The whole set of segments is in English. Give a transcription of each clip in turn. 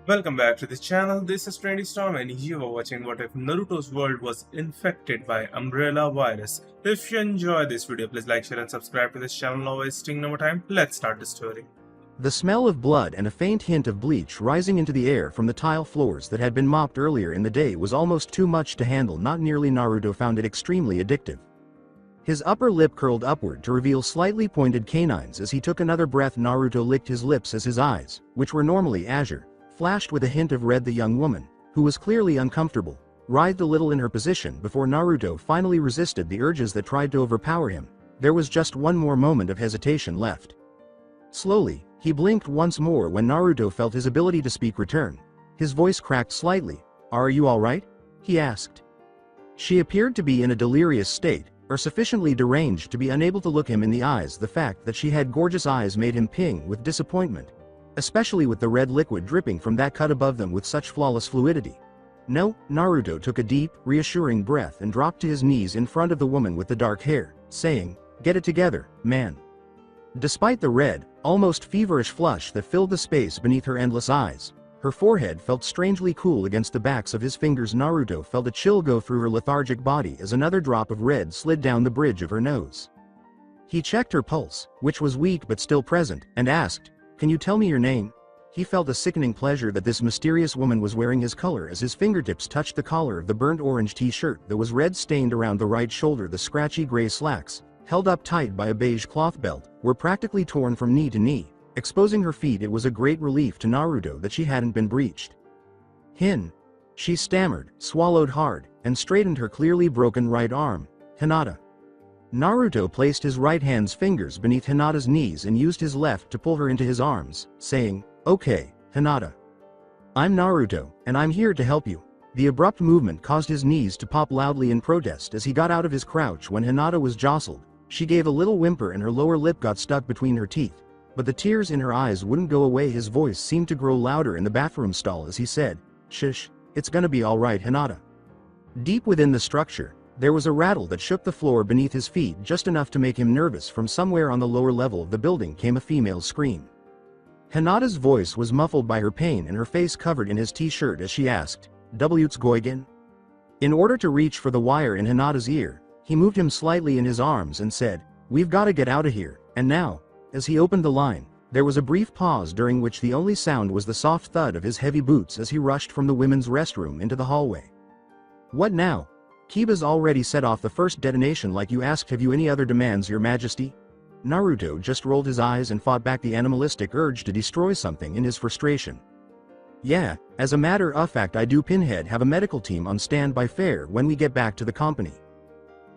Welcome back to the channel. This is Trendy Storm and you are watching What If Naruto's world was infected by umbrella virus. If you enjoy this video, please like, share and subscribe to this channel. Now wasting no more time, let's start the story. The smell of blood and a faint hint of bleach rising into the air from the tile floors that had been mopped earlier in the day was almost too much to handle. Not nearly. Naruto found it extremely addictive. His upper lip curled upward to reveal slightly pointed canines as he took another breath. Naruto licked his lips as his eyes, which were normally azure, flashed with a hint of red. The young woman, who was clearly uncomfortable, writhed a little in her position before Naruto finally resisted the urges that tried to overpower him. There was just one more moment of hesitation left. Slowly, he blinked once more when Naruto felt his ability to speak return. His voice cracked slightly. "Are you alright?" he asked. She appeared to be in a delirious state, or sufficiently deranged to be unable to look him in the eyes. The fact that she had gorgeous eyes made him ping with disappointment, especially with the red liquid dripping from that cut above them with such flawless fluidity. "No." Naruto took a deep, reassuring breath and dropped to his knees in front of the woman with the dark hair, saying, "Get it together, man." Despite the red, almost feverish flush that filled the space beneath her endless eyes, her forehead felt strangely cool against the backs of his fingers. Naruto felt a chill go through her lethargic body as another drop of red slid down the bridge of her nose. He checked her pulse, which was weak but still present, and asked, "Can you tell me your name?" He felt a sickening pleasure that this mysterious woman was wearing his color as his fingertips touched the collar of the burnt orange t-shirt that was red-stained around the right shoulder. The scratchy gray slacks, held up tight by a beige cloth belt, were practically torn from knee to knee, exposing her feet. It was a great relief to Naruto that she hadn't been breached. She stammered, swallowed hard, and straightened her clearly broken right arm. "Hinata." Naruto placed his right hand's fingers beneath Hinata's knees and used his left to pull her into his arms, saying, "Okay, Hinata. I'm Naruto, and I'm here to help you." The abrupt movement caused his knees to pop loudly in protest as he got out of his crouch. When Hinata was jostled, she gave a little whimper and her lower lip got stuck between her teeth, but the tears in her eyes wouldn't go away. His voice seemed to grow louder in the bathroom stall as he said, "Shush, it's gonna be alright, Hinata." Deep within the structure, there was a rattle that shook the floor beneath his feet just enough to make him nervous. From somewhere on the lower level of the building came a female scream. Hinata's voice was muffled by her pain and her face covered in his t-shirt as she asked, "W's Goigen?" In order to reach for the wire in Hinata's ear, he moved him slightly in his arms and said, "We've gotta get out of here, and now." As he opened the line, there was a brief pause during which the only sound was the soft thud of his heavy boots as he rushed from the women's restroom into the hallway. "What now?" "Kiba's already set off the first detonation like you asked. Have you any other demands, Your Majesty?" Naruto just rolled his eyes and fought back the animalistic urge to destroy something in his frustration. "Yeah, as a matter of fact I do. Pinhead have a medical team on standby fair when we get back to the company.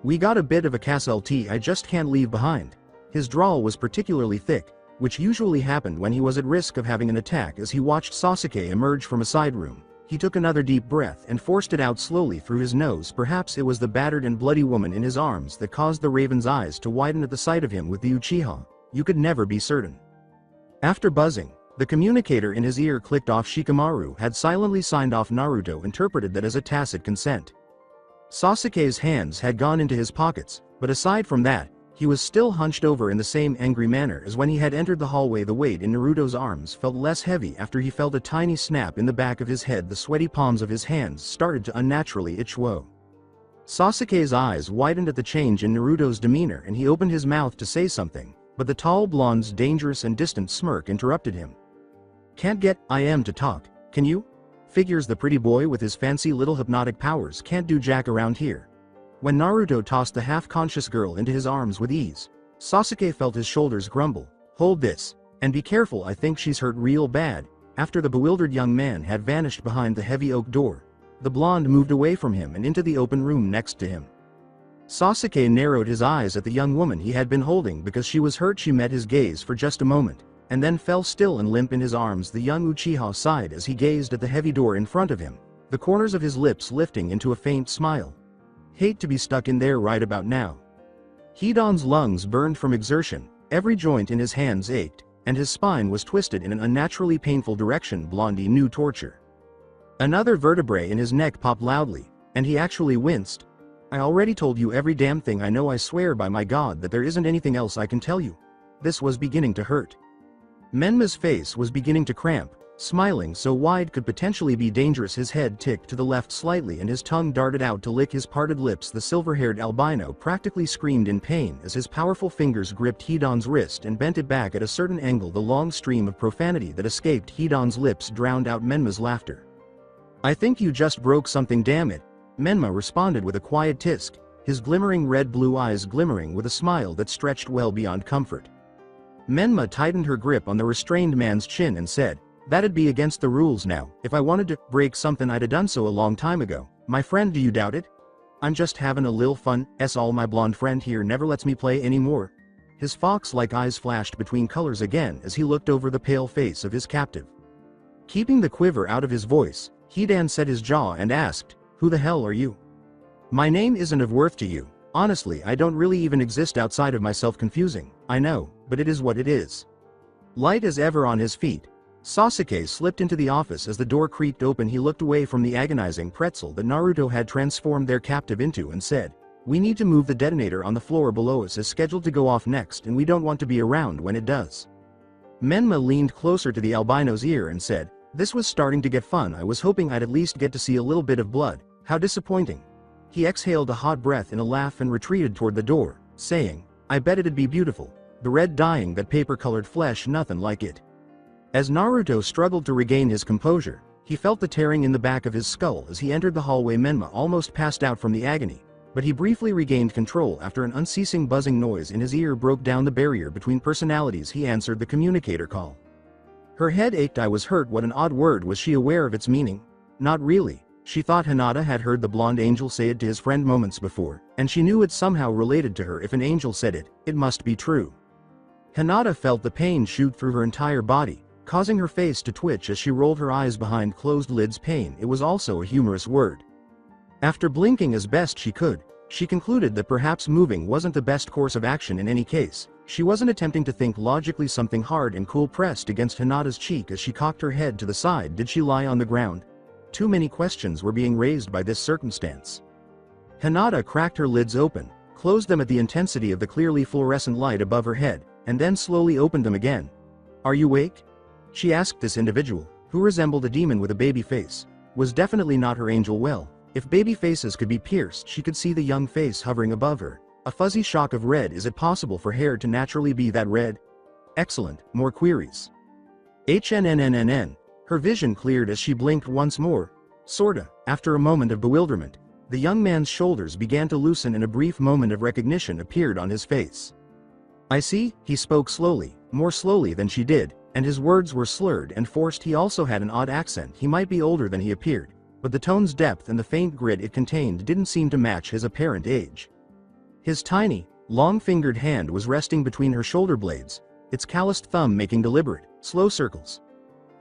We got a bit of a casualty I just can't leave behind." His drawl was particularly thick, which usually happened when he was at risk of having an attack. As he watched Sasuke emerge from a side room, he took another deep breath and forced it out slowly through his nose. Perhaps it was the battered and bloody woman in his arms that caused the Raven's eyes to widen at the sight of him with the Uchiha. You could never be certain. After buzzing, the communicator in his ear clicked off. Shikamaru had silently signed off. Naruto interpreted that as a tacit consent. Sasuke's hands had gone into his pockets, but aside from that, he was still hunched over in the same angry manner as when he had entered the hallway. The weight in Naruto's arms felt less heavy after he felt a tiny snap in the back of his head. The sweaty palms of his hands started to unnaturally itch. Whoa. Sasuke's eyes widened at the change in Naruto's demeanor and he opened his mouth to say something, but the tall blonde's dangerous and distant smirk interrupted him. "Can't get I am to talk, can you? Figures the pretty boy with his fancy little hypnotic powers can't do jack around here." When Naruto tossed the half-conscious girl into his arms with ease, Sasuke felt his shoulders grumble. "Hold this, and be careful, I think she's hurt real bad." After the bewildered young man had vanished behind the heavy oak door, the blonde moved away from him and into the open room next to him. Sasuke narrowed his eyes at the young woman he had been holding because she was hurt. She met his gaze for just a moment, and then fell still and limp in his arms. The young Uchiha sighed as he gazed at the heavy door in front of him, the corners of his lips lifting into a faint smile. "Hate to be stuck in there right about now." Hidan's lungs burned from exertion, every joint in his hands ached, and his spine was twisted in an unnaturally painful direction. Blondie knew torture. Another vertebrae in his neck popped loudly, and he actually winced. "I already told you every damn thing I know. I swear by my god that there isn't anything else I can tell you." This was beginning to hurt. Menma's face was beginning to cramp, Smiling so wide could potentially be dangerous, his head ticked to the left slightly and his tongue darted out to lick his parted lips. The silver-haired albino practically screamed in pain as his powerful fingers gripped Hidan's wrist and bent it back at a certain angle. The long stream of profanity that escaped Hidan's lips drowned out Menma's laughter. "I think you just broke something, damn it," Menma responded with a quiet tisk, his glimmering red-blue eyes glimmering with a smile that stretched well beyond comfort. Menma tightened her grip on the restrained man's chin and said, "That'd be against the rules now. If I wanted to break something, I'd have done so a long time ago. My friend, do you doubt it? I'm just having a lil fun, all my blonde friend here never lets me play anymore." His fox-like eyes flashed between colors again as he looked over the pale face of his captive. Keeping the quiver out of his voice, Hidan set his jaw and asked, "Who the hell are you? My name isn't of worth to you. Honestly, I don't really even exist outside of myself." Confusing, I know, but it is what it is. Light as ever on his feet, Sasuke slipped into the office. As the door creaked open, he looked away from the agonizing pretzel that Naruto had transformed their captive into and said, "We need to move the detonator on the floor below us is scheduled to go off next and we don't want to be around when it does." Menma leaned closer to the albino's ear and said, "This was starting to get fun. I was hoping I'd at least get to see a little bit of blood. How disappointing." He exhaled a hot breath in a laugh and retreated toward the door, saying, "I bet it'd be beautiful. The red dyeing that paper-colored flesh, nothing like it." As Naruto struggled to regain his composure, he felt the tearing in the back of his skull as he entered the hallway. Menma almost passed out from the agony, but he briefly regained control after an unceasing buzzing noise in his ear broke down the barrier between personalities. He answered the communicator call. Her head ached. "I was hurt." What an odd word. Was she aware of its meaning? Not really. She thought Hinata had heard the blonde angel say it to his friend moments before, and she knew it somehow related to her. If an angel said it, it must be true. Hinata felt the pain shoot through her entire body, causing her face to twitch as she rolled her eyes behind closed lids. Pain. It was also a humorous word. After blinking as best she could, she concluded that perhaps moving wasn't the best course of action in any case. She wasn't attempting to think logically. Something hard and cool pressed against Hinata's cheek as she cocked her head to the side. Did she lie on the ground? Too many questions were being raised by this circumstance. Hinata cracked her lids open, closed them at the intensity of the clearly fluorescent light above her head, and then slowly opened them again. "Are you awake?" she asked. This individual, who resembled a demon with a baby face, was definitely not her angel. Well, if baby faces could be pierced, she could see the young face hovering above her, a fuzzy shock of red. Is it possible for hair to naturally be that red? Excellent, more queries. HNNNNN. Her vision cleared as she blinked once more. Sorta. After a moment of bewilderment, the young man's shoulders began to loosen and a brief moment of recognition appeared on his face. "I see," he spoke slowly, more slowly than she did, and his words were slurred and forced. He also had an odd accent. He might be older than he appeared, but the tone's depth and the faint grit it contained didn't seem to match his apparent age. His tiny, long-fingered hand was resting between her shoulder blades, its calloused thumb making deliberate, slow circles.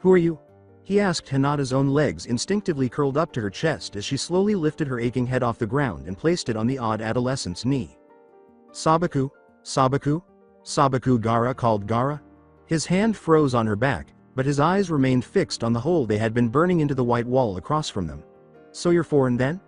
"Who are you?" he asked. Hinata's own legs instinctively curled up to her chest as she slowly lifted her aching head off the ground and placed it on the odd adolescent's knee. "Sabaku, Sabaku, Sabaku." Gaara called. Gaara? His hand froze on her back, but his eyes remained fixed on the hole they had been burning into the white wall across from them. "So you're foreign then?"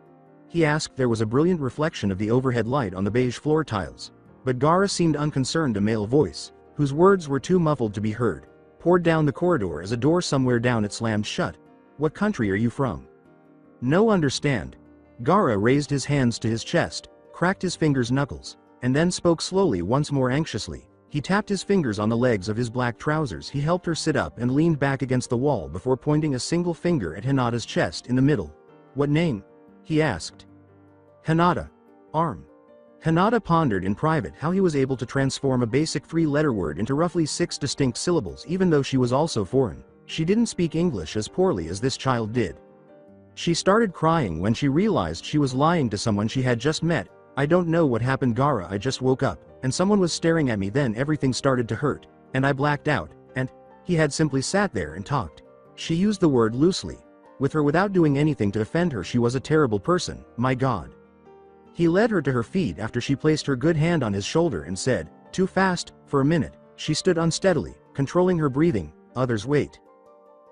he asked. There was a brilliant reflection of the overhead light on the beige floor tiles, but Gaara seemed unconcerned. A male voice, whose words were too muffled to be heard, poured down the corridor as a door somewhere down it slammed shut. "What country are you from?" "No understand." Gaara raised his hands to his chest, cracked his fingers' knuckles, and then spoke slowly once more anxiously. He tapped his fingers on the legs of his black trousers. He helped her sit up and leaned back against the wall before pointing a single finger at Hinata's chest in the middle. "What name?" he asked. "Hinata. Arm." Hinata pondered in private how he was able to transform a basic three-letter word into roughly 6 distinct syllables. Even though she was also foreign, she didn't speak English as poorly as this child did. She started crying when she realized she was lying to someone she had just met. "I don't know what happened, Gaara. I just woke up, and someone was staring at me. Then everything started to hurt, and I blacked out, and..." He had simply sat there and talked. She used the word loosely, with her without doing anything to offend her. She was a terrible person, my God. He led her to her feet after she placed her good hand on his shoulder and said, "Too fast." For a minute, she stood unsteadily, controlling her breathing. "Others wait."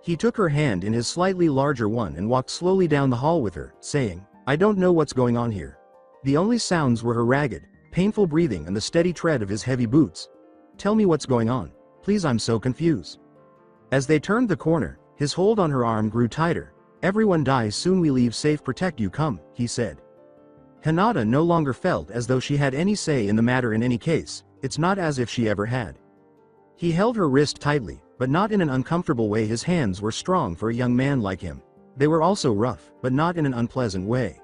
He took her hand in his slightly larger one and walked slowly down the hall with her, saying, "I don't know what's going on here." The only sounds were her ragged, painful breathing and the steady tread of his heavy boots. "Tell me what's going on, please. I'm so confused." As they turned the corner, His hold on her arm grew tighter. "Everyone dies soon, we leave safe, protect you, come," he said. Hinata no longer felt as though she had any say in the matter in any case, it's not as if she ever had. He held her wrist tightly, but not in an uncomfortable way. His hands were strong for a young man like him. They were also rough, but not in an unpleasant way.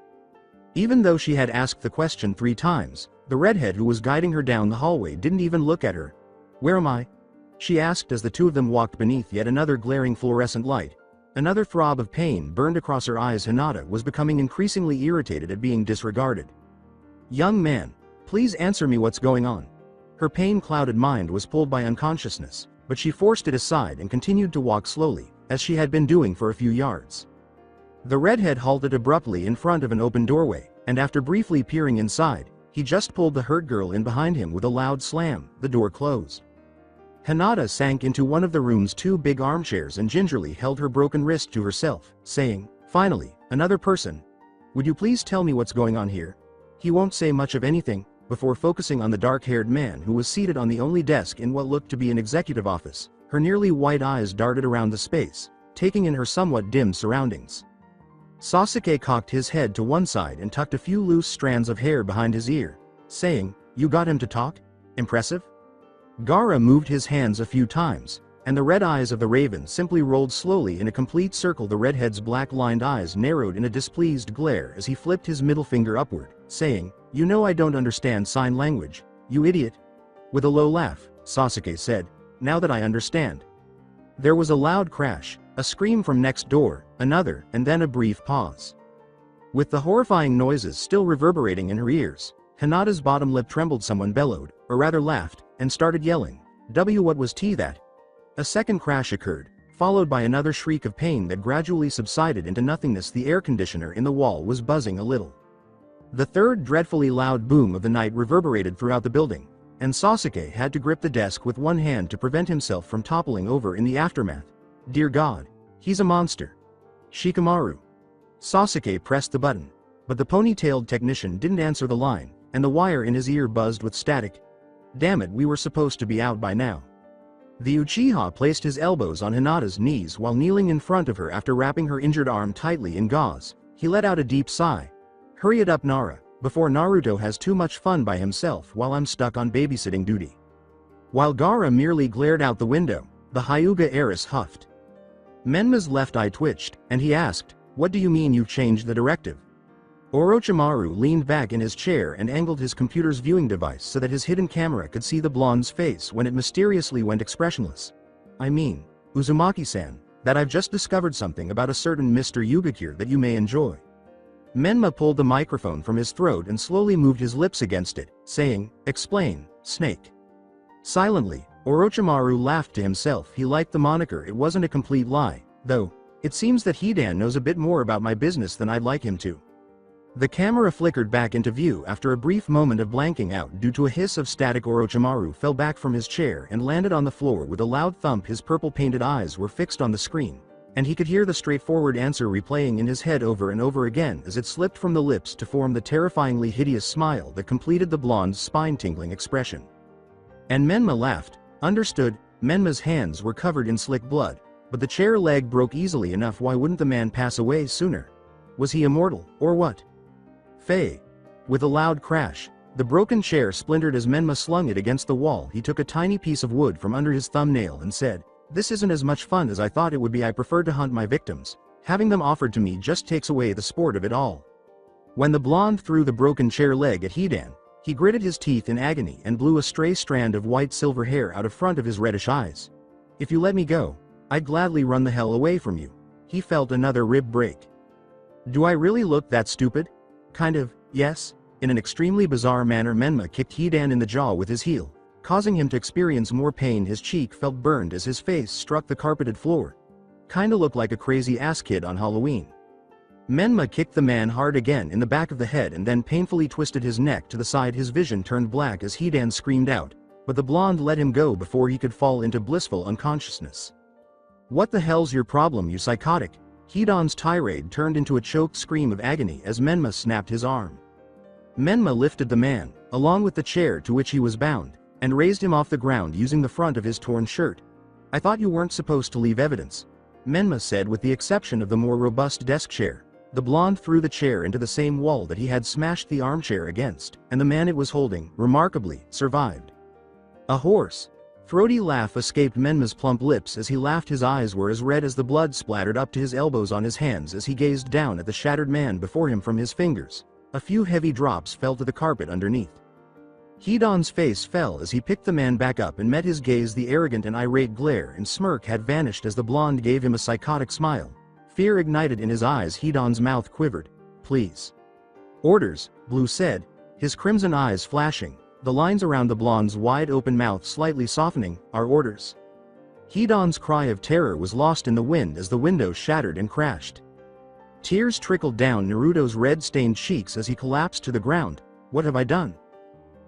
Even though she had asked the question 3 times, the redhead who was guiding her down the hallway didn't even look at her. "Where am I?" she asked as the two of them walked beneath yet another glaring fluorescent light. Another throb of pain burned across her eyes. Hinata was becoming increasingly irritated at being disregarded. "Young man, please answer me, what's going on?" Her pain-clouded mind was pulled by unconsciousness, but she forced it aside and continued to walk slowly, as she had been doing for a few yards. The redhead halted abruptly in front of an open doorway, and after briefly peering inside, he just pulled the hurt girl in behind him with a loud slam. The door closed. Hinata sank into one of the room's 2 big armchairs and gingerly held her broken wrist to herself, saying, "Finally, another person. Would you please tell me what's going on here?" He won't say much of anything, before focusing on the dark-haired man who was seated on the only desk in what looked to be an executive office. Her nearly white eyes darted around the space, taking in her somewhat dim surroundings. Sasuke cocked his head to one side and tucked a few loose strands of hair behind his ear, saying, "You got him to talk? Impressive?" Gaara moved his hands a few times, and the red eyes of the raven simply rolled slowly in a complete circle. The redhead's black-lined eyes narrowed in a displeased glare as he flipped his middle finger upward, saying, "You know I don't understand sign language, you idiot." With a low laugh, Sasuke said, "Now that I understand." There was a loud crash, a scream from next door, another, and then a brief pause. With the horrifying noises still reverberating in her ears, Hinata's bottom lip trembled. Someone bellowed, or rather laughed, and started yelling, What was that?" A second crash occurred, followed by another shriek of pain that gradually subsided into nothingness. The air conditioner in the wall was buzzing a little. The third dreadfully loud boom of the night reverberated throughout the building, and Sasuke had to grip the desk with one hand to prevent himself from toppling over in the aftermath. "Dear God, he's a monster. Shikamaru." Sasuke pressed the button, but the ponytailed technician didn't answer the line, and the wire in his ear buzzed with static. "Damn it, we were supposed to be out by now." The Uchiha placed his elbows on Hinata's knees while kneeling in front of her. After wrapping her injured arm tightly in gauze, he let out a deep sigh. "Hurry it up, Nara, before Naruto has too much fun by himself while I'm stuck on babysitting duty." While Gaara merely glared out the window, the Hyuga heiress huffed. Menma's left eye twitched, and he asked, "What do you mean you've changed the directive?" Orochimaru leaned back in his chair and angled his computer's viewing device so that his hidden camera could see the blonde's face when it mysteriously went expressionless. "I mean, Uzumaki-san, that I've just discovered something about a certain Mr. Yugakure that you may enjoy." Menma pulled the microphone from his throat and slowly moved his lips against it, saying, "Explain, Snake." Silently, Orochimaru laughed to himself. He liked the moniker. It wasn't a complete lie, though. "It seems that Hidan knows a bit more about my business than I'd like him to." The camera flickered back into view after a brief moment of blanking out due to a hiss of static. Orochimaru fell back from his chair and landed on the floor with a loud thump. His purple-painted eyes were fixed on the screen, and he could hear the straightforward answer replaying in his head over and over again as it slipped from the lips to form the terrifyingly hideous smile that completed the blonde's spine-tingling expression. And Menma laughed. Understood. Menma's hands were covered in slick blood, but the chair leg broke easily enough. Why wouldn't the man pass away sooner? Was he immortal, or what? Faye. With a loud crash, the broken chair splintered as Menma slung it against the wall. He took a tiny piece of wood from under his thumbnail and said, "This isn't as much fun as I thought it would be. I prefer to hunt my victims. Having them offered to me just takes away the sport of it all." When the blonde threw the broken chair leg at Hidan, he gritted his teeth in agony and blew a stray strand of white-silver hair out of front of his reddish eyes. "If you let me go, I'd gladly run the hell away from you." He felt another rib break. "Do I really look that stupid?" "Kind of, yes." In an extremely bizarre manner, Menma kicked Hidan in the jaw with his heel, causing him to experience more pain. His cheek felt burned as his face struck the carpeted floor. "Kinda looked like a crazy ass kid on Halloween." Menma kicked the man hard again in the back of the head and then painfully twisted his neck to the side. His vision turned black as Hidan screamed out, but the blonde let him go before he could fall into blissful unconsciousness. "What the hell's your problem, you psychotic?" Hidan's tirade turned into a choked scream of agony as Menma snapped his arm. Menma lifted the man, along with the chair to which he was bound, and raised him off the ground using the front of his torn shirt. "I thought you weren't supposed to leave evidence." Menma said, with the exception of the more robust desk chair. The blonde threw the chair into the same wall that he had smashed the armchair against, and the man it was holding, remarkably, survived. A hoarse, throaty laugh escaped Menma's plump lips as he laughed. His eyes were as red as the blood splattered up to his elbows on his hands as he gazed down at the shattered man before him from his fingers. A few heavy drops fell to the carpet underneath. Hidan's face fell as he picked the man back up and met his gaze. The arrogant and irate glare and smirk had vanished as the blonde gave him a psychotic smile. Fear ignited in his eyes. Hidan's mouth quivered. "Please." "Orders," Blue said, his crimson eyes flashing, the lines around the blonde's wide-open mouth slightly softening. "Our orders." Hidan's cry of terror was lost in the wind as the window shattered and crashed. Tears trickled down Naruto's red-stained cheeks as he collapsed to the ground. "What have I done?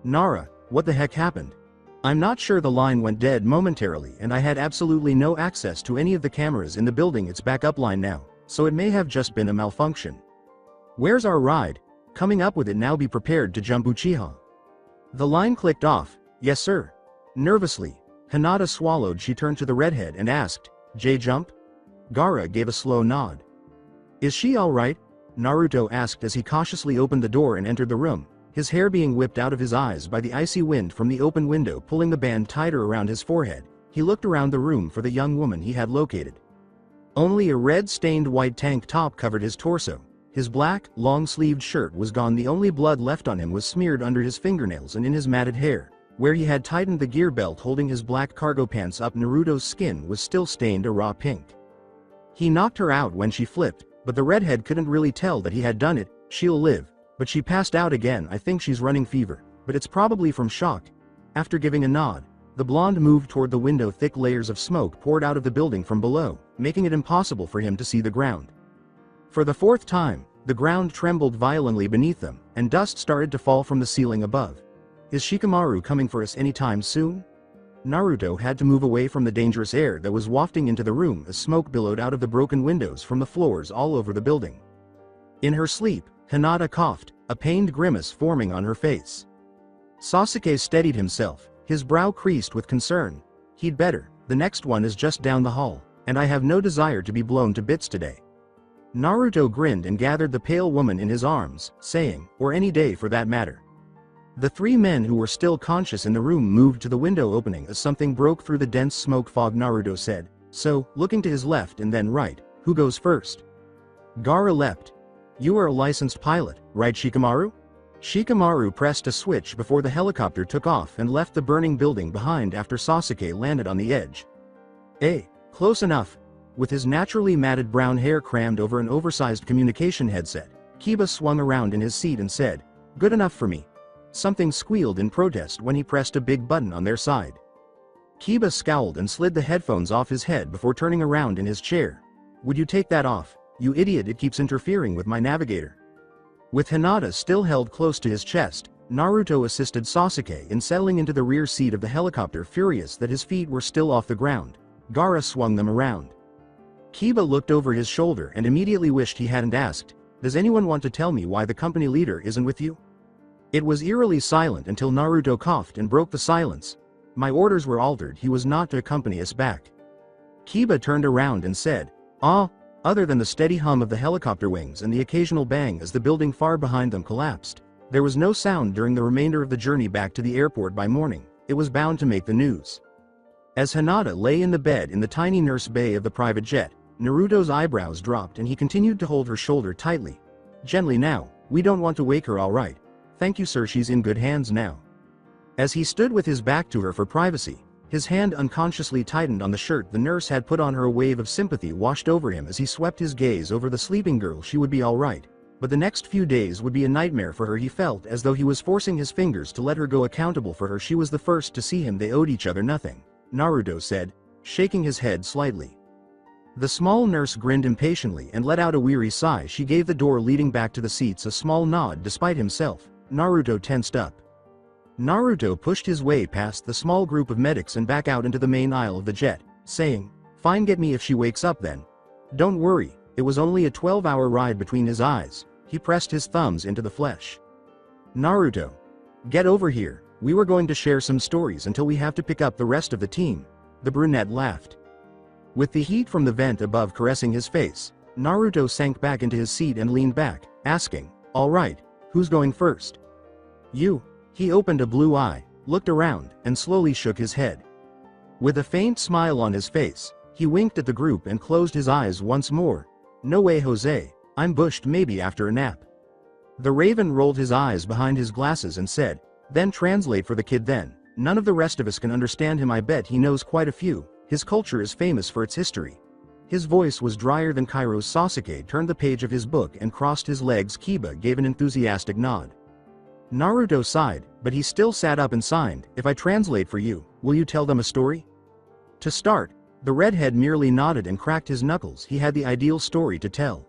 Nara, what the heck happened?" "I'm not sure." The line went dead momentarily and I had absolutely no access to any of the cameras in the building. It's back up line now, so it may have just been a malfunction. "Where's our ride?" "Coming up with it now. Be prepared to jump Uchiha." The line clicked off. "Yes sir." Nervously, Hinata swallowed. She turned to the redhead and asked, "J-jump?" Gaara gave a slow nod. "Is she alright?" Naruto asked as he cautiously opened the door and entered the room, his hair being whipped out of his eyes by the icy wind from the open window pulling the band tighter around his forehead. He looked around the room for the young woman he had located. Only a red-stained white tank top covered his torso. His black, long-sleeved shirt was gone. The only blood left on him was smeared under his fingernails and in his matted hair. Where he had tightened the gear belt holding his black cargo pants up, Naruto's skin was still stained a raw pink. He knocked her out when she flipped, but the redhead couldn't really tell that he had done it. "She'll live. But she passed out again. I think she's running fever, but it's probably from shock." After giving a nod, the blonde moved toward the window. Thick layers of smoke poured out of the building from below, making it impossible for him to see the ground. For the fourth time, the ground trembled violently beneath them, and dust started to fall from the ceiling above. "Is Shikamaru coming for us anytime soon?" Naruto had to move away from the dangerous air that was wafting into the room as smoke billowed out of the broken windows from the floors all over the building. In her sleep, Hinata coughed, a pained grimace forming on her face. Sasuke steadied himself, his brow creased with concern. "He'd better. The next one is just down the hall, and I have no desire to be blown to bits today." Naruto grinned and gathered the pale woman in his arms, saying, "Or any day for that matter." The three men who were still conscious in the room moved to the window opening as something broke through the dense smoke fog. Naruto said, "So," looking to his left and then right, "who goes first?" Gaara leapt. "You are a licensed pilot, right Shikamaru?" Shikamaru pressed a switch before the helicopter took off and left the burning building behind after Sasuke landed on the edge. Close enough." With his naturally matted brown hair crammed over an oversized communication headset, Kiba swung around in his seat and said, "Good enough for me." Something squealed in protest when he pressed a big button on their side. Kiba scowled and slid the headphones off his head before turning around in his chair. "Would you take that off, you idiot? It keeps interfering with my navigator." With Hinata still held close to his chest, Naruto assisted Sasuke in settling into the rear seat of the helicopter, furious that his feet were still off the ground. Gaara swung them around. Kiba looked over his shoulder and immediately wished he hadn't asked, "Does anyone want to tell me why the company leader isn't with you?" It was eerily silent until Naruto coughed and broke the silence. "My orders were altered. He was not to accompany us back." Kiba turned around and said, "Ah." Other than the steady hum of the helicopter wings and the occasional bang as the building far behind them collapsed, there was no sound during the remainder of the journey back to the airport. By morning, it was bound to make the news. As Hinata lay in the bed in the tiny nurse bay of the private jet, Naruto's eyebrows dropped and he continued to hold her shoulder tightly. "Gently now, we don't want to wake her, all right?" "Thank you sir, she's in good hands now." As he stood with his back to her for privacy, his hand unconsciously tightened on the shirt the nurse had put on her. A wave of sympathy washed over him as he swept his gaze over the sleeping girl. She would be all right, but the next few days would be a nightmare for her. He felt as though he was forcing his fingers to let her go, accountable for her. She was the first to see him. They owed each other nothing, Naruto said, shaking his head slightly. The small nurse grinned impatiently and let out a weary sigh. She gave the door leading back to the seats a small nod despite himself. Naruto tensed up. Naruto pushed his way past the small group of medics and back out into the main aisle of the jet, saying, "Fine, get me if she wakes up then." "Don't worry, it was only a 12-hour ride." Between his eyes, he pressed his thumbs into the flesh. "Naruto, get over here. We were going to share some stories until we have to pick up the rest of the team." The brunette laughed. With the heat from the vent above caressing his face, Naruto sank back into his seat and leaned back, asking, "All right, who's going first?" "You." He opened a blue eye, looked around, and slowly shook his head. With a faint smile on his face, he winked at the group and closed his eyes once more. "No way, Jose, I'm bushed maybe after a nap." The Raven rolled his eyes behind his glasses and said, "Then translate for the kid then. None of the rest of us can understand him. I bet he knows quite a few. His culture is famous for its history." His voice was drier than Kairo's. Sasuke turned the page of his book and crossed his legs. Kiba gave an enthusiastic nod. Naruto sighed, but he still sat up and signed, "If I translate for you, will you tell them a story?" To start, the redhead merely nodded and cracked his knuckles. He had the ideal story to tell.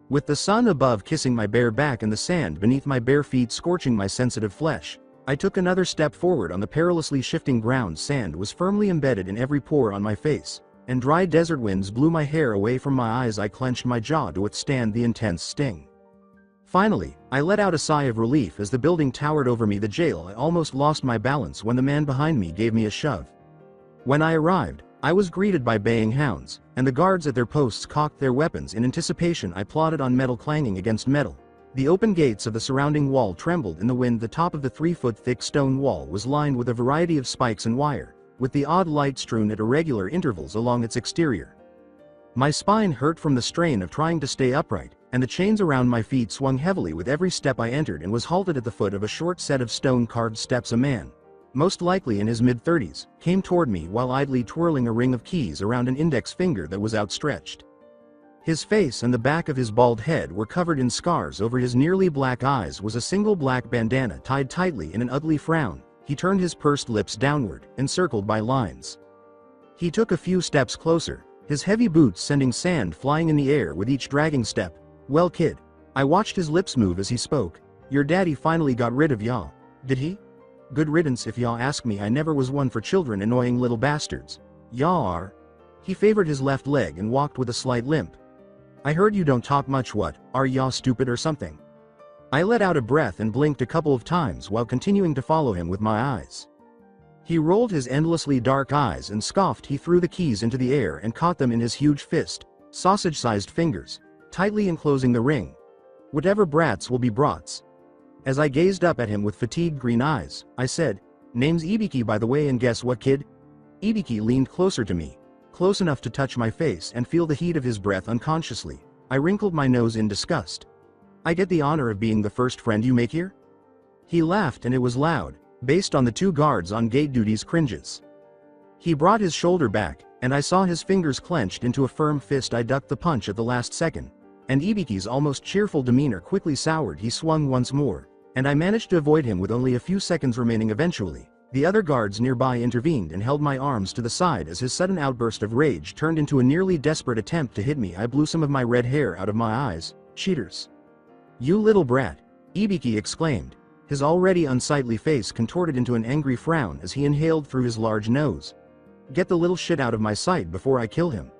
With the sun above kissing my bare back and the sand beneath my bare feet scorching my sensitive flesh, I took another step forward on the perilously shifting ground. Sand was firmly embedded in every pore on my face, and dry desert winds blew my hair away from my eyes. I clenched my jaw to withstand the intense sting. Finally, I let out a sigh of relief as the building towered over me. The jail. I almost lost my balance when the man behind me gave me a shove. When I arrived, I was greeted by baying hounds, and the guards at their posts cocked their weapons in anticipation. I plodded on metal clanging against metal. The open gates of the surrounding wall trembled in the wind. The top of the 3-foot-thick stone wall was lined with a variety of spikes and wire, with the odd light strewn at irregular intervals along its exterior. My spine hurt from the strain of trying to stay upright, and the chains around my feet swung heavily with every step I entered and was halted at the foot of a short set of stone-carved steps. A man, most likely in his mid-30s, came toward me while idly twirling a ring of keys around an index finger that was outstretched. His face and the back of his bald head were covered in scars. Over his nearly black eyes was a single black bandana tied tightly in an ugly frown. He turned his pursed lips downward, encircled by lines. He took a few steps closer, his heavy boots sending sand flying in the air with each dragging step. "Well, kid." I watched his lips move as he spoke. "Your daddy finally got rid of ya, did he? Good riddance if y'all ask me. I never was one for children, annoying little bastards. Y'all are." He favored his left leg and walked with a slight limp. "I heard you don't talk much. What, are y'all stupid or something?" I let out a breath and blinked a couple of times while continuing to follow him with my eyes. He rolled his endlessly dark eyes and scoffed. He threw the keys into the air and caught them in his huge fist, sausage-sized fingers, tightly enclosing the ring. "Whatever brats will be brats." As I gazed up at him with fatigued green eyes, I said, "Name's Ibiki, by the way, and guess what, kid?" Ibiki leaned closer to me, close enough to touch my face and feel the heat of his breath unconsciously. I wrinkled my nose in disgust. "I get the honor of being the first friend you make here?" He laughed, and it was loud, based on the two guards on gate duty's cringes. He brought his shoulder back, and I saw his fingers clenched into a firm fist. I ducked the punch at the last second, and Ibiki's almost cheerful demeanor quickly soured. He swung once more, and I managed to avoid him with only a few seconds remaining. Eventually, the other guards nearby intervened and held my arms to the side as his sudden outburst of rage turned into a nearly desperate attempt to hit me. I blew some of my red hair out of my eyes. "Cheaters. You little brat," Ibiki exclaimed. His already unsightly face contorted into an angry frown as he inhaled through his large nose. "Get the little shit out of my sight before I kill him."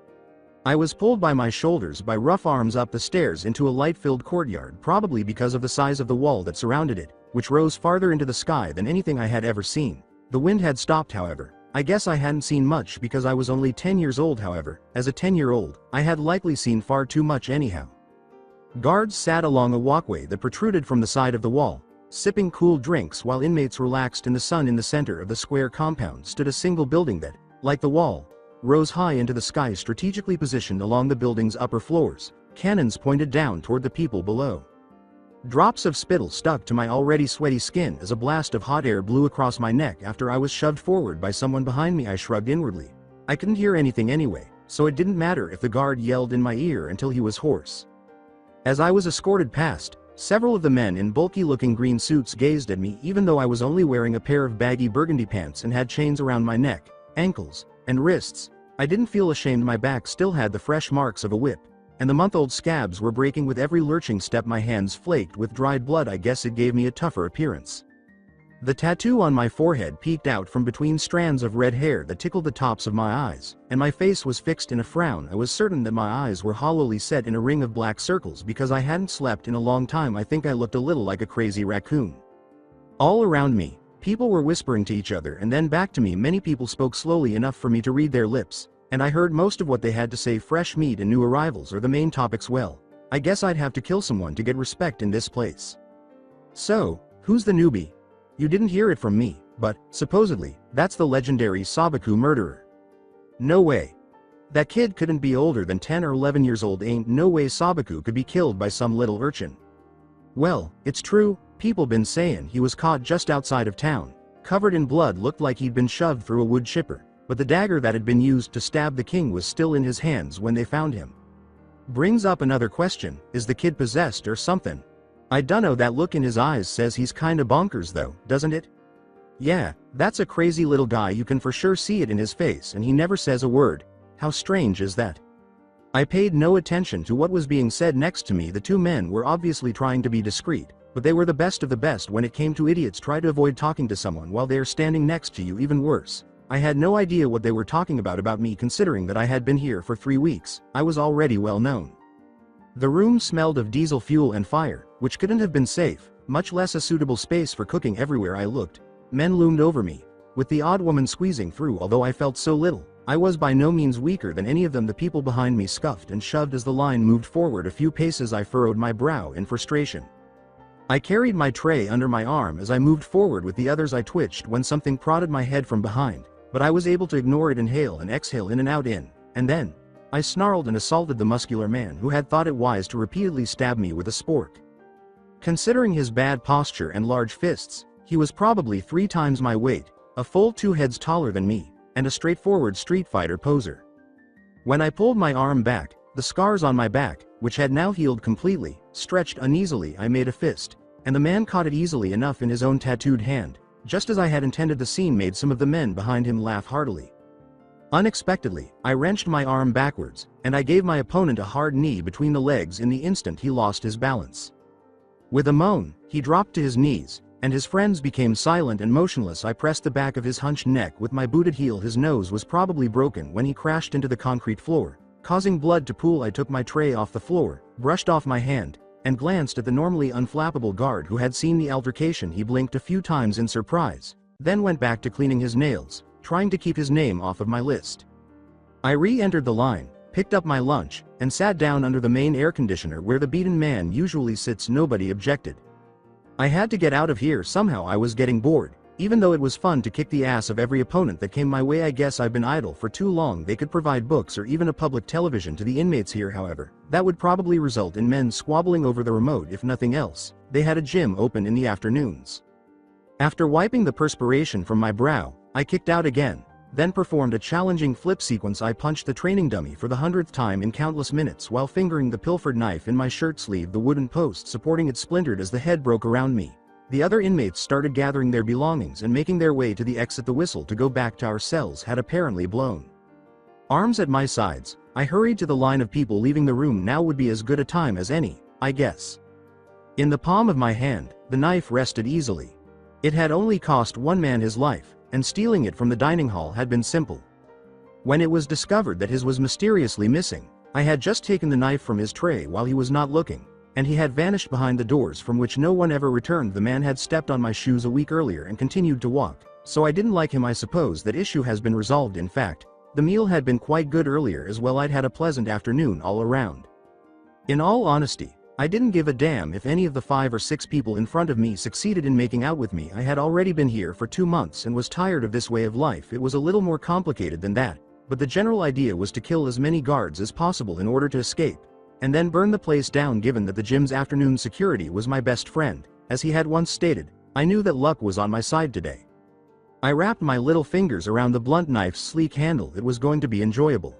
I was pulled by my shoulders by rough arms up the stairs into a light-filled courtyard, probably because of the size of the wall that surrounded it, which rose farther into the sky than anything I had ever seen. The wind had stopped, however. I guess I hadn't seen much because I was only 10 years old. However, as a 10-year-old, I had likely seen far too much anyhow. Guards sat along a walkway that protruded from the side of the wall, sipping cool drinks while inmates relaxed in the sun. In the center of the square compound stood a single building that, like the wall, rose high into the sky. Strategically positioned along the building's upper floors, cannons pointed down toward the people below. Drops of spittle stuck to my already sweaty skin as a blast of hot air blew across my neck after I was shoved forward by someone behind me. I shrugged inwardly. I couldn't hear anything anyway, so it didn't matter if the guard yelled in my ear until he was hoarse. As I was escorted past, several of the men in bulky-looking green suits gazed at me. Even though I was only wearing a pair of baggy burgundy pants and had chains around my neck, ankles, and wrists, I didn't feel ashamed. My back still had the fresh marks of a whip, and the month-old scabs were breaking with every lurching step. My hands flaked with dried blood. I guess it gave me a tougher appearance. The tattoo on my forehead peeked out from between strands of red hair that tickled the tops of my eyes, and my face was fixed in a frown. I was certain that my eyes were hollowly set in a ring of black circles because I hadn't slept in a long time. I think I looked a little like a crazy raccoon. All around me, people were whispering to each other and then back to me. Many people spoke slowly enough for me to read their lips, and I heard most of what they had to say. Fresh meat and new arrivals are the main topics. Well, I guess I'd have to kill someone to get respect in this place. So, who's the newbie? You didn't hear it from me, but, supposedly, that's the legendary Sabaku murderer. No way. That kid couldn't be older than 10 or 11 years old. Ain't no way Sabaku could be killed by some little urchin. Well, it's true, people been saying he was caught just outside of town, covered in blood, looked like he'd been shoved through a wood chipper, but the dagger that had been used to stab the king was still in his hands when they found him. Brings up another question, is the kid possessed or something? I dunno, that look in his eyes says he's kinda bonkers though, doesn't it? Yeah, that's a crazy little guy, you can for sure see it in his face, and he never says a word. How strange is that? I paid no attention to what was being said next to me. The two men were obviously trying to be discreet, but they were the best of the best when it came to idiots. Try to avoid talking to someone while they are standing next to you. Even worse, I had no idea what they were talking about me, considering that I had been here for 3 weeks. I was already well known. The room smelled of diesel fuel and fire, which couldn't have been safe, much less a suitable space for cooking. Everywhere I looked, men loomed over me, with the odd woman squeezing through. Although I felt so little, I was by no means weaker than any of them. The people behind me scuffed and shoved as the line moved forward a few paces. I furrowed my brow in frustration. I carried my tray under my arm as I moved forward with the others. I twitched when something prodded my head from behind, but I was able to ignore it. Inhale and exhale, in and out, in, and then I snarled and assaulted the muscular man who had thought it wise to repeatedly stab me with a spork. Considering his bad posture and large fists, he was probably 3 times my weight, a full 2 heads taller than me, and a straightforward Street Fighter poser. When I pulled my arm back, the scars on my back, which had now healed completely, stretched uneasily. I made a fist, and the man caught it easily enough in his own tattooed hand, just as I had intended. The scene made some of the men behind him laugh heartily. Unexpectedly, I wrenched my arm backwards, and I gave my opponent a hard knee between the legs. In the instant he lost his balance. With a moan, he dropped to his knees, and his friends became silent and motionless. I pressed the back of his hunched neck with my booted heel. His nose was probably broken when he crashed into the concrete floor, causing blood to pool. I took my tray off the floor, brushed off my hand, and glanced at the normally unflappable guard who had seen the altercation. He blinked a few times in surprise, then went back to cleaning his nails, trying to keep his name off of my list. I re-entered the line, picked up my lunch, and sat down under the main air conditioner where the beaten man usually sits. Nobody objected. I had to get out of here somehow. I was getting bored, even though it was fun to kick the ass of every opponent that came my way. I guess I've been idle for too long. They could provide books or even a public television to the inmates here. However, that would probably result in men squabbling over the remote. If nothing else, they had a gym open in the afternoons. After wiping the perspiration from my brow, I kicked out again, then performed a challenging flip sequence. I punched the training dummy for the 100th time in countless minutes while fingering the pilfered knife in my shirt sleeve. The wooden post supporting it splintered as the head broke around me. The other inmates started gathering their belongings and making their way to the exit. The whistle to go back to our cells had apparently blown. Arms at my sides, I hurried to the line of people leaving the room. Now would be as good a time as any, I guess. In the palm of my hand, the knife rested easily. It had only cost one man his life, and stealing it from the dining hall had been simple. When it was discovered that his was mysteriously missing, I had just taken the knife from his tray while he was not looking, and he had vanished behind the doors from which no one ever returned. The man had stepped on my shoes a week earlier and continued to walk, so I didn't like him. I suppose that issue has been resolved. In fact, the meal had been quite good earlier as well. I'd had a pleasant afternoon all around. In all honesty, I didn't give a damn if any of the 5 or 6 people in front of me succeeded in making out with me. I had already been here for 2 months and was tired of this way of life. It was a little more complicated than that, but the general idea was to kill as many guards as possible in order to escape, and then burn the place down. Given that the gym's afternoon security was my best friend, as he had once stated, I knew that luck was on my side today. I wrapped my little fingers around the blunt knife's sleek handle. It was going to be enjoyable.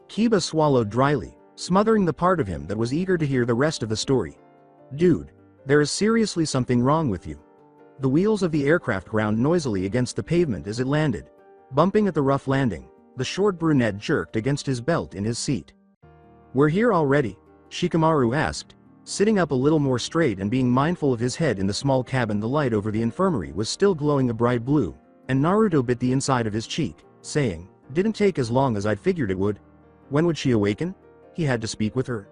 Kiba swallowed dryly, smothering the part of him that was eager to hear the rest of the story. Dude, there is seriously something wrong with you. The wheels of the aircraft ground noisily against the pavement as it landed. Bumping at the rough landing, the short brunette jerked against his belt in his seat. We're here already? Shikamaru asked, sitting up a little more straight and being mindful of his head in the small cabin. The light over the infirmary was still glowing a bright blue, and Naruto bit the inside of his cheek, saying, "Didn't take as long as I'd figured it would. When would she awaken?" He had to speak with her.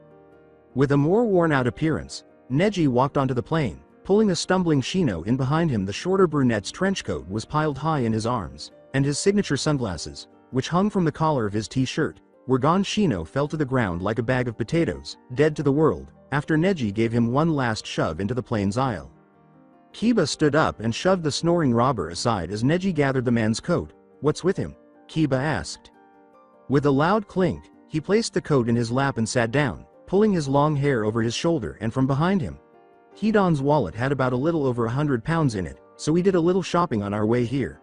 With a more worn-out appearance, Neji walked onto the plane, pulling a stumbling Shino in behind him. The shorter brunette's trench coat was piled high in his arms, and his signature sunglasses, which hung from the collar of his t-shirt, where Gon Shino fell to the ground like a bag of potatoes, dead to the world, after Neji gave him one last shove into the plane's aisle. Kiba stood up and shoved the snoring robber aside as Neji gathered the man's coat. "What's with him?" Kiba asked. With a loud clink, he placed the coat in his lap and sat down, pulling his long hair over his shoulder and from behind him. Hidan's wallet had about a little over 100 pounds in it, so we did a little shopping on our way here.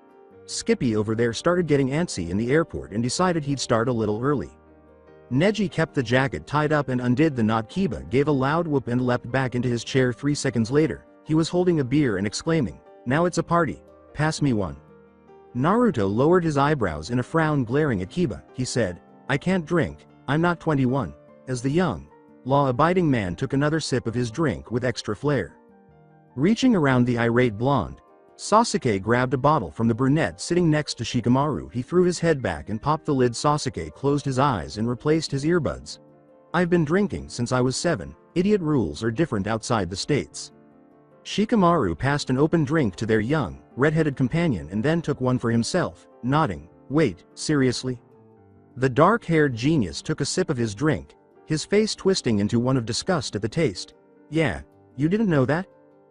Skippy over there started getting antsy in the airport and decided he'd start a little early. Neji kept the jacket tied up and undid the knot. Kiba gave a loud whoop and leapt back into his chair. 3 seconds later, he was holding a beer and exclaiming, "Now it's a party. Pass me one." Naruto lowered his eyebrows in a frown, glaring at Kiba. He said, "I can't drink, I'm not 21. As the young, law-abiding man took another sip of his drink with extra flair. Reaching around the irate blonde, Sasuke grabbed a bottle from the brunette sitting next to Shikamaru. He threw his head back and popped the lid. Sasuke closed his eyes and replaced his earbuds. "I've been drinking since I was 7, idiot. Rules are different outside the States." Shikamaru passed an open drink to their young, red-headed companion and then took one for himself, nodding. "Wait, seriously?" The dark-haired genius took a sip of his drink, his face twisting into one of disgust at the taste. "Yeah, you didn't know that?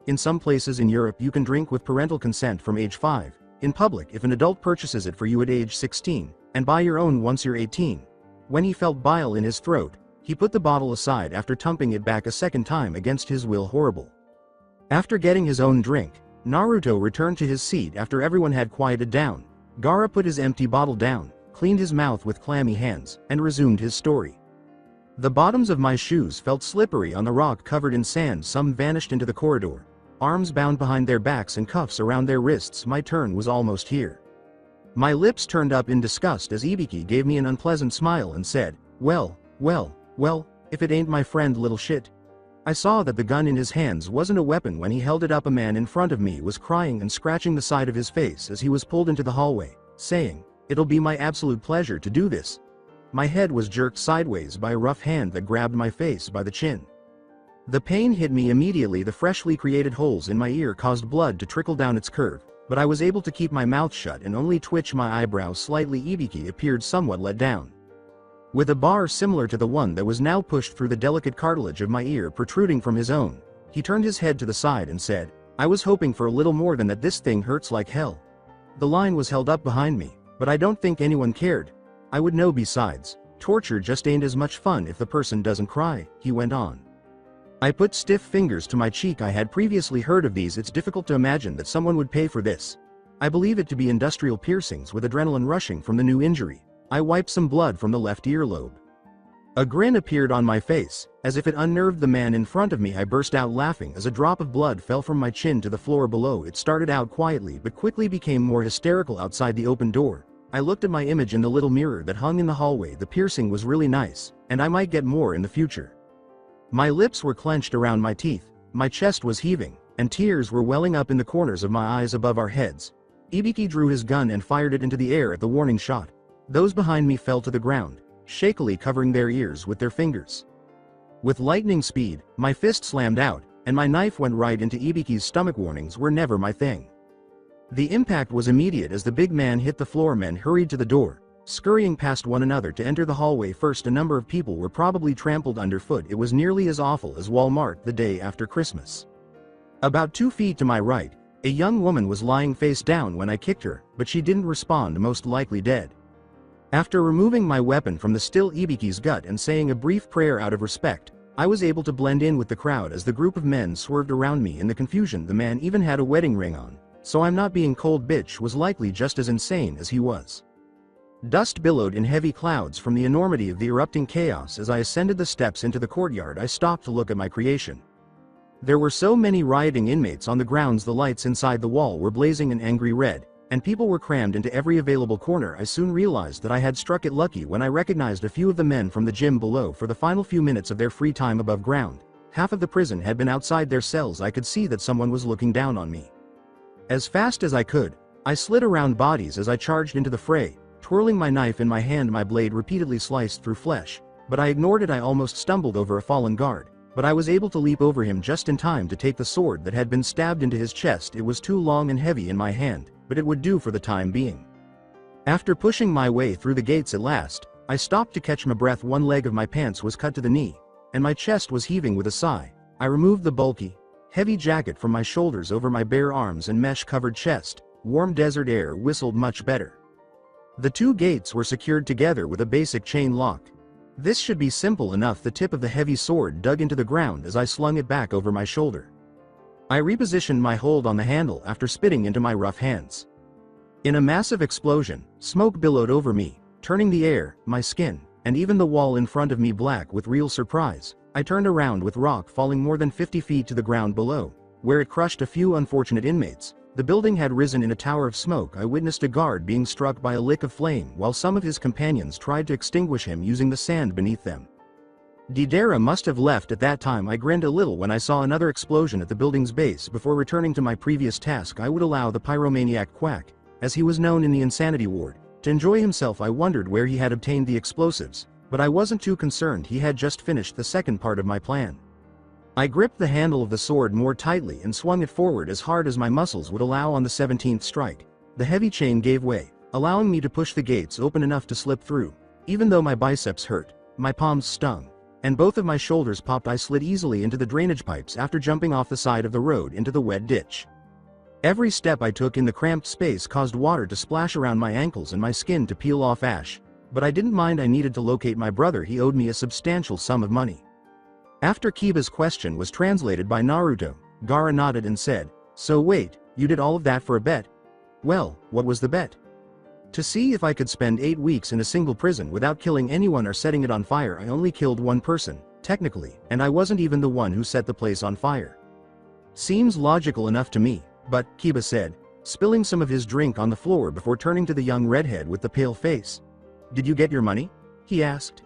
In some places in Europe you can drink with parental consent from age 5, in public if an adult purchases it for you at age 16, and buy your own once you're 18. When he felt bile in his throat, he put the bottle aside after tumping it back a second time against his will. Horrible. After getting his own drink, Naruto returned to his seat after everyone had quieted down. Gaara put his empty bottle down, cleaned his mouth with clammy hands, and resumed his story. "The bottoms of my shoes felt slippery on the rock covered in sand. Some vanished into the corridor, arms bound behind their backs and cuffs around their wrists. My turn was almost here. My lips turned up in disgust as Ibiki gave me an unpleasant smile and said, well, if it ain't my friend little shit." I saw that the gun in his hands wasn't a weapon when he held it up. A man in front of me was crying and scratching the side of his face as he was pulled into the hallway, saying, "It'll be my absolute pleasure to do this." My head was jerked sideways by a rough hand that grabbed my face by the chin. The pain hit me immediately. The freshly created holes in my ear caused blood to trickle down its curve, but I was able to keep my mouth shut and only twitch my eyebrows slightly. Ibiki appeared somewhat let down. With a bar similar to the one that was now pushed through the delicate cartilage of my ear protruding from his own, he turned his head to the side and said, "I was hoping for a little more than that. This thing hurts like hell." The line was held up behind me, but I don't think anyone cared. I would know. Besides, torture just ain't as much fun if the person doesn't cry, he went on. I put stiff fingers to my cheek. I had previously heard of these. It's difficult to imagine that someone would pay for this. I believe it to be industrial piercings with adrenaline rushing from the new injury. I wiped some blood from the left earlobe. A grin appeared on my face, as if it unnerved the man in front of me. I burst out laughing as a drop of blood fell from my chin to the floor below. It started out quietly but quickly became more hysterical. Outside the open door, I looked at my image in the little mirror that hung in the hallway. The piercing was really nice, and I might get more in the future. My lips were clenched around my teeth, my chest was heaving, and tears were welling up in the corners of my eyes above our heads. Ibiki drew his gun and fired it into the air at the warning shot. Those behind me fell to the ground, shakily covering their ears with their fingers. With lightning speed, my fist slammed out, and my knife went right into Ibiki's stomach. Warnings were never my thing. The impact was immediate as the big man hit the floor. Men hurried to the door, scurrying past one another to enter the hallway first. A number of people were probably trampled underfoot. It was nearly as awful as Walmart the day after Christmas. About 2 feet to my right, a young woman was lying face down when I kicked her, but she didn't respond, most likely dead. After removing my weapon from the still Ibiki's gut and saying a brief prayer out of respect, I was able to blend in with the crowd as the group of men swerved around me in the confusion. The man even had a wedding ring on, so I'm not being cold. Bitch was likely just as insane as he was. Dust billowed in heavy clouds from the enormity of the erupting chaos. As I ascended the steps into the courtyard, I stopped to look at my creation. There were so many rioting inmates on the grounds. The lights inside the wall were blazing an angry red, and people were crammed into every available corner. I soon realized that I had struck it lucky when I recognized a few of the men from the gym below. For the final few minutes of their free time above ground, half of the prison had been outside their cells. I could see that someone was looking down on me. As fast as I could, I slid around bodies as I charged into the fray, twirling my knife in my hand. My blade repeatedly sliced through flesh, but I ignored it. I almost stumbled over a fallen guard, but I was able to leap over him just in time to take the sword that had been stabbed into his chest. It was too long and heavy in my hand, but it would do for the time being. After pushing my way through the gates at last, I stopped to catch my breath. One leg of my pants was cut to the knee, and my chest was heaving with a sigh. I removed the bulky, heavy jacket from my shoulders over my bare arms and mesh-covered chest. Warm desert air whistled much better. The two gates were secured together with a basic chain lock. This should be simple enough. The tip of the heavy sword dug into the ground as I slung it back over my shoulder. I repositioned my hold on the handle after spitting into my rough hands. In a massive explosion, smoke billowed over me, turning the air, my skin, and even the wall in front of me black with real surprise. I turned around with rock falling more than 50 feet to the ground below, where it crushed a few unfortunate inmates. The building had risen in a tower of smoke. I witnessed a guard being struck by a lick of flame while some of his companions tried to extinguish him using the sand beneath them. Deidara must have left at that time. I grinned a little when I saw another explosion at the building's base. Before returning to my previous task, I would allow the pyromaniac Quack, as he was known in the insanity ward, to enjoy himself. I wondered where he had obtained the explosives, but I wasn't too concerned. He had just finished the second part of my plan. I gripped the handle of the sword more tightly and swung it forward as hard as my muscles would allow. On the 17th strike, the heavy chain gave way, allowing me to push the gates open enough to slip through. Even though my biceps hurt, my palms stung, and both of my shoulders popped, I slid easily into the drainage pipes after jumping off the side of the road into the wet ditch. Every step I took in the cramped space caused water to splash around my ankles and my skin to peel off ash, but I didn't mind. I needed to locate my brother. He owed me a substantial sum of money. After Kiba's question was translated by Naruto, Gaara nodded and said, "So wait, you did all of that for a bet?" "Well, what was the bet?" "To see if I could spend 8 weeks in a single prison without killing anyone or setting it on fire. I only killed one person, technically, and I wasn't even the one who set the place on fire." "Seems logical enough to me, but," Kiba said, spilling some of his drink on the floor before turning to the young redhead with the pale face. "Did you get your money?" he asked.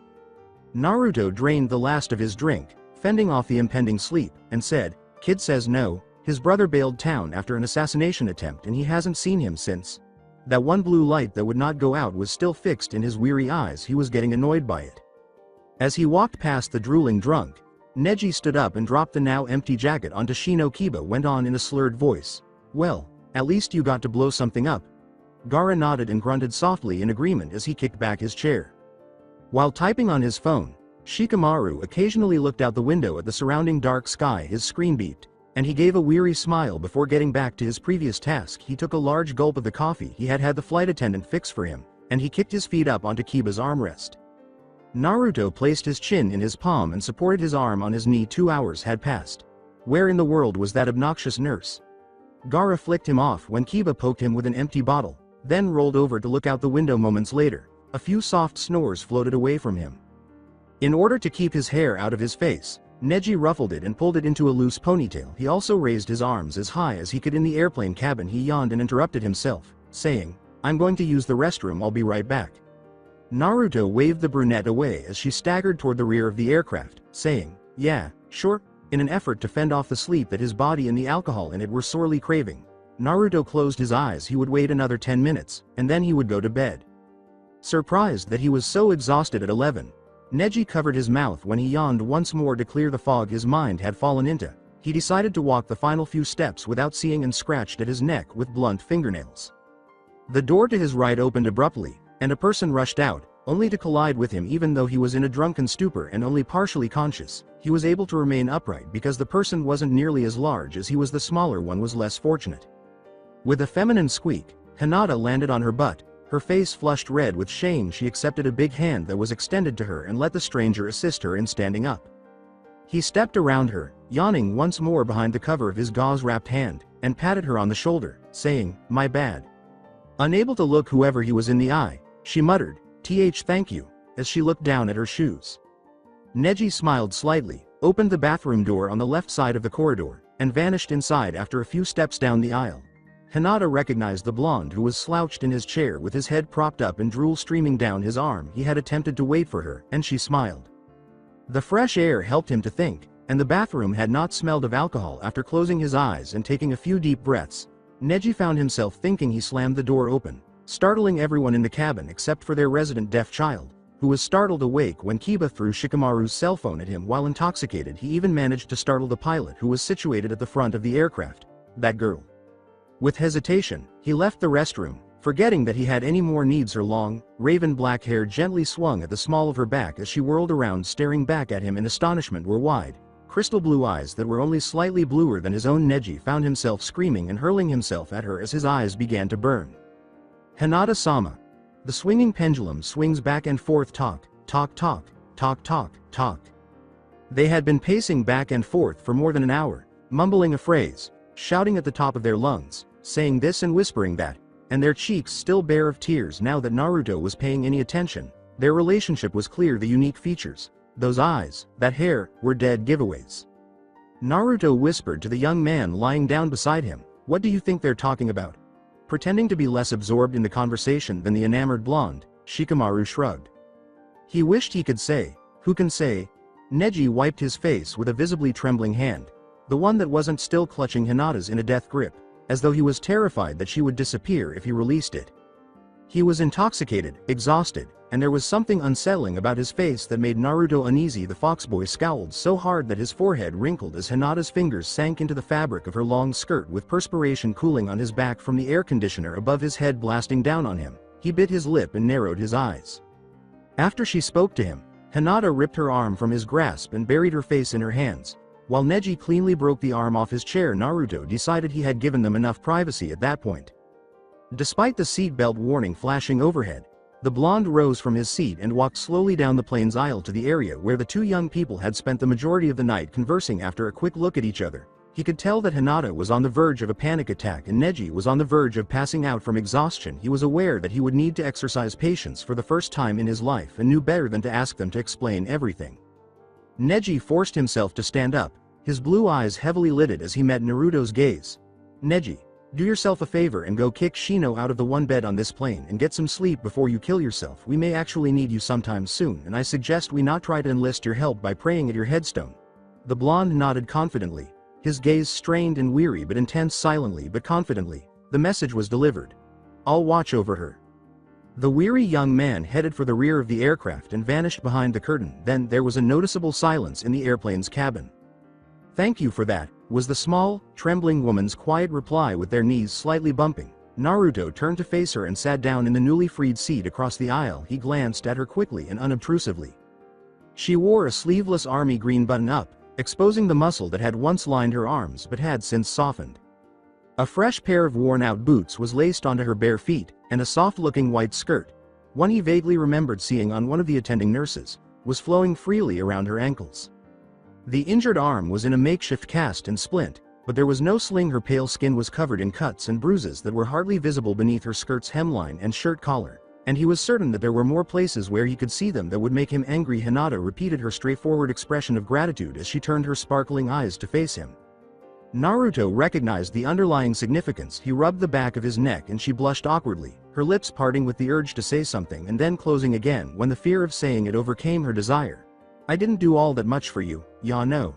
Naruto drained the last of his drink, fending off the impending sleep, and said, "Kid says no. His brother bailed town after an assassination attempt and he hasn't seen him since. That one blue light that would not go out was still fixed in his weary eyes. He was getting annoyed by it." As he walked past the drooling drunk, Neji stood up and dropped the now empty jacket onto Shino. Kiba went on in a slurred voice, "Well, at least you got to blow something up." Gaara nodded and grunted softly in agreement as he kicked back his chair. While typing on his phone, Shikamaru occasionally looked out the window at the surrounding dark sky. His screen beeped, and he gave a weary smile before getting back to his previous task. He took a large gulp of the coffee he had had the flight attendant fix for him, and he kicked his feet up onto Kiba's armrest. Naruto placed his chin in his palm and supported his arm on his knee. 2 hours had passed. Where in the world was that obnoxious nurse? Gaara flicked him off when Kiba poked him with an empty bottle, then rolled over to look out the window. Moments later, a few soft snores floated away from him. In order to keep his hair out of his face, Neji ruffled it and pulled it into a loose ponytail. He also raised his arms as high as he could in the airplane cabin. He yawned and interrupted himself, saying, "I'm going to use the restroom. I'll be right back." Naruto waved the brunette away as she staggered toward the rear of the aircraft, saying, "Yeah, sure," in an effort to fend off the sleep that his body and the alcohol in it were sorely craving. Naruto closed his eyes. He would wait another 10 minutes, and then he would go to bed. Surprised that he was so exhausted at 11, Neji covered his mouth when he yawned once more to clear the fog his mind had fallen into. He decided to walk the final few steps without seeing and scratched at his neck with blunt fingernails. The door to his right opened abruptly, and a person rushed out, only to collide with him. Even though he was in a drunken stupor and only partially conscious, he was able to remain upright because the person wasn't nearly as large as he was. The smaller one was less fortunate. With a feminine squeak, Hinata landed on her butt. Her face flushed red with shame. She accepted a big hand that was extended to her and let the stranger assist her in standing up. He stepped around her, yawning once more behind the cover of his gauze-wrapped hand, and patted her on the shoulder, saying, "My bad." Unable to look whoever he was in the eye, she muttered, "Thank you," as she looked down at her shoes. Neji smiled slightly, opened the bathroom door on the left side of the corridor, and vanished inside after a few steps down the aisle. Hinata recognized the blonde who was slouched in his chair with his head propped up and drool streaming down his arm. He had attempted to wait for her, and she smiled. The fresh air helped him to think, and the bathroom had not smelled of alcohol. After closing his eyes and taking a few deep breaths, Neji found himself thinking. He slammed the door open, startling everyone in the cabin except for their resident deaf child, who was startled awake when Kiba threw Shikamaru's cell phone at him while intoxicated. He even managed to startle the pilot who was situated at the front of the aircraft. That girl. With hesitation, he left the restroom, Forgetting that he had any more needs, her long, raven black hair gently swung at the small of her back as she whirled around, staring back at him in astonishment. Her wide, crystal blue eyes that were only slightly bluer than his own. Neji found himself screaming and hurling himself at her as his eyes began to burn. Hinata-sama. The swinging pendulum swings back and forth. Talk, talk, talk, talk, talk, talk. They had been pacing back and forth for more than an hour, mumbling a phrase, shouting at the top of their lungs, saying this and whispering that, and their cheeks still bare of tears now that Naruto was paying any attention. Their relationship was clear. The unique features, those eyes, that hair, were dead giveaways. Naruto whispered to the young man lying down beside him, "What do you think they're talking about?" Pretending to be less absorbed in the conversation than the enamored blonde, Shikamaru shrugged. He wished he could say, "Who can say?" Neji wiped his face with a visibly trembling hand, the one that wasn't still clutching Hinata's in a death grip, as though he was terrified that she would disappear if he released it. He was intoxicated, exhausted, and there was something unsettling about his face that made Naruto uneasy. The foxboy scowled so hard that his forehead wrinkled as Hinata's fingers sank into the fabric of her long skirt, with perspiration cooling on his back from the air conditioner above his head blasting down on him. He bit his lip and narrowed his eyes. After she spoke to him, Hinata ripped her arm from his grasp and buried her face in her hands. While Neji cleanly broke the arm off his chair, Naruto decided he had given them enough privacy at that point. Despite the seatbelt warning flashing overhead, the blonde rose from his seat and walked slowly down the plane's aisle to the area where the two young people had spent the majority of the night conversing. After a quick look at each other, he could tell that Hinata was on the verge of a panic attack and Neji was on the verge of passing out from exhaustion. He was aware that he would need to exercise patience for the first time in his life and knew better than to ask them to explain everything. Neji forced himself to stand up, his blue eyes heavily lidded as he met Naruto's gaze. "Neji, do yourself a favor and go kick Shino out of the one bed on this plane and get some sleep before you kill yourself. We may actually need you sometime soon, and I suggest we not try to enlist your help by praying at your headstone." The blonde nodded confidently, his gaze strained and weary but intense. Silently but confidently, the message was delivered. "I'll watch over her." The weary young man headed for the rear of the aircraft and vanished behind the curtain. Then there was a noticeable silence in the airplane's cabin. "Thank you for that," was the small, trembling woman's quiet reply. With their knees slightly bumping, Naruto turned to face her and sat down in the newly freed seat across the aisle. He glanced at her quickly and unobtrusively. She wore a sleeveless army green button-up, exposing the muscle that had once lined her arms but had since softened. A fresh pair of worn-out boots was laced onto her bare feet, and a soft-looking white skirt, one he vaguely remembered seeing on one of the attending nurses, was flowing freely around her ankles. The injured arm was in a makeshift cast and splint, but there was no sling. Her pale skin was covered in cuts and bruises that were hardly visible beneath her skirt's hemline and shirt collar, and he was certain that there were more places where he could see them that would make him angry. Hinata repeated her straightforward expression of gratitude as she turned her sparkling eyes to face him. Naruto recognized the underlying significance. He rubbed the back of his neck and she blushed awkwardly, her lips parting with the urge to say something and then closing again when the fear of saying it overcame her desire. "I didn't do all that much for you, ya no."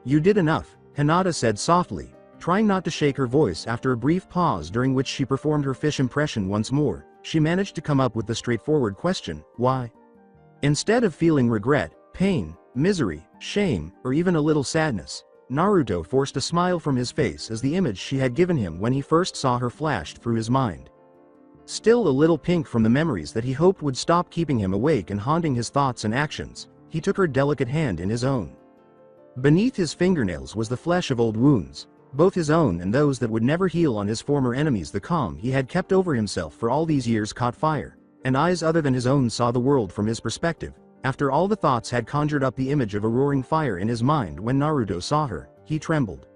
"You did enough," Hinata said softly, trying not to shake her voice. After a brief pause during which she performed her fish impression once more, she managed to come up with the straightforward question, "Why?" Instead of feeling regret, pain, misery, shame, or even a little sadness, Naruto forced a smile from his face as the image she had given him when he first saw her flashed through his mind. Still a little pink from the memories that he hoped would stop keeping him awake and haunting his thoughts and actions, he took her delicate hand in his own. Beneath his fingernails was the flesh of old wounds, both his own and those that would never heal on his former enemies. The calm he had kept over himself for all these years caught fire, and eyes other than his own saw the world from his perspective. After all the thoughts had conjured up the image of a roaring fire in his mind, when Naruto saw her, he trembled.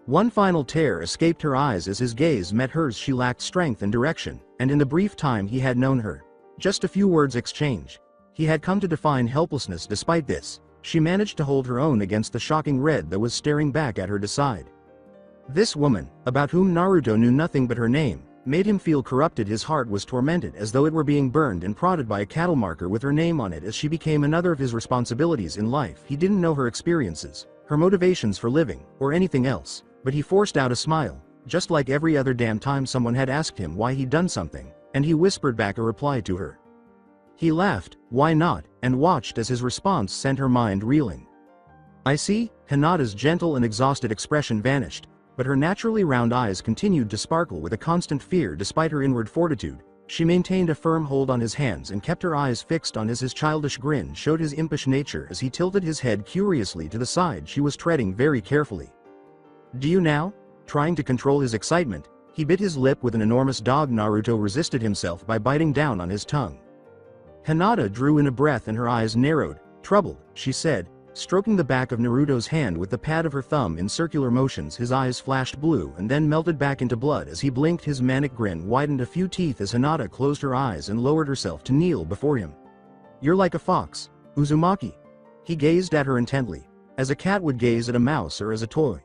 One final tear escaped her eyes as his gaze met hers. She lacked strength and direction, and in the brief time he had known her, just a few words exchanged, he had come to define helplessness. Despite this, she managed to hold her own against the shocking red that was staring back at her. Decide. This woman, about whom Naruto knew nothing but her name, made him feel corrupted. His heart was tormented as though it were being burned and prodded by a cattle marker with her name on it as she became another of his responsibilities in life. He didn't know her experiences, her motivations for living, or anything else, but he forced out a smile, just like every other damn time someone had asked him why he'd done something, and he whispered back a reply to her. He laughed, "Why not?" and watched as his response sent her mind reeling. "I see." Hinata's gentle and exhausted expression vanished, but her naturally round eyes continued to sparkle with a constant fear despite her inward fortitude. She maintained a firm hold on his hands and kept her eyes fixed on his childish grin showed his impish nature as he tilted his head curiously to the side. She was treading very carefully. "Do you now?" Trying to control his excitement, he bit his lip with an enormous dog. Naruto resisted himself by biting down on his tongue. Hinata drew in a breath and her eyes narrowed. "Troubled," she said, stroking the back of Naruto's hand with the pad of her thumb in circular motions. His eyes flashed blue and then melted back into blood as he blinked. His manic grin widened a few teeth as Hinata closed her eyes and lowered herself to kneel before him. "You're like a fox, Uzumaki." He gazed at her intently, as a cat would gaze at a mouse or as a toy.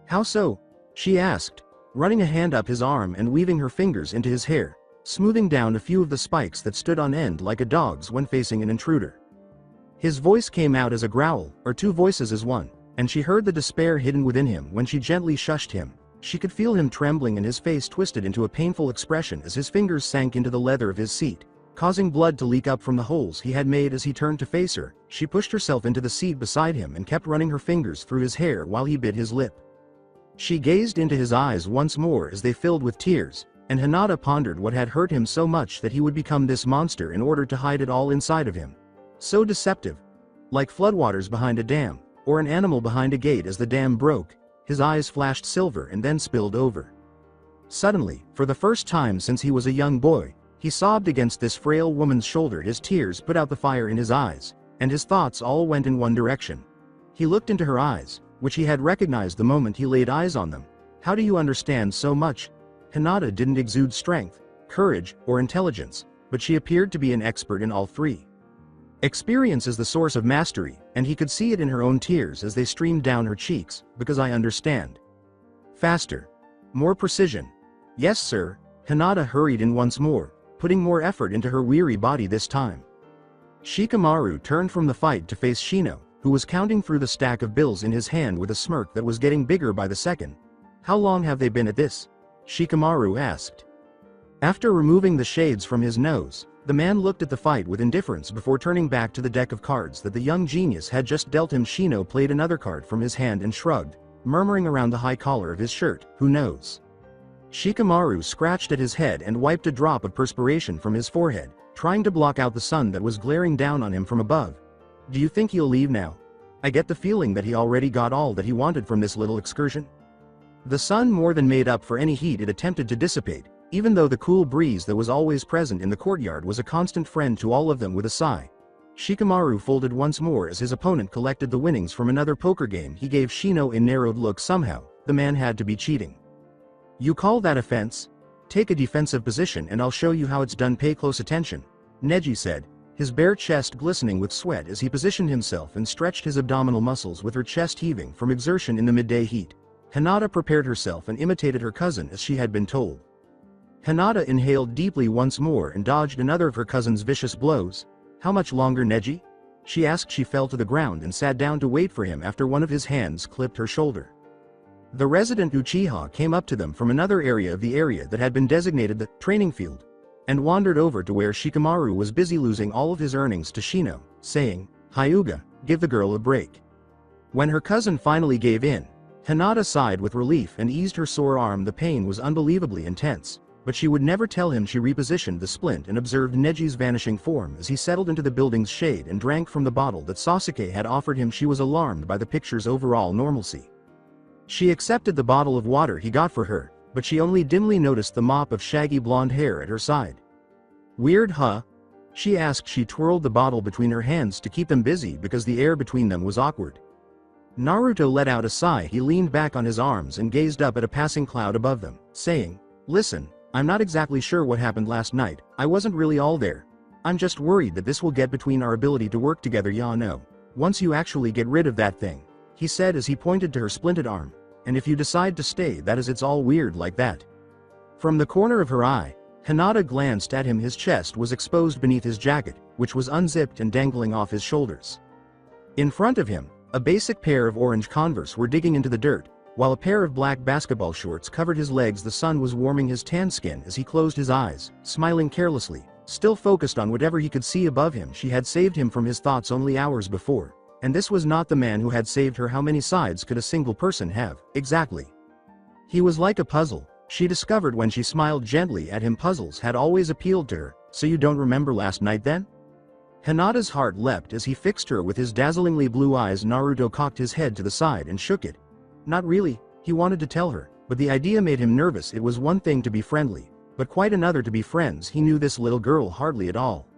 "How so?" she asked, running a hand up his arm and weaving her fingers into his hair, smoothing down a few of the spikes that stood on end like a dog's when facing an intruder. His voice came out as a growl, or two voices as one, and she heard the despair hidden within him when she gently shushed him. She could feel him trembling and his face twisted into a painful expression as his fingers sank into the leather of his seat, causing blood to leak up from the holes he had made as he turned to face her. She pushed herself into the seat beside him and kept running her fingers through his hair while he bit his lip. She gazed into his eyes once more as they filled with tears, and Hinata pondered what had hurt him so much that he would become this monster in order to hide it all inside of him. So deceptive. Like floodwaters behind a dam, or an animal behind a gate as the dam broke, his eyes flashed silver and then spilled over. Suddenly, for the first time since he was a young boy, he sobbed against this frail woman's shoulder. His tears put out the fire in his eyes, and his thoughts all went in one direction. He looked into her eyes, which he had recognized the moment he laid eyes on them. "How do you understand so much?" Hinata didn't exude strength, courage, or intelligence, but she appeared to be an expert in all three. Experience is the source of mastery, and he could see it in her own tears as they streamed down her cheeks. "Because I understand." "Faster. More precision." "Yes, sir." Hinata hurried in once more, putting more effort into her weary body this time. Shikamaru turned from the fight to face Shino, who was counting through the stack of bills in his hand with a smirk that was getting bigger by the second. "How long have they been at this?" Shikamaru asked. After removing the shades from his nose, the man looked at the fight with indifference before turning back to the deck of cards that the young genius had just dealt him. Shino played another card from his hand and shrugged, murmuring around the high collar of his shirt, "Who knows?" Shikamaru scratched at his head and wiped a drop of perspiration from his forehead, trying to block out the sun that was glaring down on him from above. "Do you think he'll leave now? I get the feeling that he already got all that he wanted from this little excursion." The sun more than made up for any heat it attempted to dissipate, even though the cool breeze that was always present in the courtyard was a constant friend to all of them. With a sigh, Shikamaru folded once more as his opponent collected the winnings from another poker game. He gave Shino a narrowed look. Somehow, the man had to be cheating. "You call that offense? Take a defensive position and I'll show you how it's done. Pay close attention," Neji said, his bare chest glistening with sweat as he positioned himself and stretched his abdominal muscles with her chest heaving from exertion in the midday heat. Hinata prepared herself and imitated her cousin as she had been told. Hinata inhaled deeply once more and dodged another of her cousin's vicious blows. "How much longer, Neji?" she asked. She fell to the ground and sat down to wait for him after one of his hands clipped her shoulder. The resident Uchiha came up to them from another area of the area that had been designated the training field, and wandered over to where Shikamaru was busy losing all of his earnings to Shino, saying, "Hyuga, give the girl a break." When her cousin finally gave in, Hinata sighed with relief and eased her sore arm. The pain was unbelievably intense, but she would never tell him. She repositioned the splint and observed Neji's vanishing form as he settled into the building's shade and drank from the bottle that Sasuke had offered him. She was alarmed by the picture's overall normalcy. She accepted the bottle of water he got for her, but she only dimly noticed the mop of shaggy blonde hair at her side. "Weird, huh?" she asked. She twirled the bottle between her hands to keep them busy because the air between them was awkward. Naruto let out a sigh. He leaned back on his arms and gazed up at a passing cloud above them, saying, "Listen, I'm not exactly sure what happened last night. I wasn't really all there. I'm just worried that this will get between our ability to work together. Ya know, once you actually get rid of that thing," he said as he pointed to her splinted arm, "and if you decide to stay, that is, it's all weird like that." From the corner of her eye, Hinata glanced at him. His chest was exposed beneath his jacket, which was unzipped and dangling off his shoulders. In front of him, a basic pair of orange Converse were digging into the dirt, while a pair of black basketball shorts covered his legs. The sun was warming his tan skin as he closed his eyes, smiling carelessly, still focused on whatever he could see above him. She had saved him from his thoughts only hours before, and this was not the man who had saved her. How many sides could a single person have, exactly? He was like a puzzle, she discovered when she smiled gently at him. Puzzles had always appealed to her. So you don't remember last night then? Hinata's heart leapt as he fixed her with his dazzlingly blue eyes. Naruto cocked his head to the side and shook it. Not really, he wanted to tell her, but the idea made him nervous. It was one thing to be friendly, but quite another to be friends. He knew this little girl hardly at all.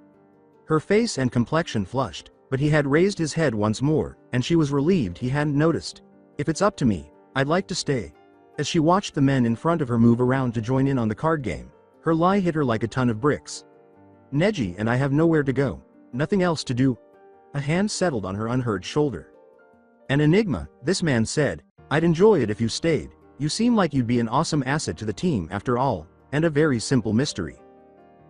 Her face and complexion flushed, but he had raised his head once more, and she was relieved he hadn't noticed. If it's up to me, I'd like to stay. As she watched the men in front of her move around to join in on the card game, her lie hit her like a ton of bricks. Neji and I have nowhere to go, nothing else to do. A hand settled on her unhurt shoulder. An enigma, this man said. I'd enjoy it if you stayed. You seem like you'd be an awesome asset to the team after all, and a very simple mystery.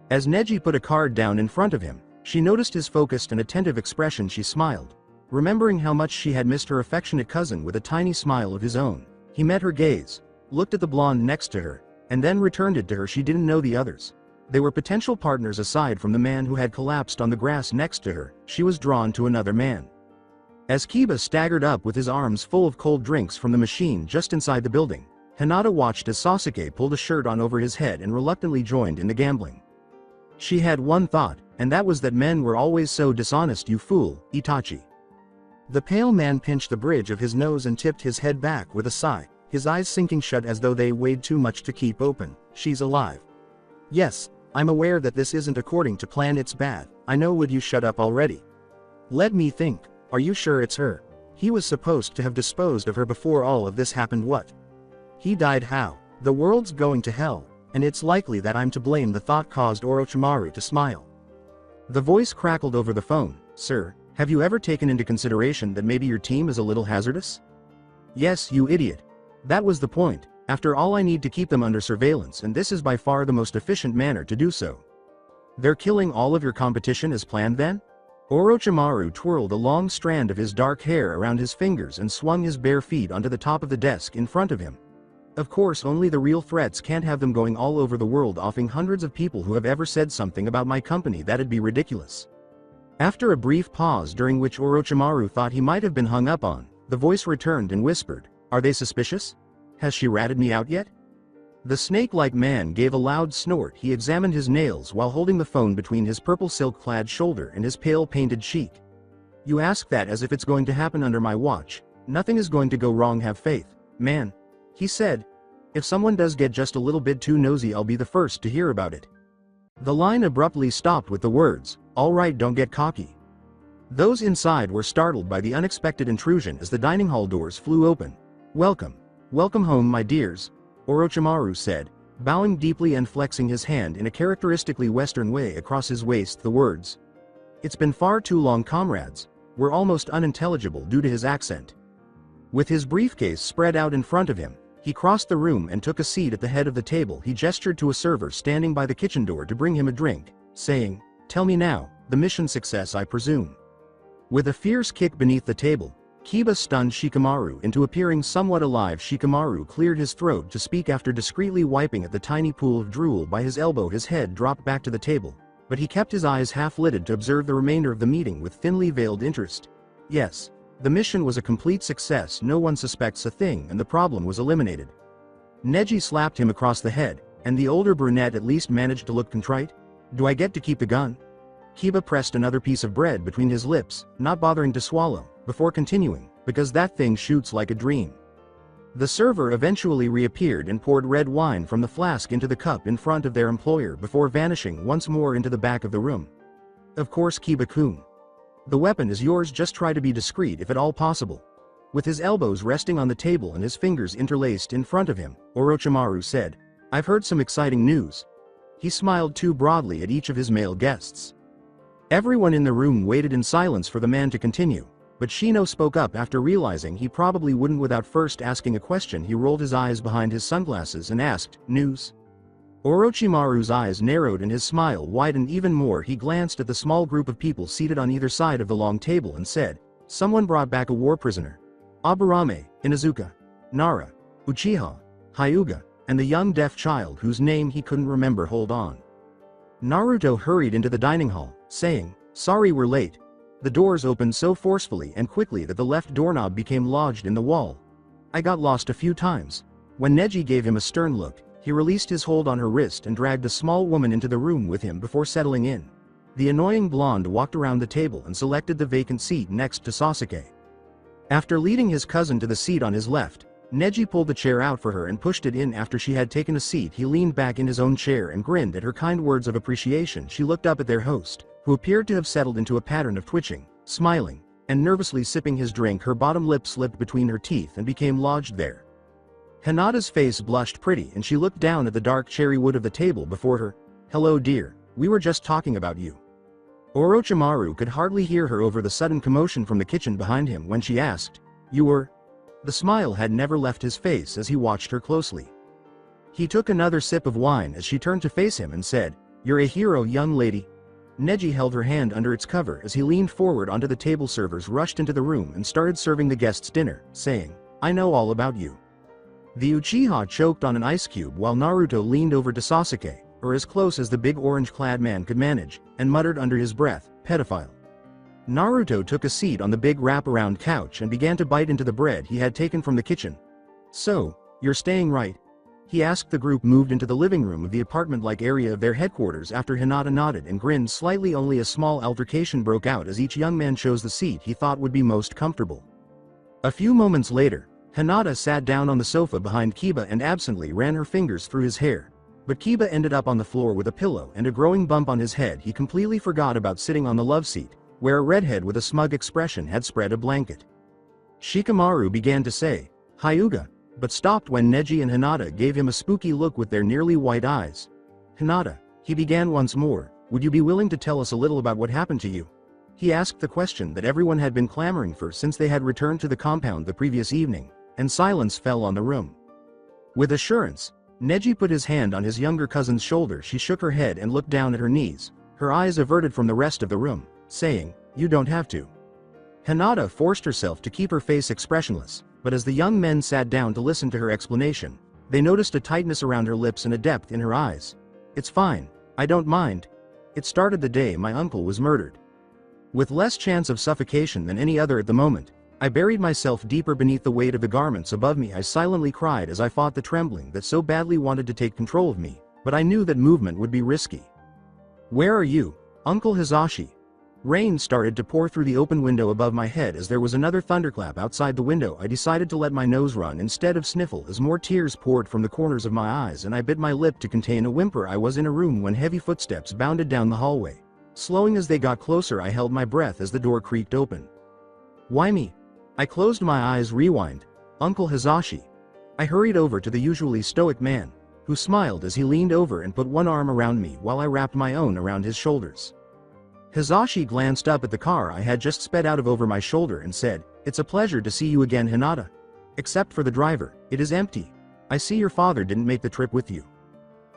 As Neji put a card down in front of him, she noticed his focused and attentive expression. She smiled, remembering how much she had missed her affectionate cousin with a tiny smile of his own. He met her gaze, looked at the blonde next to her, and then returned it to her. She didn't know the others. They were potential partners aside from the man who had collapsed on the grass next to her. She was drawn to another man. As Kiba staggered up with his arms full of cold drinks from the machine just inside the building, Hinata watched as Sasuke pulled a shirt on over his head and reluctantly joined in the gambling. She had one thought, and that was that men were always so dishonest. You fool, Itachi. The pale man pinched the bridge of his nose and tipped his head back with a sigh, his eyes sinking shut as though they weighed too much to keep open. She's alive. Yes, I'm aware that this isn't according to plan. It's bad. I know. Would you shut up already? Let me think. Are you sure it's her? He was supposed to have disposed of her before all of this happened. What? He died how? The world's going to hell, and it's likely that I'm to blame. The thought caused Orochimaru to smile. The voice crackled over the phone. Sir, have you ever taken into consideration that maybe your team is a little hazardous? Yes, you idiot. That was the point. After all, I need to keep them under surveillance, and this is by far the most efficient manner to do so. They're killing all of your competition as planned then? Orochimaru twirled a long strand of his dark hair around his fingers and swung his bare feet onto the top of the desk in front of him. Of course, only the real threats. Can't have them going all over the world offing hundreds of people who have ever said something about my company. That'd be ridiculous. After a brief pause during which Orochimaru thought he might have been hung up on, the voice returned and whispered, Are they suspicious? Has she ratted me out yet? The snake-like man gave a loud snort. He examined his nails while holding the phone between his purple silk-clad shoulder and his pale painted cheek. You ask that as if it's going to happen under my watch. Nothing is going to go wrong. Have faith, man. He said. If someone does get just a little bit too nosy, I'll be the first to hear about it. The line abruptly stopped with the words, All right, don't get cocky. Those inside were startled by the unexpected intrusion as the dining hall doors flew open. Welcome. Welcome home, my dears, Orochimaru said, bowing deeply and flexing his hand in a characteristically Western way across his waist. The words, It's been far too long, comrades, were almost unintelligible due to his accent. With his briefcase spread out in front of him, he crossed the room and took a seat at the head of the table. He gestured to a server standing by the kitchen door to bring him a drink, saying, Tell me now, the mission success, I presume. With a fierce kick beneath the table, Kiba stunned Shikamaru into appearing somewhat alive. Shikamaru cleared his throat to speak after discreetly wiping at the tiny pool of drool by his elbow. His head dropped back to the table, but he kept his eyes half-lidded to observe the remainder of the meeting with thinly veiled interest. Yes, the mission was a complete success. No one suspects a thing, and the problem was eliminated. Neji slapped him across the head, and the older brunette at least managed to look contrite. Do I get to keep the gun? Kiba pressed another piece of bread between his lips, not bothering to swallow, before continuing, because that thing shoots like a dream. The server eventually reappeared and poured red wine from the flask into the cup in front of their employer before vanishing once more into the back of the room. Of course, Kiba-kun. The weapon is yours, just try to be discreet if at all possible. With his elbows resting on the table and his fingers interlaced in front of him, Orochimaru said, I've heard some exciting news. He smiled too broadly at each of his male guests. Everyone in the room waited in silence for the man to continue, but Shino spoke up after realizing he probably wouldn't without first asking a question. He rolled his eyes behind his sunglasses and asked, News? Orochimaru's eyes narrowed and his smile widened even more. He glanced at the small group of people seated on either side of the long table and said, Someone brought back a war prisoner. Aburame, Inuzuka, Nara, Uchiha, Hyuga, and the young deaf child whose name he couldn't remember. Hold on. Naruto hurried into the dining hall, saying, Sorry we're late. The doors opened so forcefully and quickly that the left doorknob became lodged in the wall. I got lost a few times. When Neji gave him a stern look, he released his hold on her wrist and dragged the small woman into the room with him before settling in. The annoying blonde walked around the table and selected the vacant seat next to Sasuke. After leading his cousin to the seat on his left, Neji pulled the chair out for her and pushed it in. After she had taken a seat, he leaned back in his own chair and grinned at her kind words of appreciation. She looked up at their host, who appeared to have settled into a pattern of twitching, smiling, and nervously sipping his drink. Her bottom lip slipped between her teeth and became lodged there. Hinata's face blushed pretty and she looked down at the dark cherry wood of the table before her. "Hello dear, we were just talking about you." Orochimaru could hardly hear her over the sudden commotion from the kitchen behind him when she asked, "You were?" The smile had never left his face as he watched her closely. He took another sip of wine as she turned to face him and said, "You're a hero, young lady." Neji held her hand under its cover as he leaned forward onto the table. Servers rushed into the room and started serving the guests dinner, saying, "I know all about you." The Uchiha choked on an ice cube while Naruto leaned over to Sasuke, or as close as the big orange-clad man could manage, and muttered under his breath, "Pedophile." Naruto took a seat on the big wrap-around couch and began to bite into the bread he had taken from the kitchen. "So, you're staying right?" he asked. The group moved into the living room of the apartment-like area of their headquarters after Hinata nodded and grinned slightly. Only a small altercation broke out as each young man chose the seat he thought would be most comfortable. A few moments later, Hinata sat down on the sofa behind Kiba and absently ran her fingers through his hair. But Kiba ended up on the floor with a pillow and a growing bump on his head. He completely forgot about sitting on the love seat, where a redhead with a smug expression had spread a blanket. Shikamaru began to say, "Hyuga," but stopped when Neji and Hinata gave him a spooky look with their nearly white eyes. "Hinata," he began once more, "would you be willing to tell us a little about what happened to you?" He asked the question that everyone had been clamoring for since they had returned to the compound the previous evening, and silence fell on the room. With assurance, Neji put his hand on his younger cousin's shoulder. She shook her head and looked down at her knees, her eyes averted from the rest of the room, saying, "You don't have to." Hinata forced herself to keep her face expressionless, but as the young men sat down to listen to her explanation, they noticed a tightness around her lips and a depth in her eyes. "It's fine, I don't mind. It started the day my uncle was murdered. With less chance of suffocation than any other at the moment, I buried myself deeper beneath the weight of the garments above me. I silently cried as I fought the trembling that so badly wanted to take control of me, but I knew that movement would be risky." "Where are you, Uncle Hizashi?" Rain started to pour through the open window above my head as there was another thunderclap outside the window. I decided to let my nose run instead of sniffle as more tears poured from the corners of my eyes and I bit my lip to contain a whimper. I was in a room when heavy footsteps bounded down the hallway. Slowing as they got closer, I held my breath as the door creaked open. "Why me?" I closed my eyes. Rewind. "Uncle Hizashi." I hurried over to the usually stoic man, who smiled as he leaned over and put one arm around me while I wrapped my own around his shoulders. Hizashi glanced up at the car I had just sped out of over my shoulder and said, "It's a pleasure to see you again, Hinata. Except for the driver, it is empty. I see your father didn't make the trip with you."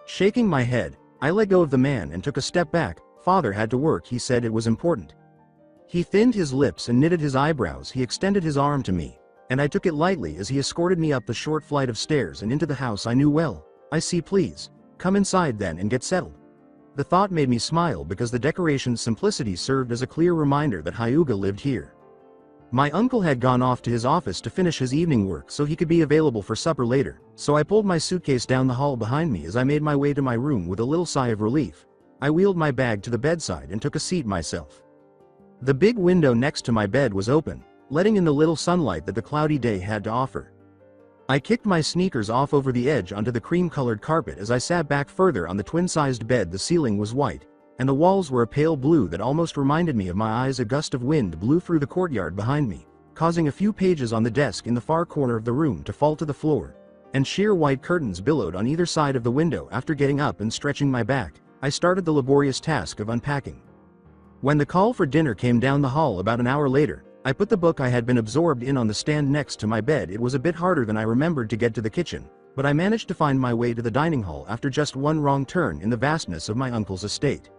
Shaking my head, I let go of the man and took a step back. "Father had to work, he said it was important." He thinned his lips and knitted his eyebrows. He extended his arm to me, and I took it lightly as he escorted me up the short flight of stairs and into the house I knew well. "I see, please. Come inside then and get settled." The thought made me smile because the decoration's simplicity served as a clear reminder that Hyuga lived here. My uncle had gone off to his office to finish his evening work so he could be available for supper later, so I pulled my suitcase down the hall behind me as I made my way to my room with a little sigh of relief. I wheeled my bag to the bedside and took a seat myself. The big window next to my bed was open, letting in the little sunlight that the cloudy day had to offer. I kicked my sneakers off over the edge onto the cream-colored carpet as I sat back further on the twin-sized bed. The ceiling was white, and the walls were a pale blue that almost reminded me of my eyes. A gust of wind blew through the courtyard behind me, causing a few pages on the desk in the far corner of the room to fall to the floor, and sheer white curtains billowed on either side of the window. After getting up and stretching my back, I started the laborious task of unpacking. When the call for dinner came down the hall about an hour later, I put the book I had been absorbed in on the stand next to my bed. It was a bit harder than I remembered to get to the kitchen, but I managed to find my way to the dining hall after just one wrong turn in the vastness of my uncle's estate.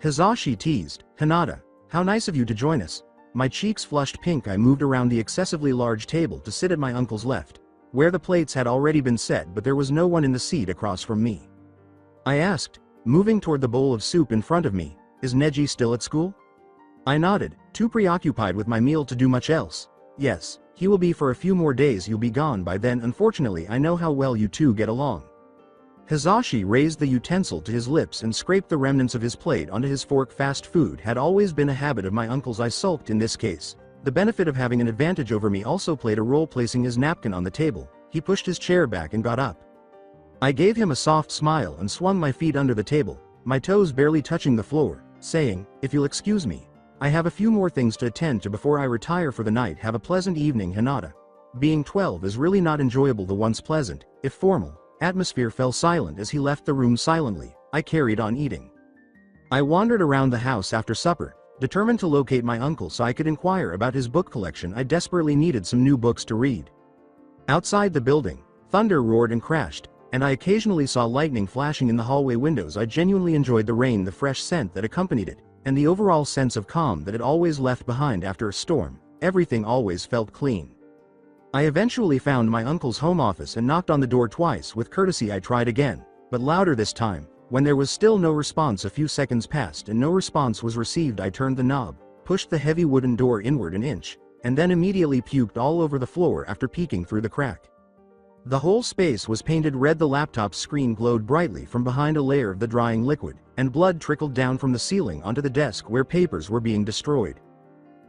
Hizashi teased, "Hinata, how nice of you to join us." My cheeks flushed pink. I moved around the excessively large table to sit at my uncle's left, where the plates had already been set, but there was no one in the seat across from me. I asked, moving toward the bowl of soup in front of me, "Is Neji still at school?" I nodded, too preoccupied with my meal to do much else. "Yes, He will be for a few more days, you'll be gone by then. Unfortunately, I know how well you two get along. Hisashi raised the utensil to his lips and scraped the remnants of his plate onto his fork. Fast food had always been a habit of my uncle's. I sulked in this case. The benefit of having an advantage over me also played a role. Placing his napkin on the table, he pushed his chair back and got up. I gave him a soft smile and swung my feet under the table, my toes barely touching the floor, saying, "If you'll excuse me, I have a few more things to attend to before I retire for the night. Have a pleasant evening, Hinata." Being 12 is really not enjoyable. The once pleasant, if formal, atmosphere fell silent as he left the room silently. I carried on eating. I wandered around the house after supper, determined to locate my uncle so I could inquire about his book collection. I desperately needed some new books to read. Outside the building, thunder roared and crashed, and I occasionally saw lightning flashing in the hallway windows. I genuinely enjoyed the rain, the fresh scent that accompanied it, and the overall sense of calm that it always left behind after a storm. Everything always felt clean. I eventually found my uncle's home office and knocked on the door twice. With courtesy I tried again, but louder this time. When there was still no response, a few seconds passed and no response was received. I turned the knob, pushed the heavy wooden door inward an inch, and then immediately puked all over the floor after peeking through the crack. The whole space was painted red. The laptop's screen glowed brightly from behind a layer of the drying liquid, and blood trickled down from the ceiling onto the desk where papers were being destroyed.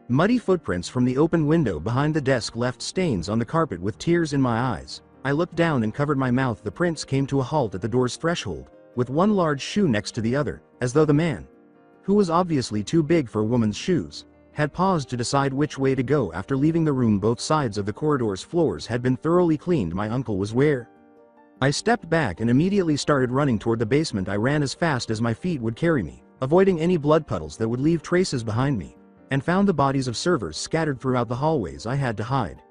Muddy footprints from the open window behind the desk left stains on the carpet. With tears in my eyes, I looked down and covered my mouth. The prints came to a halt at the door's threshold, with one large shoe next to the other, as though the man, who was obviously too big for a woman's shoes, had paused to decide which way to go. After leaving the room, both sides of the corridor's floors had been thoroughly cleaned. My uncle was where? I stepped back and immediately started running toward the basement. I ran as fast as my feet would carry me, avoiding any blood puddles that would leave traces behind me, and found the bodies of servers scattered throughout the hallways. I had to hide.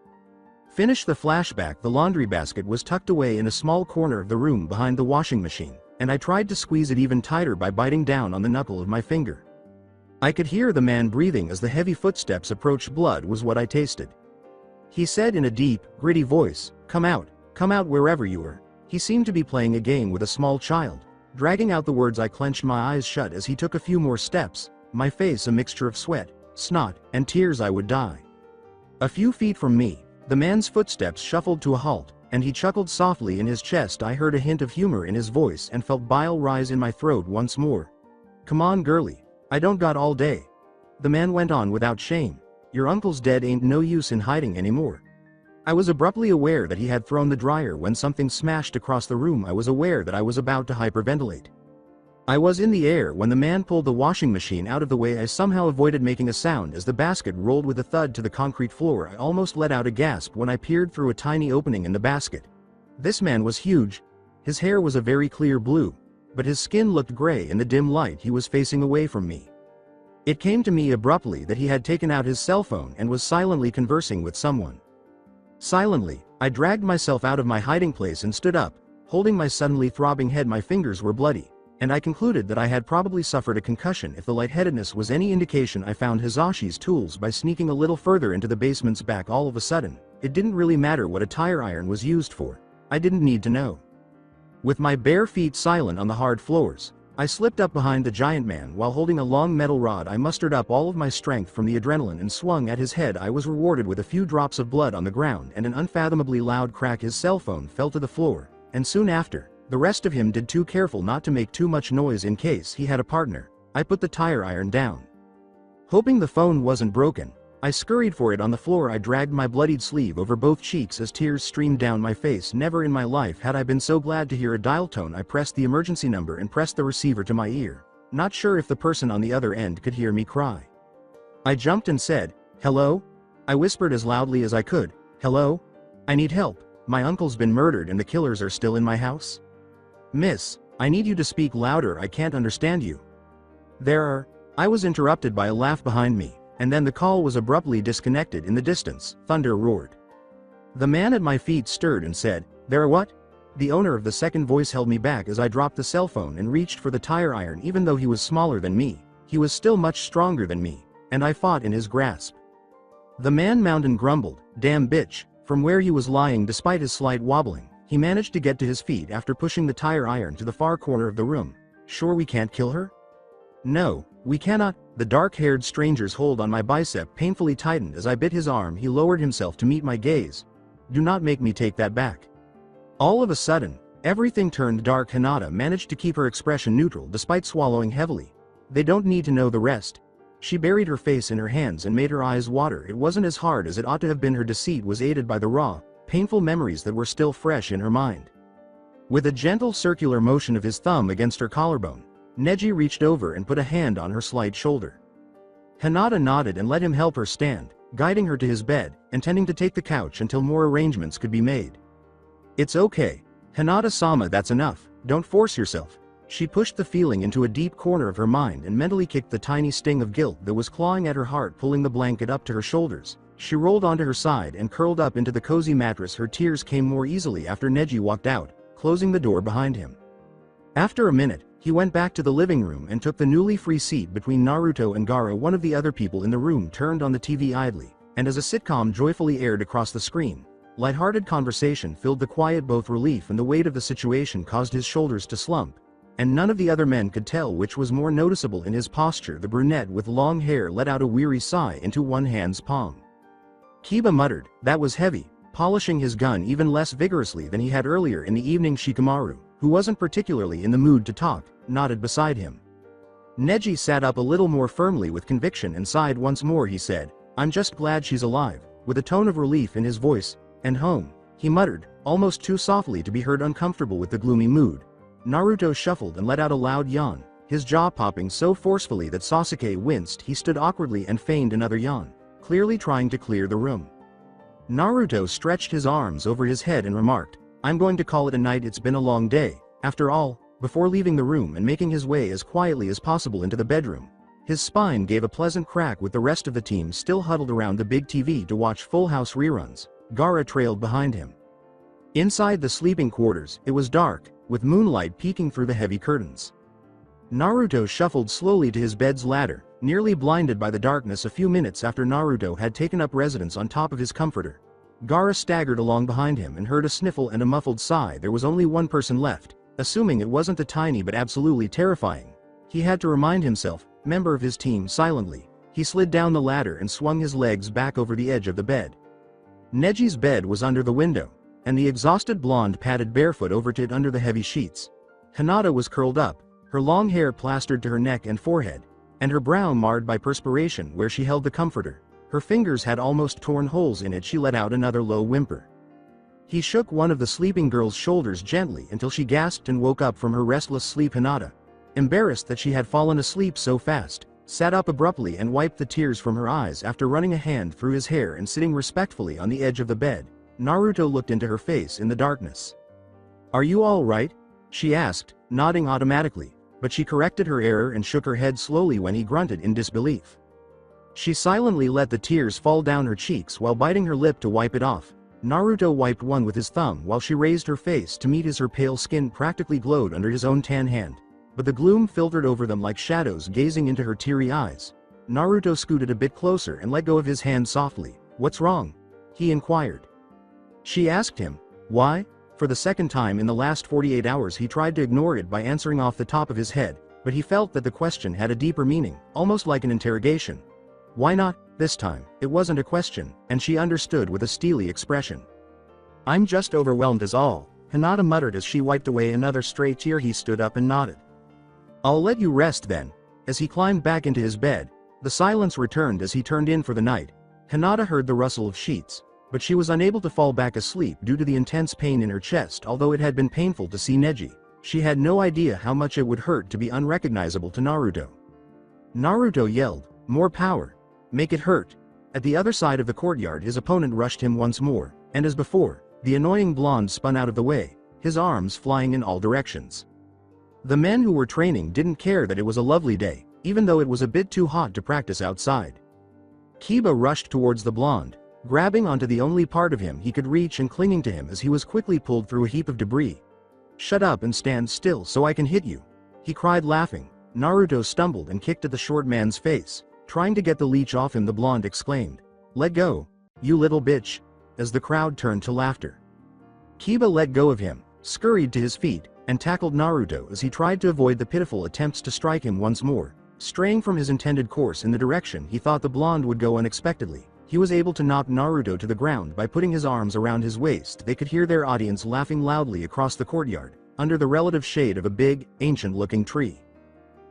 Finish the flashback. The laundry basket was tucked away in a small corner of the room behind the washing machine, and I tried to squeeze it even tighter by biting down on the knuckle of my finger. I could hear the man breathing as the heavy footsteps approached. Blood was what I tasted. He said in a deep, gritty voice, come out wherever you are." He seemed to be playing a game with a small child. Dragging out the words, I clenched my eyes shut as he took a few more steps, my face a mixture of sweat, snot, and tears. I would die. A few feet from me, the man's footsteps shuffled to a halt, and he chuckled softly in his chest. I heard a hint of humor in his voice and felt bile rise in my throat once more. "Come on, girlie. I don't got all day." The man went on without shame. "Your uncle's dead, ain't no use in hiding anymore." I was abruptly aware that he had thrown the dryer when something smashed across the room. I was aware that I was about to hyperventilate. I was in the air when the man pulled the washing machine out of the way. I somehow avoided making a sound as the basket rolled with a thud to the concrete floor. I almost let out a gasp when I peered through a tiny opening in the basket. This man was huge. His hair was a very clear blue, but his skin looked gray in the dim light. He was facing away from me. It came to me abruptly that he had taken out his cell phone and was silently conversing with someone. Silently, I dragged myself out of my hiding place and stood up, holding my suddenly throbbing head. My fingers were bloody, and I concluded that I had probably suffered a concussion. If the lightheadedness was any indication, I found Hisashi's tools by sneaking a little further into the basement's back. All of a sudden, it didn't really matter what a tire iron was used for. I didn't need to know. With my bare feet silent on the hard floors, I slipped up behind the giant man while holding a long metal rod. I mustered up all of my strength from the adrenaline and swung at his head. I was rewarded with a few drops of blood on the ground and an unfathomably loud crack. His cell phone fell to the floor, and soon after, the rest of him did too, careful not to make too much noise in case he had a partner. I put the tire iron down. Hoping the phone wasn't broken, I scurried for it on the floor. I dragged my bloodied sleeve over both cheeks as tears streamed down my face. Never in my life had I been so glad to hear a dial tone. I pressed the emergency number and pressed the receiver to my ear, not sure if the person on the other end could hear me cry. I jumped and said, "Hello?" I whispered as loudly as I could, "Hello? I need help. My uncle's been murdered and the killers are still in my house. Miss, I need you to speak louder. I can't understand you." I was interrupted by a laugh behind me, and then the call was abruptly disconnected. In the distance, thunder roared. The man at my feet stirred and said, "There are what?" The owner of the second voice held me back as I dropped the cell phone and reached for the tire iron. Even though he was smaller than me, he was still much stronger than me, and I fought in his grasp. The man moaned and grumbled, "Damn bitch." From where he was lying, despite his slight wobbling, he managed to get to his feet after pushing the tire iron to the far corner of the room. "Sure we can't kill her?" "No, We cannot. The dark-haired stranger's hold on my bicep painfully tightened as I bit his arm. He lowered himself to meet my gaze. Do not make me take that back. All of a sudden, everything turned dark. Hinata managed to keep her expression neutral despite swallowing heavily. They don't need to know the rest. She buried her face in her hands and made her eyes water. It wasn't as hard as it ought to have been. Her deceit was aided by the raw, painful memories that were still fresh in her mind. With a gentle circular motion of his thumb against her collarbone, Neji reached over and put a hand on her slight shoulder. Hinata nodded and let him help her stand, guiding her to his bed, intending to take the couch until more arrangements could be made. It's okay. Hinata-sama, that's enough, don't force yourself. She pushed the feeling into a deep corner of her mind and mentally kicked the tiny sting of guilt that was clawing at her heart. Pulling the blanket up to her shoulders, she rolled onto her side and curled up into the cozy mattress. Her tears came more easily after Neji walked out, closing the door behind him. After a minute, he went back to the living room and took the newly free seat between Naruto and Gaara. One of the other people in the room turned on the TV idly, and as a sitcom joyfully aired across the screen, lighthearted conversation filled the quiet. Both relief and the weight of the situation caused his shoulders to slump, and none of the other men could tell which was more noticeable in his posture. The brunette with long hair let out a weary sigh into one hand's palm. Kiba muttered, that was heavy, polishing his gun even less vigorously than he had earlier in the evening. Shikamaru, who wasn't particularly in the mood to talk, nodded beside him. Neji sat up a little more firmly with conviction and sighed once more. He said, I'm just glad she's alive, with a tone of relief in his voice. And home, he muttered, almost too softly to be heard. Uncomfortable with the gloomy mood, Naruto shuffled and let out a loud yawn, his jaw popping so forcefully that Sasuke winced. He stood awkwardly and feigned another yawn, clearly trying to clear the room. Naruto stretched his arms over his head and remarked, I'm going to call it a night. It's been a long day, after all. Before leaving the room and making his way as quietly as possible into the bedroom, his spine gave a pleasant crack. With the rest of the team still huddled around the big TV to watch Full House reruns, Gaara trailed behind him. Inside the sleeping quarters, it was dark, with moonlight peeking through the heavy curtains. Naruto shuffled slowly to his bed's ladder, nearly blinded by the darkness. A few minutes after Naruto had taken up residence on top of his comforter, Gaara staggered along behind him and heard a sniffle and a muffled sigh. There was only one person left, assuming it wasn't the tiny but absolutely terrifying, he had to remind himself, member of his team. Silently, he slid down the ladder and swung his legs back over the edge of the bed. Neji's bed was under the window, and the exhausted blonde padded barefoot over it under the heavy sheets. Hinata was curled up, her long hair plastered to her neck and forehead, and her brow marred by perspiration where she held the comforter. Her fingers had almost torn holes in it. She let out another low whimper. He shook one of the sleeping girl's shoulders gently until she gasped and woke up from her restless sleep. Hinata, embarrassed that she had fallen asleep so fast, sat up abruptly and wiped the tears from her eyes. After running a hand through his hair and sitting respectfully on the edge of the bed, Naruto looked into her face in the darkness. Are you all right? She asked, nodding automatically, but she corrected her error and shook her head slowly when he grunted in disbelief. She silently let the tears fall down her cheeks while biting her lip to wipe it off. Naruto wiped one with his thumb while she raised her face to meet his. Her pale skin practically glowed under his own tan hand, but the gloom filtered over them like shadows gazing into her teary eyes. Naruto scooted a bit closer and let go of his hand softly. What's wrong? He inquired. She asked him, why? For the second time in the last 48 hours he tried to ignore it by answering off the top of his head, but he felt that the question had a deeper meaning, almost like an interrogation. Why not? This time, it wasn't a question, and she understood with a steely expression. I'm just overwhelmed is all, Hinata muttered as she wiped away another stray tear. He stood up and nodded. I'll let you rest then. As he climbed back into his bed, the silence returned as he turned in for the night. Hinata heard the rustle of sheets, but she was unable to fall back asleep due to the intense pain in her chest. Although it had been painful to see Neji, she had no idea how much it would hurt to be unrecognizable to Naruto. Naruto yelled, more power. Make it hurt. At the other side of the courtyard his opponent rushed him once more, and as before, the annoying blonde spun out of the way, his arms flying in all directions. The men who were training didn't care that it was a lovely day, even though it was a bit too hot to practice outside. Kiba rushed towards the blonde, grabbing onto the only part of him he could reach and clinging to him as he was quickly pulled through a heap of debris. Shut up and stand still so I can hit you, he cried laughing. Naruto stumbled and kicked at the short man's face, trying to get the leech off him. The blonde exclaimed, let go, you little bitch, as the crowd turned to laughter. Kiba let go of him, scurried to his feet, and tackled Naruto as he tried to avoid the pitiful attempts to strike him once more. Straying from his intended course in the direction he thought the blonde would go unexpectedly, he was able to knock Naruto to the ground by putting his arms around his waist. They could hear their audience laughing loudly across the courtyard, under the relative shade of a big, ancient-looking tree.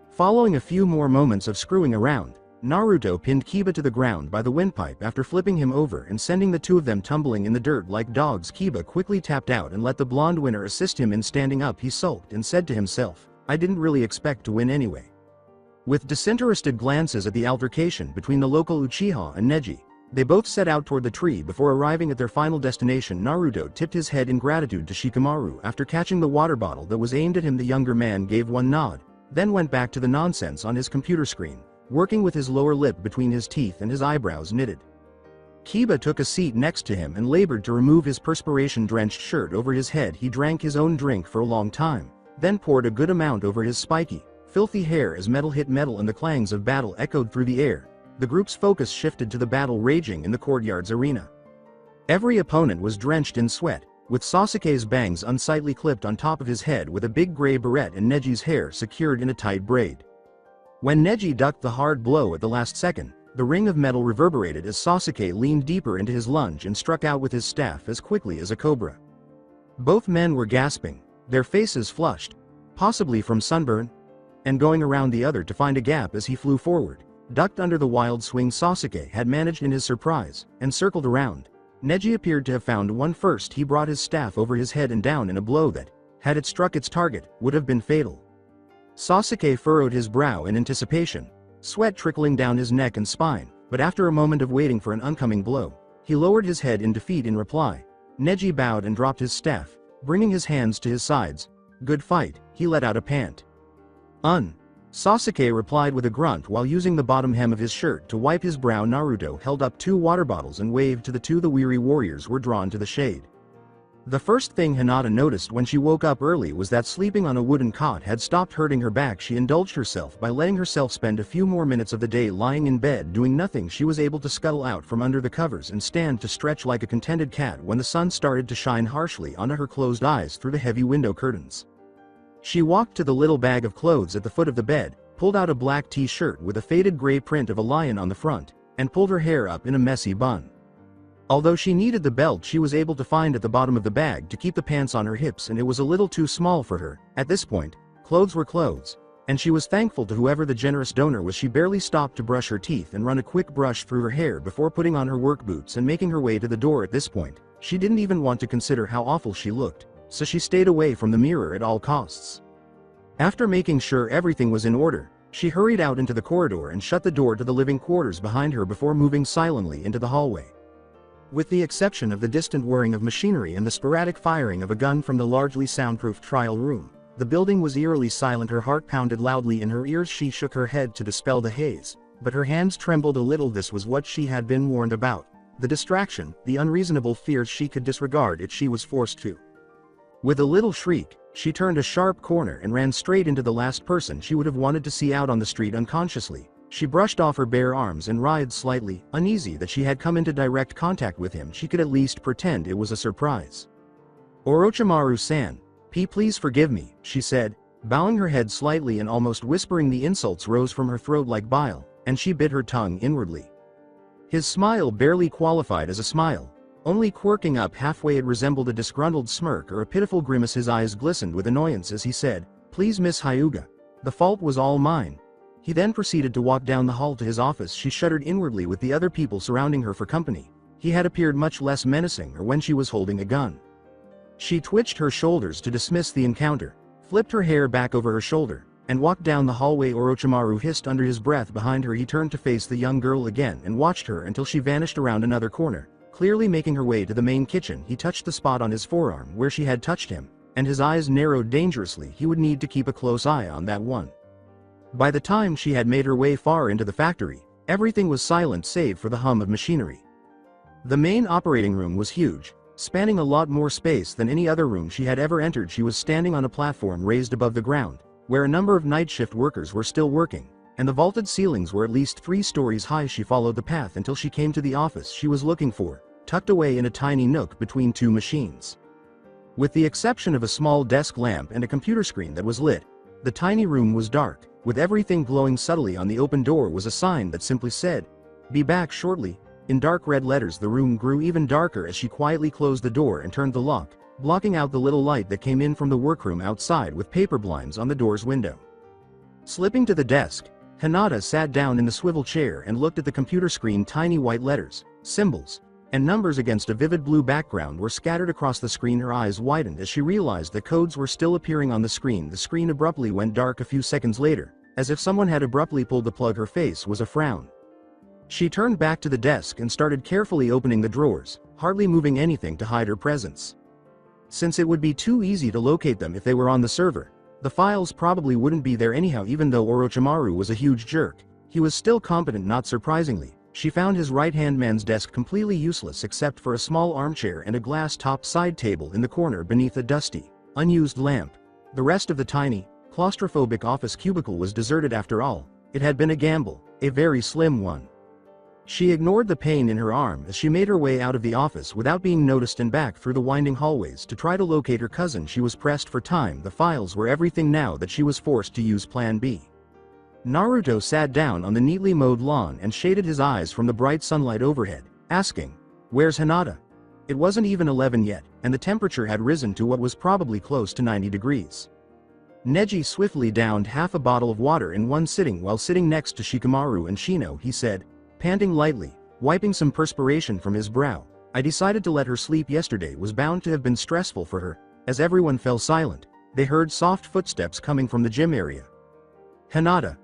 Following a few more moments of screwing around, Naruto pinned Kiba to the ground by the windpipe after flipping him over and sending the two of them tumbling in the dirt like dogs. Kiba quickly tapped out and let the blonde winner assist him in standing up. He sulked and said to himself, "I didn't really expect to win anyway." With disinterested glances at the altercation between the local Uchiha and Neji, they both set out toward the tree. Before arriving at their final destination, Naruto tipped his head in gratitude to Shikamaru. After catching the water bottle that was aimed at him, the younger man gave one nod, then went back to the nonsense on his computer screen, working with his lower lip between his teeth and his eyebrows knitted. Kiba took a seat next to him and labored to remove his perspiration-drenched shirt over his head. He drank his own drink for a long time, then poured a good amount over his spiky, filthy hair as metal hit metal and the clangs of battle echoed through the air. The group's focus shifted to the battle raging in the courtyard's arena. Every opponent was drenched in sweat, with Sasuke's bangs unsightly clipped on top of his head with a big gray beret and Neji's hair secured in a tight braid. When Neji ducked the hard blow at the last second, the ring of metal reverberated as Sasuke leaned deeper into his lunge and struck out with his staff as quickly as a cobra. Both men were gasping, their faces flushed, possibly from sunburn, and going around the other to find a gap as he flew forward, ducked under the wild swing Sasuke had managed in his surprise, and circled around. Neji appeared to have found one first. He brought his staff over his head and down in a blow that, had it struck its target, would have been fatal. Sasuke furrowed his brow in anticipation, sweat trickling down his neck and spine, but after a moment of waiting for an oncoming blow, he lowered his head in defeat. In reply, Neji bowed and dropped his staff, bringing his hands to his sides. "Good fight," he let out a pant. Sasuke replied with a grunt while using the bottom hem of his shirt to wipe his brow. Naruto held up 2 water bottles and waved to the 2. The weary warriors were drawn to the shade. The first thing Hinata noticed when she woke up early was that sleeping on a wooden cot had stopped hurting her back. She indulged herself by letting herself spend a few more minutes of the day lying in bed doing nothing. She was able to scuttle out from under the covers and stand to stretch like a contented cat when the sun started to shine harshly onto her closed eyes through the heavy window curtains. She walked to the little bag of clothes at the foot of the bed, pulled out a black t-shirt with a faded gray print of a lion on the front, and pulled her hair up in a messy bun. Although she needed the belt she was able to find at the bottom of the bag to keep the pants on her hips, and it was a little too small for her. At this point, clothes were clothes, and she was thankful to whoever the generous donor was. She barely stopped to brush her teeth and run a quick brush through her hair before putting on her work boots and making her way to the door. At this point, she didn't even want to consider how awful she looked, so she stayed away from the mirror at all costs. After making sure everything was in order, she hurried out into the corridor and shut the door to the living quarters behind her before moving silently into the hallway. With the exception of the distant whirring of machinery and the sporadic firing of a gun from the largely soundproof trial room, the building was eerily silent. Her heart pounded loudly in her ears. She shook her head to dispel the haze, but her hands trembled a little. This was what she had been warned about. The distraction, the unreasonable fears. She could disregard it. She was forced to. With a little shriek, she turned a sharp corner and ran straight into the last person she would have wanted to see out on the street. Unconsciously, she brushed off her bare arms and writhed slightly, uneasy that she had come into direct contact with him. She could at least pretend it was a surprise. "Orochimaru-san, please forgive me," she said, bowing her head slightly and almost whispering. The insults rose from her throat like bile, and she bit her tongue inwardly. His smile barely qualified as a smile. Only quirking up halfway, it resembled a disgruntled smirk or a pitiful grimace. His eyes glistened with annoyance as he said, "Please, Miss Hyuga. The fault was all mine." He then proceeded to walk down the hall to his office. She shuddered inwardly with the other people surrounding her for company. He had appeared much less menacing or when she was holding a gun. She twitched her shoulders to dismiss the encounter, flipped her hair back over her shoulder, and walked down the hallway. Orochimaru hissed under his breath behind her. He turned to face the young girl again and watched her until she vanished around another corner, clearly making her way to the main kitchen. He touched the spot on his forearm where she had touched him, and his eyes narrowed dangerously. He would need to keep a close eye on that one. By the time she had made her way far into the factory, everything was silent save for the hum of machinery. The main operating room was huge, spanning a lot more space than any other room she had ever entered. She was standing on a platform raised above the ground, where a number of night shift workers were still working, and the vaulted ceilings were at least 3 stories high. She followed the path until she came to the office she was looking for, tucked away in a tiny nook between 2 machines. With the exception of a small desk lamp and a computer screen that was lit, the tiny room was dark, with everything glowing subtly on the open door was a sign that simply said, "Be back shortly." In dark red letters the room grew even darker as she quietly closed the door and turned the lock, blocking out the little light that came in from the workroom outside with paper blinds on the door's window. Slipping to the desk, Hinata sat down in the swivel chair and looked at the computer screen. Tiny white letters, symbols, and numbers against a vivid blue background were scattered across the screen. Her eyes widened as she realized that codes were still appearing on the screen. The screen abruptly went dark a few seconds later, as if someone had abruptly pulled the plug. Her face was a frown. She turned back to the desk and started carefully opening the drawers, hardly moving anything to hide her presence. Since it would be too easy to locate them if they were on the server, the files probably wouldn't be there anyhow. Even though Orochimaru was a huge jerk, he was still competent. Not surprisingly, she found his right-hand man's desk completely useless except for a small armchair and a glass-topped side table in the corner beneath a dusty, unused lamp. The rest of the tiny, claustrophobic office cubicle was deserted. After all, it had been a gamble, a very slim one. She ignored the pain in her arm as she made her way out of the office without being noticed and back through the winding hallways to try to locate her cousin. She was pressed for time. The files were everything now that she was forced to use Plan B. Naruto sat down on the neatly mowed lawn and shaded his eyes from the bright sunlight overhead, asking, "Where's Hinata?" It wasn't even 11 yet, and the temperature had risen to what was probably close to 90 degrees. Neji swiftly downed half a bottle of water in one sitting while sitting next to Shikamaru and Shino. He said, panting lightly, wiping some perspiration from his brow, "I decided to let her sleep yesterday. Was bound to have been stressful for her." As everyone fell silent, they heard soft footsteps coming from the gym area. "Hinata."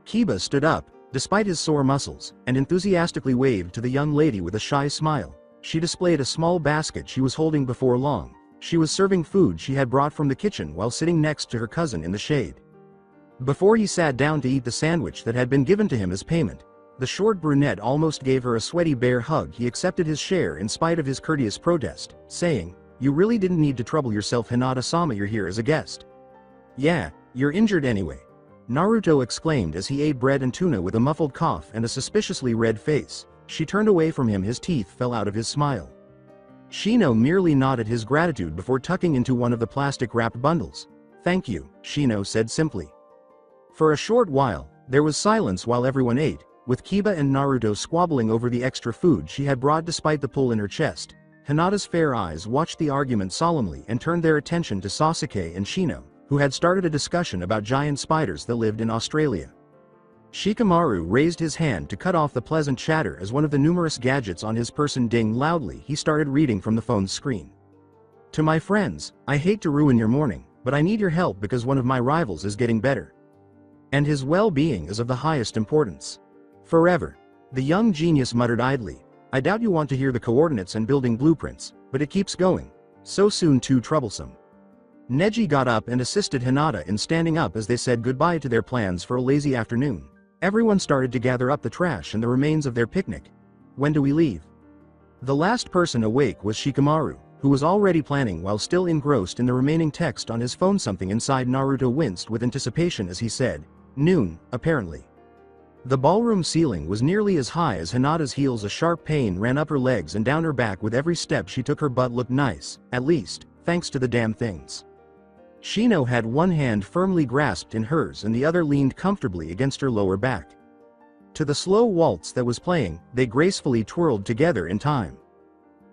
Kiba stood up, despite his sore muscles, and enthusiastically waved to the young lady with a shy smile. She displayed a small basket she was holding. Before long, she was serving food she had brought from the kitchen while sitting next to her cousin in the shade. Before he sat down to eat the sandwich that had been given to him as payment, the short brunette almost gave her a sweaty bear hug. He accepted his share in spite of his courteous protest, saying, "You really didn't need to trouble yourself, Hinata-sama. You're here as a guest." "Yeah, you're injured anyway," Naruto exclaimed as he ate bread and tuna with a muffled cough and a suspiciously red face. She turned away from him. His teeth fell out of his smile. Shino merely nodded his gratitude before tucking into one of the plastic-wrapped bundles. "Thank you," Shino said simply. For a short while, there was silence while everyone ate, with Kiba and Naruto squabbling over the extra food she had brought despite the pull in her chest. Hinata's fair eyes watched the argument solemnly and turned their attention to Sasuke and Shino, who had started a discussion about giant spiders that lived in Australia. Shikamaru raised his hand to cut off the pleasant chatter as one of the numerous gadgets on his person dinged loudly. He started reading from the phone's screen. "To my friends, I hate to ruin your morning, but I need your help because one of my rivals is getting better. And his well-being is of the highest importance. Forever." The young genius muttered idly, "I doubt you want to hear the coordinates and building blueprints, but it keeps going. So soon too troublesome." Neji got up and assisted Hinata in standing up as they said goodbye to their plans for a lazy afternoon. Everyone started to gather up the trash and the remains of their picnic. "When do we leave?" The last person awake was Shikamaru, who was already planning while still engrossed in the remaining text on his phone. Something inside Naruto winced with anticipation as he said, "Noon, apparently." The ballroom ceiling was nearly as high as Hinata's heels. A sharp pain ran up her legs and down her back with every step she took. Her butt looked nice, at least, thanks to the damn things. Shino had one hand firmly grasped in hers and the other leaned comfortably against her lower back. To the slow waltz that was playing, they gracefully twirled together in time.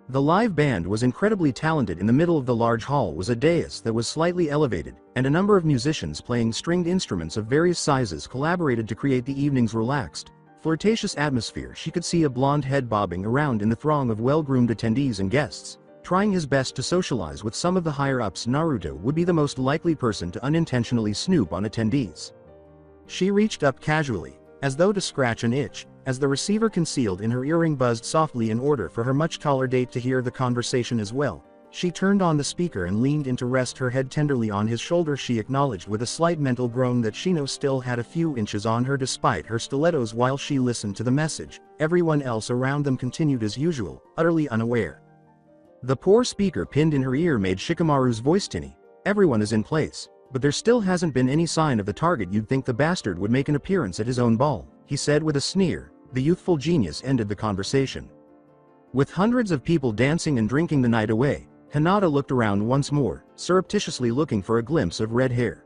The live band was incredibly talented. In the middle of the large hall was a dais that was slightly elevated, and a number of musicians playing stringed instruments of various sizes collaborated to create the evening's relaxed, flirtatious atmosphere. She could see a blonde head bobbing around in the throng of well-groomed attendees and guests, trying his best to socialize with some of the higher-ups. Naruto would be the most likely person to unintentionally snoop on attendees. She reached up casually, as though to scratch an itch, as the receiver concealed in her earring buzzed softly in order for her much taller date to hear the conversation as well. She turned on the speaker and leaned in to rest her head tenderly on his shoulder. She acknowledged with a slight mental groan that Shino still had a few inches on her despite her stilettos while she listened to the message. Everyone else around them continued as usual, utterly unaware. The poor speaker pinned in her ear made Shikamaru's voice tinny. "Everyone is in place, but there still hasn't been any sign of the target. You'd think the bastard would make an appearance at his own ball," he said with a sneer. The youthful genius ended the conversation. With hundreds of people dancing and drinking the night away, Hinata looked around once more, surreptitiously looking for a glimpse of red hair.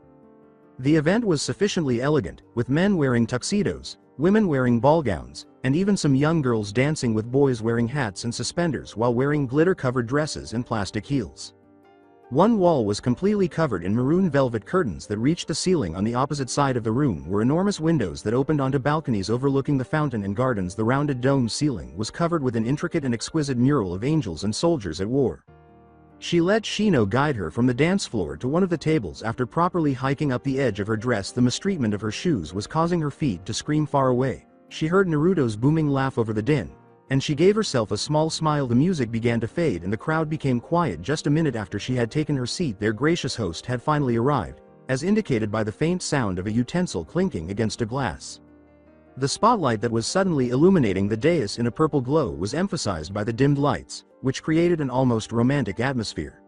The event was sufficiently elegant, with men wearing tuxedos, women wearing ball gowns, and even some young girls dancing with boys wearing hats and suspenders while wearing glitter-covered dresses and plastic heels. One wall was completely covered in maroon velvet curtains that reached the ceiling. On the opposite side of the room were enormous windows that opened onto balconies overlooking the fountain and gardens. The rounded dome ceiling was covered with an intricate and exquisite mural of angels and soldiers at war. She let Shino guide her from the dance floor to one of the tables. After properly hiking up the edge of her dress, the mistreatment of her shoes was causing her feet to scream far away. She heard Naruto's booming laugh over the din, and she gave herself a small smile. The music began to fade and the crowd became quiet. Just a minute after she had taken her seat, their gracious host had finally arrived, as indicated by the faint sound of a utensil clinking against a glass. The spotlight that was suddenly illuminating the dais in a purple glow was emphasized by the dimmed lights, which created an almost romantic atmosphere.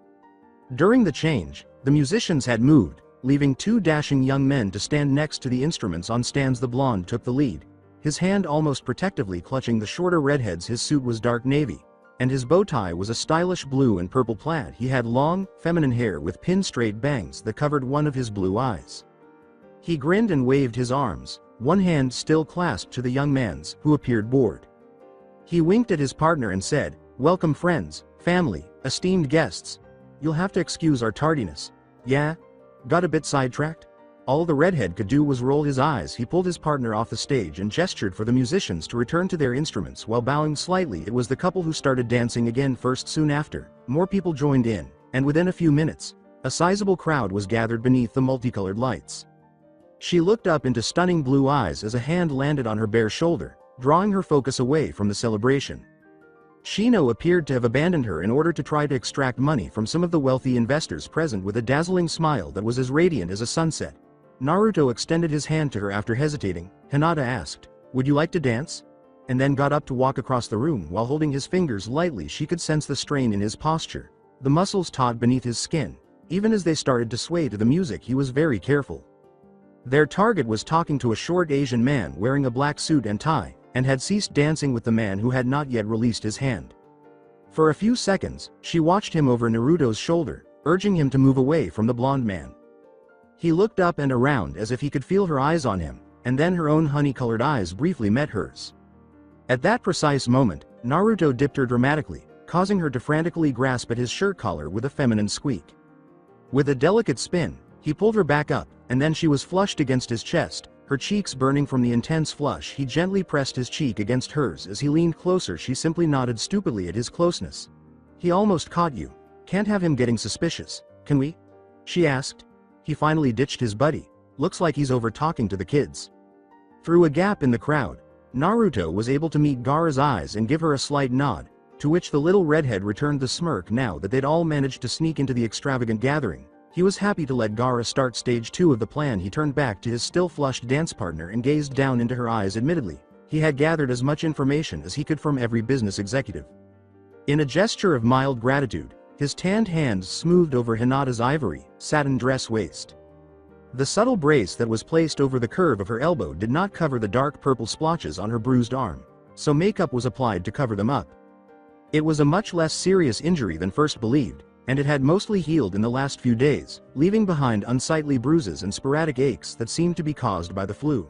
During the change, the musicians had moved, leaving two dashing young men to stand next to the instruments on stands. The blonde took the lead, his hand almost protectively clutching the shorter redhead's. His suit was dark navy, and his bow tie was a stylish blue and purple plaid. He had long, feminine hair with pin-straight bangs that covered one of his blue eyes. He grinned and waved his arms, one hand still clasped to the young man's, who appeared bored. He winked at his partner and said, "Welcome friends, family, esteemed guests. You'll have to excuse our tardiness. Yeah? Got a bit sidetracked?" All the redhead could do was roll his eyes. He pulled his partner off the stage and gestured for the musicians to return to their instruments while bowing slightly. It was the couple who started dancing again first. Soon after, more people joined in, and within a few minutes, a sizable crowd was gathered beneath the multicolored lights. She looked up into stunning blue eyes as a hand landed on her bare shoulder, drawing her focus away from the celebration. Shino appeared to have abandoned her in order to try to extract money from some of the wealthy investors present. With a dazzling smile that was as radiant as a sunset, Naruto extended his hand to her. After hesitating, Hinata asked, "Would you like to dance?" and then got up to walk across the room while holding his fingers lightly. She could sense the strain in his posture, the muscles taut beneath his skin. Even as they started to sway to the music, he was very careful. Their target was talking to a short Asian man wearing a black suit and tie, and had ceased dancing with the man who had not yet released his hand. For a few seconds, she watched him over Naruto's shoulder, urging him to move away from the blonde man. He looked up and around as if he could feel her eyes on him, and then her own honey-colored eyes briefly met hers. At that precise moment, Naruto dipped her dramatically, causing her to frantically grasp at his shirt collar with a feminine squeak. With a delicate spin, he pulled her back up, and then she was flushed against his chest, her cheeks burning from the intense flush. He gently pressed his cheek against hers as he leaned closer. She simply nodded stupidly at his closeness. "He almost caught you. Can't have him getting suspicious, can we?" she asked. He finally ditched his buddy. "Looks like he's over talking to the kids." Through a gap in the crowd, Naruto was able to meet Gaara's eyes and give her a slight nod, to which the little redhead returned the smirk. Now that they'd all managed to sneak into the extravagant gathering, he was happy to let Gaara start stage 2 of the plan. He turned back to his still flushed dance partner and gazed down into her eyes. Admittedly, he had gathered as much information as he could from every business executive. In a gesture of mild gratitude, his tanned hands smoothed over Hinata's ivory, satin dress waist. The subtle brace that was placed over the curve of her elbow did not cover the dark purple splotches on her bruised arm, so makeup was applied to cover them up. It was a much less serious injury than first believed, and it had mostly healed in the last few days, leaving behind unsightly bruises and sporadic aches that seemed to be caused by the flu.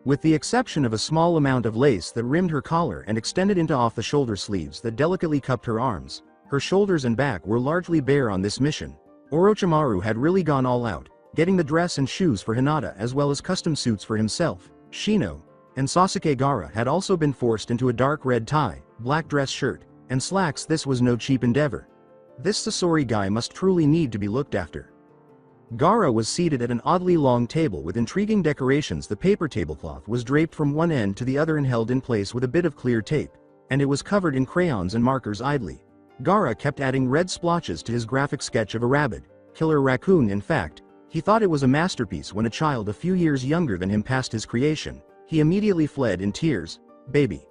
With the exception of a small amount of lace that rimmed her collar and extended into off-the-shoulder sleeves that delicately cupped her arms, her shoulders and back were largely bare. On this mission, Orochimaru had really gone all out, getting the dress and shoes for Hinata as well as custom suits for himself. Shino and Sasuke. Gaara had also been forced into a dark red tie, black dress shirt, and slacks. This was no cheap endeavor. This Sasori guy must truly need to be looked after. Gaara was seated at an oddly long table with intriguing decorations. The paper tablecloth was draped from one end to the other and held in place with a bit of clear tape, and it was covered in crayons and markers. Idly, Gaara kept adding red splotches to his graphic sketch of a rabid, killer raccoon. In fact, he thought it was a masterpiece when a child a few years younger than him passed his creation. He immediately fled in tears. "Baby."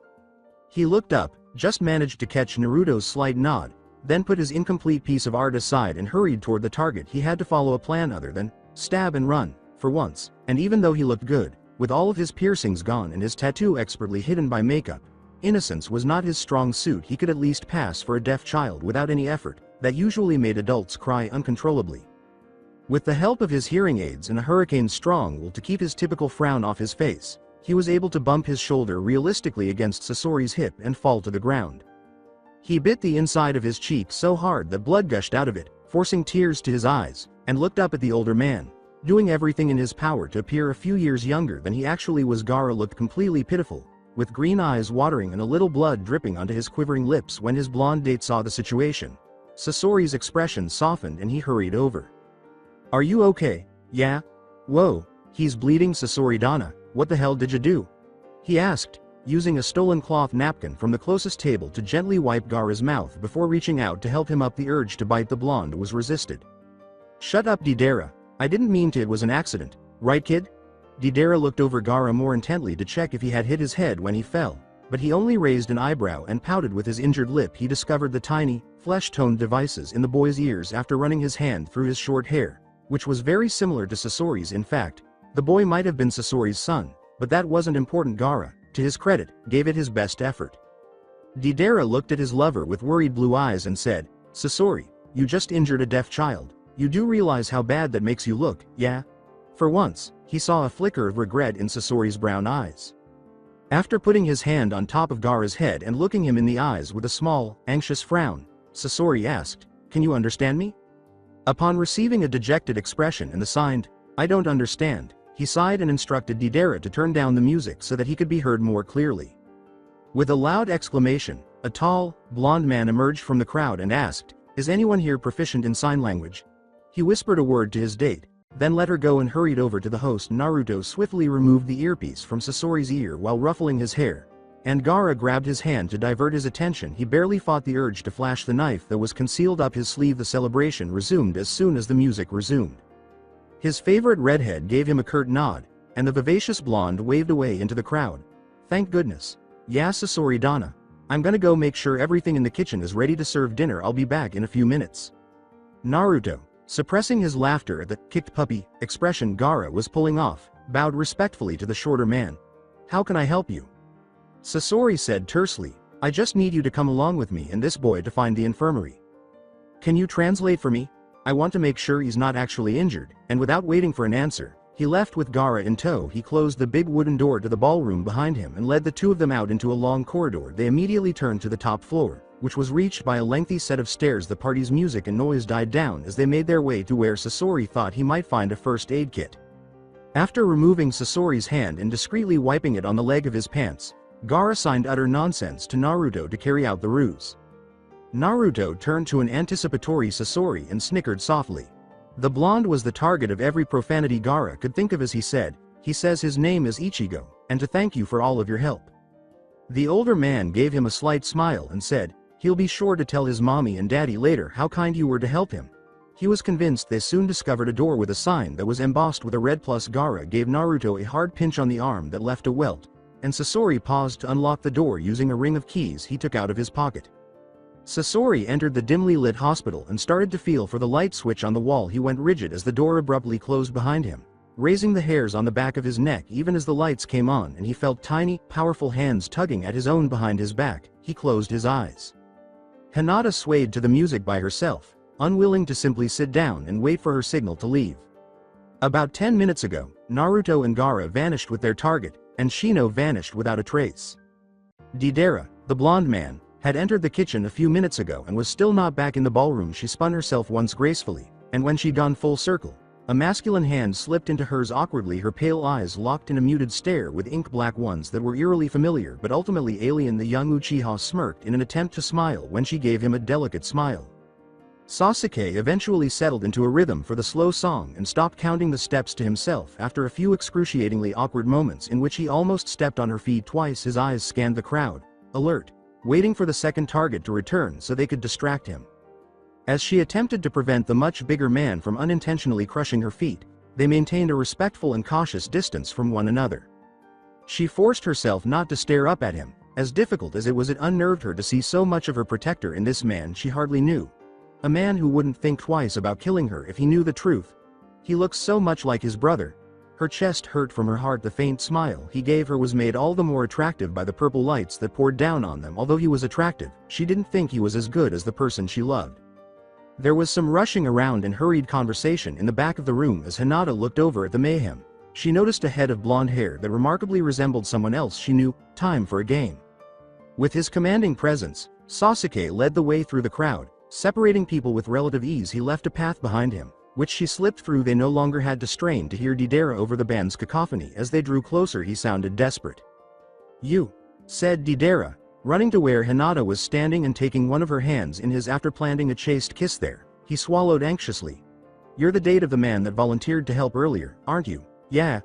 He looked up, just managed to catch Naruto's slight nod, then put his incomplete piece of art aside and hurried toward the target. He had to follow a plan other than stab and run, for once, and even though he looked good, with all of his piercings gone and his tattoo expertly hidden by makeup, innocence was not his strong suit. He could at least pass for a deaf child without any effort that usually made adults cry uncontrollably. With the help of his hearing aids and a hurricane strong will to keep his typical frown off his face, he was able to bump his shoulder realistically against Sasori's hip and fall to the ground. He bit the inside of his cheek so hard that blood gushed out of it, forcing tears to his eyes, and looked up at the older man, doing everything in his power to appear a few years younger than he actually was. Gaara looked completely pitiful, with green eyes watering and a little blood dripping onto his quivering lips. When his blonde date saw the situation, Sasori's expression softened and he hurried over. "Are you okay? Yeah? Whoa, he's bleeding. Sasori-dana, what the hell did you do?" he asked, using a stolen cloth napkin from the closest table to gently wipe Gaara's mouth before reaching out to help him up. The urge to bite the blonde was resisted. "Shut up, Deidara. I didn't mean to. It was an accident, right kid?" Deidara looked over Gaara more intently to check if he had hit his head when he fell, but he only raised an eyebrow and pouted with his injured lip. He discovered the tiny, flesh-toned devices in the boy's ears after running his hand through his short hair, which was very similar to Sasori's. In fact, the boy might have been Sasori's son, but that wasn't important. Gaara, to his credit, gave it his best effort. Deidara looked at his lover with worried blue eyes and said, "Sasori, you just injured a deaf child. You do realize how bad that makes you look, yeah?" For once, he saw a flicker of regret in Sasori's brown eyes. After putting his hand on top of Gaara's head and looking him in the eyes with a small, anxious frown, Sasori asked, "Can you understand me?" Upon receiving a dejected expression and the signed, "I don't understand," he sighed and instructed Deidara to turn down the music so that he could be heard more clearly. With a loud exclamation, a tall, blond man emerged from the crowd and asked, "Is anyone here proficient in sign language?" He whispered a word to his date, then let her go and hurried over to the host. Naruto swiftly removed the earpiece from Sasori's ear while ruffling his hair, and Gaara grabbed his hand to divert his attention. He barely fought the urge to flash the knife that was concealed up his sleeve. The celebration resumed as soon as the music resumed. His favorite redhead gave him a curt nod, and the vivacious blonde waved away into the crowd. "Thank goodness. Yeah, Sasori-dana. I'm gonna go make sure everything in the kitchen is ready to serve dinner. I'll be back in a few minutes." Naruto, suppressing his laughter at the kicked puppy expression Gaara was pulling off, bowed respectfully to the shorter man. "How can I help you?" Sasori said tersely, "I just need you to come along with me and this boy to find the infirmary." "Can you translate for me? I want to make sure he's not actually injured," and without waiting for an answer, he left with Gaara in tow. He closed the big wooden door to the ballroom behind him and led the two of them out into a long corridor. They immediately turned to the top floor, which was reached by a lengthy set of stairs. The party's music and noise died down as they made their way to where Sasori thought he might find a first aid kit. After removing Sasori's hand and discreetly wiping it on the leg of his pants, Gaara signed utter nonsense to Naruto to carry out the ruse. Naruto turned to an anticipatory Sasori and snickered softly. The blonde was the target of every profanity Gaara could think of as he said, "He says his name is Ichigo, and to thank you for all of your help." The older man gave him a slight smile and said, "He'll be sure to tell his mommy and daddy later how kind you were to help him." He was convinced. They soon discovered a door with a sign that was embossed with a red plus. Gaara gave Naruto a hard pinch on the arm that left a welt, and Sasori paused to unlock the door using a ring of keys he took out of his pocket. Sasori entered the dimly lit hospital and started to feel for the light switch on the wall. He went rigid as the door abruptly closed behind him, raising the hairs on the back of his neck even as the lights came on, and he felt tiny, powerful hands tugging at his own behind his back. He closed his eyes. Hinata swayed to the music by herself, unwilling to simply sit down and wait for her signal to leave. About 10 minutes ago, Naruto and Gaara vanished with their target, and Shino vanished without a trace. Deidara, the blonde man, had entered the kitchen a few minutes ago and was still not back in the ballroom. She spun herself once gracefully, and when she'd gone full circle, a masculine hand slipped into hers awkwardly. Her pale eyes locked in a muted stare with ink-black ones that were eerily familiar but ultimately alien. The young Uchiha smirked in an attempt to smile when she gave him a delicate smile. Sasuke eventually settled into a rhythm for the slow song and stopped counting the steps to himself after a few excruciatingly awkward moments in which he almost stepped on her feet twice. His eyes scanned the crowd, alert, waiting for the second target to return so they could distract him. As she attempted to prevent the much bigger man from unintentionally crushing her feet, they maintained a respectful and cautious distance from one another. She forced herself not to stare up at him, as difficult as it was. It unnerved her to see so much of her protector in this man she hardly knew. A man who wouldn't think twice about killing her if he knew the truth. He looked so much like his brother. Her chest hurt from her heart. The faint smile he gave her was made all the more attractive by the purple lights that poured down on them. Although he was attractive, she didn't think he was as good as the person she loved. There was some rushing around and hurried conversation in the back of the room as Hinata looked over at the mayhem. She noticed a head of blonde hair that remarkably resembled someone else she knew. Time for a game. With his commanding presence, Sasuke led the way through the crowd, separating people with relative ease. He left a path behind him, which she slipped through. They no longer had to strain to hear Deidara over the band's cacophony. As they drew closer, he sounded desperate. "You," said Deidara, running to where Hinata was standing and taking one of her hands in his after planting a chaste kiss there. He swallowed anxiously. "You're the date of the man that volunteered to help earlier, aren't you?" "Yeah.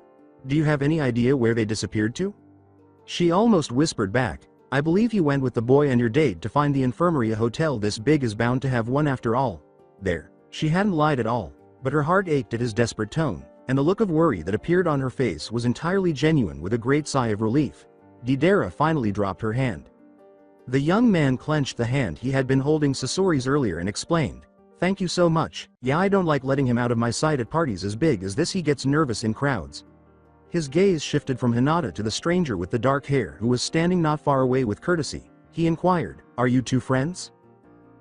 Do you have any idea where they disappeared to?" She almost whispered back. "I believe he went with the boy and your date to find the infirmary. A hotel this big is bound to have one after all." There. She hadn't lied at all, but her heart ached at his desperate tone, and the look of worry that appeared on her face was entirely genuine. With a great sigh of relief, Deidara finally dropped her hand. The young man clenched the hand he had been holding Sasori's earlier and explained, "Thank you so much. Yeah, I don't like letting him out of my sight at parties as big as this. He gets nervous in crowds." His gaze shifted from Hinata to the stranger with the dark hair who was standing not far away. With courtesy, he inquired, "Are you two friends?"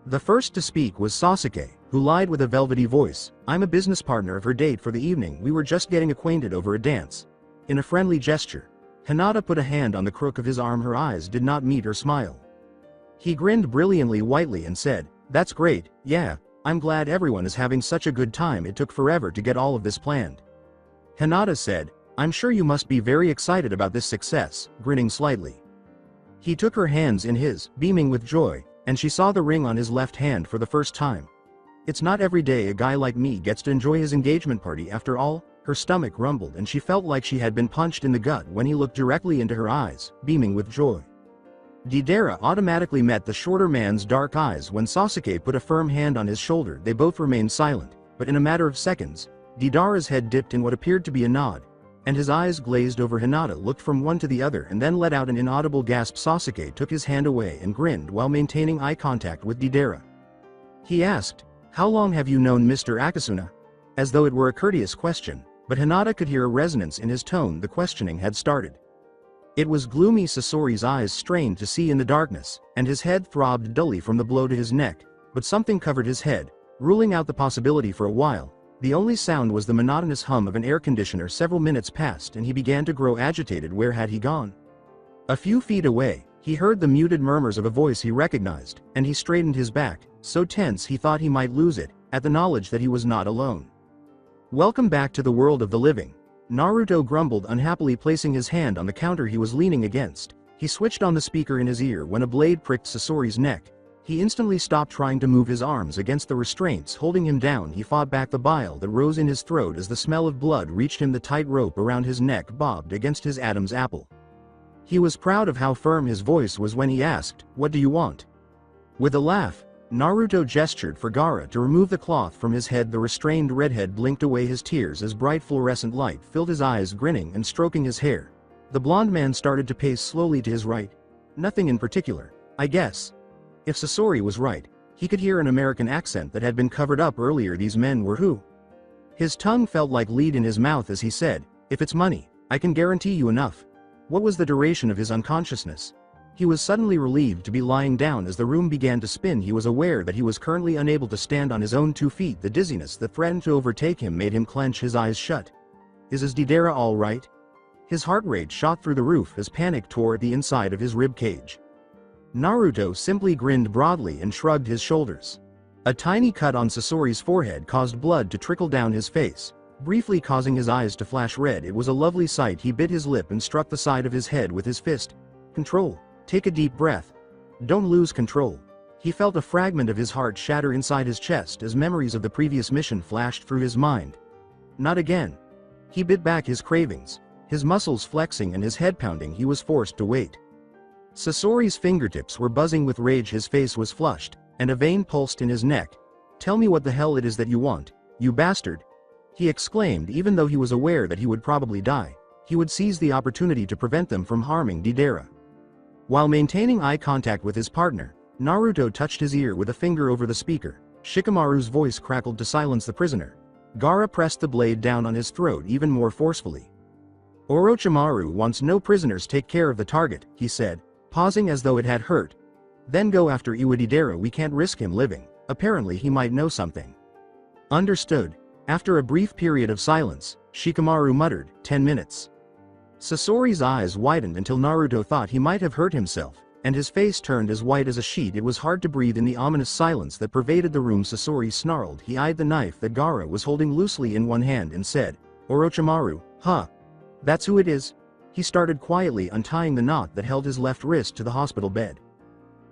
The first to speak was Sasuke, who lied with a velvety voice, "I'm a business partner of her date for the evening. We were just getting acquainted over a dance." In a friendly gesture, Hinata put a hand on the crook of his arm. Her eyes did not meet her smile. He grinned brilliantly whitely and said, "That's great. Yeah, I'm glad everyone is having such a good time. It took forever to get all of this planned." Hinata said, "I'm sure you must be very excited about this success," grinning slightly. He took her hands in his, beaming with joy, and she saw the ring on his left hand for the first time. "It's not every day a guy like me gets to enjoy his engagement party after all." Her stomach rumbled and she felt like she had been punched in the gut when he looked directly into her eyes, beaming with joy. Deidara automatically met the shorter man's dark eyes when Sasuke put a firm hand on his shoulder. They both remained silent, but in a matter of seconds, Deidara's head dipped in what appeared to be a nod, and his eyes glazed over. Hinata looked from one to the other and then let out an inaudible gasp. Sasuke took his hand away and grinned while maintaining eye contact with Deidara. He asked, "How long have you known Mr. Akasuna?" As though it were a courteous question, but Hinata could hear a resonance in his tone. The questioning had started. It was gloomy. Sasori's eyes strained to see in the darkness, and his head throbbed dully from the blow to his neck, but something covered his head, ruling out the possibility for a while. The only sound was the monotonous hum of an air conditioner. Several minutes passed and he began to grow agitated. Where had he gone? A few feet away, he heard the muted murmurs of a voice he recognized, and he straightened his back, so tense he thought he might lose it, at the knowledge that he was not alone. "Welcome back to the world of the living," Naruto grumbled unhappily, placing his hand on the counter he was leaning against. He switched on the speaker in his ear when a blade pricked Sasori's neck. He instantly stopped trying to move his arms against the restraints holding him down. He fought back the bile that rose in his throat as the smell of blood reached him. The tight rope around his neck bobbed against his Adam's apple. He was proud of how firm his voice was when he asked, "What do you want?" With a laugh, Naruto gestured for Gaara to remove the cloth from his head. The restrained redhead blinked away his tears as bright fluorescent light filled his eyes. Grinning and stroking his hair, the blond man started to pace slowly to his right. "Nothing in particular, I guess." If Sasori was right, he could hear an American accent that had been covered up earlier. These men were who? His tongue felt like lead in his mouth as he said, "If it's money, I can guarantee you enough." What was the duration of his unconsciousness? He was suddenly relieved to be lying down. As the room began to spin, he was aware that he was currently unable to stand on his own 2 feet. The dizziness that threatened to overtake him made him clench his eyes shut. Is Deidara all right? His heart rate shot through the roof as panic tore at the inside of his rib cage. Naruto simply grinned broadly and shrugged his shoulders. A tiny cut on Sasori's forehead caused blood to trickle down his face, briefly causing his eyes to flash red. It was a lovely sight. He bit his lip and struck the side of his head with his fist. "Control. Take a deep breath. Don't lose control." He felt a fragment of his heart shatter inside his chest as memories of the previous mission flashed through his mind. Not again. He bit back his cravings, his muscles flexing and his head pounding. He was forced to wait. Sasori's fingertips were buzzing with rage. His face was flushed, and a vein pulsed in his neck. "Tell me what the hell it is that you want, you bastard," he exclaimed. Even though he was aware that he would probably die, he would seize the opportunity to prevent them from harming Deidara. While maintaining eye contact with his partner, Naruto touched his ear with a finger over the speaker. Shikamaru's voice crackled to silence the prisoner. Gaara pressed the blade down on his throat even more forcefully. "Orochimaru wants no prisoners. Take care of the target," he said, pausing as though it had hurt. "Then go after Deidara. We can't risk him living." Apparently he might know something. Understood. After a brief period of silence, Shikamaru muttered, 10 minutes. Sasori's eyes widened until Naruto thought he might have hurt himself, and his face turned as white as a sheet. It was hard to breathe in the ominous silence that pervaded the room. Sasori snarled. He eyed the knife that Gaara was holding loosely in one hand and said, Orochimaru, huh? That's who it is? He started quietly untying the knot that held his left wrist to the hospital bed.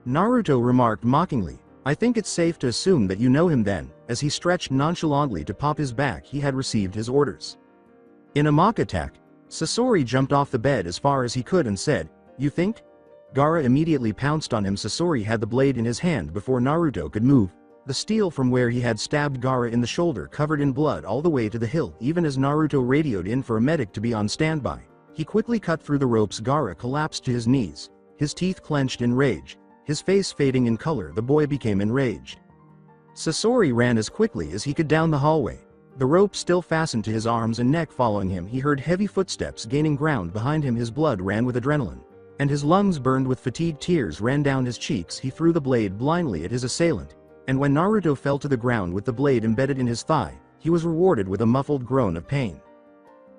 Naruto remarked mockingly, I think it's safe to assume that you know him then. As he stretched nonchalantly to pop his back, he had received his orders. In a mock attack, Sasori jumped off the bed as far as he could and said, You think? Gaara immediately pounced on him. Sasori had the blade in his hand before Naruto could move. The steel from where he had stabbed Gaara in the shoulder covered in blood all the way to the hilt. Even as Naruto radioed in for a medic to be on standby, he quickly cut through the ropes. Gaara collapsed to his knees, his teeth clenched in rage, his face fading in color. The boy became enraged. Sasori ran as quickly as he could down the hallway, the rope still fastened to his arms and neck. Following him, he heard heavy footsteps gaining ground behind him. His blood ran with adrenaline, and his lungs burned with fatigue. Tears ran down his cheeks. He threw the blade blindly at his assailant, and when Naruto fell to the ground with the blade embedded in his thigh, he was rewarded with a muffled groan of pain.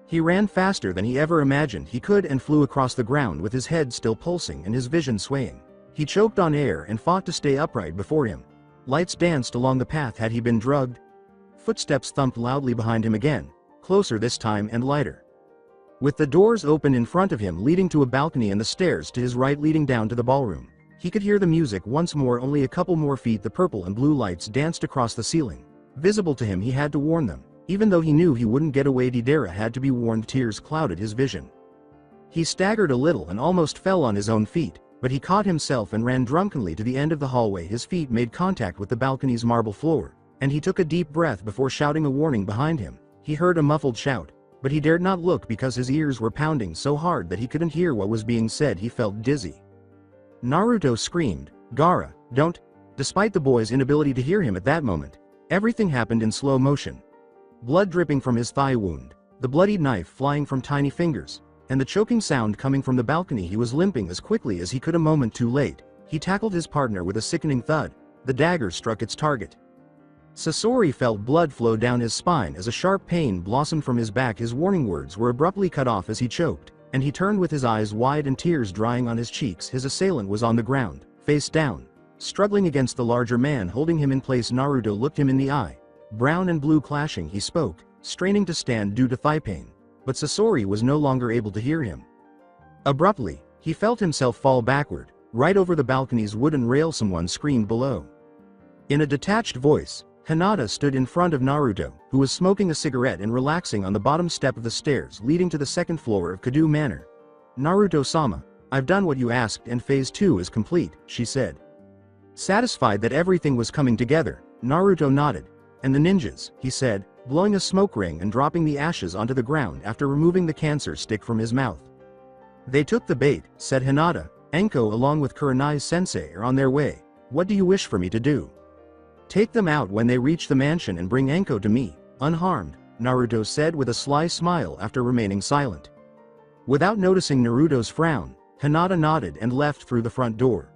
He ran faster than he ever imagined he could and flew across the ground with his head still pulsing and his vision swaying. He choked on air and fought to stay upright before him. Lights danced along the path. Had he been drugged? Footsteps thumped loudly behind him again, closer this time and lighter. With the doors open in front of him leading to a balcony and the stairs to his right leading down to the ballroom, he could hear the music once more. Only a couple more feet. The purple and blue lights danced across the ceiling. Visible to him, he had to warn them. Even though he knew he wouldn't get away, Deidara had to be warned. Tears clouded his vision. He staggered a little and almost fell on his own feet, but he caught himself and ran drunkenly to the end of the hallway. His feet made contact with the balcony's marble floor, and he took a deep breath before shouting a warning behind him. He heard a muffled shout, but he dared not look because his ears were pounding so hard that he couldn't hear what was being said. He felt dizzy. Naruto screamed, Gaara, don't! Despite the boy's inability to hear him at that moment, everything happened in slow motion. Blood dripping from his thigh wound, the bloodied knife flying from tiny fingers, and the choking sound coming from the balcony. He was limping as quickly as he could. A moment too late, he tackled his partner with a sickening thud. The dagger struck its target. Sasori felt blood flow down his spine as a sharp pain blossomed from his back. His warning words were abruptly cut off as he choked, and he turned with his eyes wide and tears drying on his cheeks. His assailant was on the ground, face down, struggling against the larger man holding him in place. Naruto looked him in the eye. Brown and blue clashing, he spoke, straining to stand due to thigh pain, but Sasori was no longer able to hear him. Abruptly, he felt himself fall backward, right over the balcony's wooden rail. Someone screamed below. In a detached voice, Hinata stood in front of Naruto, who was smoking a cigarette and relaxing on the bottom step of the stairs leading to the second floor of Kadu Manor. Naruto-sama, I've done what you asked and phase 2 is complete, she said. Satisfied that everything was coming together, Naruto nodded. And the ninjas, he said, blowing a smoke ring and dropping the ashes onto the ground after removing the cancer stick from his mouth. They took the bait, said Hinata. Anko along with Kurenai's sensei are on their way. What do you wish for me to do? Take them out when they reach the mansion and bring Anko to me, unharmed, Naruto said with a sly smile after remaining silent. Without noticing Naruto's frown, Hinata nodded and left through the front door.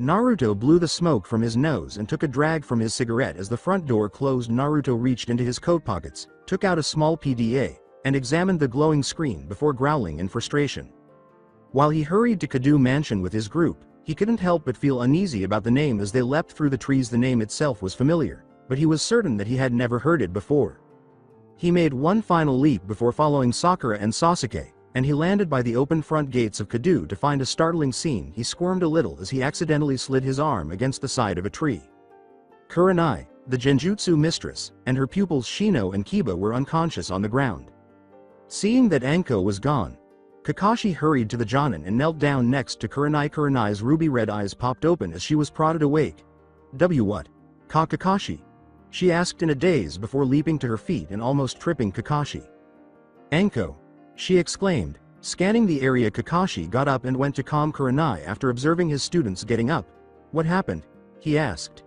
Naruto blew the smoke from his nose and took a drag from his cigarette. As the front door closed, Naruto reached into his coat pockets, took out a small PDA, and examined the glowing screen before growling in frustration. While he hurried to Kadu Mansion with his group, he couldn't help but feel uneasy about the name as they leapt through the trees. The name itself was familiar, but he was certain that he had never heard it before. He made one final leap before following Sakura and Sasuke, and he landed by the open front gates of Kadu to find a startling scene. He squirmed a little as he accidentally slid his arm against the side of a tree. Kurenai, the Genjutsu mistress, and her pupils Shino and Kiba were unconscious on the ground. Seeing that Anko was gone, Kakashi hurried to the Jonin and knelt down next to Kurenai. Kurenai's ruby-red eyes popped open as she was prodded awake. What? Kakashi? She asked in a daze before leaping to her feet and almost tripping Kakashi. Anko! She exclaimed, scanning the area. Kakashi got up and went to calm Kurenai after observing his students getting up. What happened? He asked.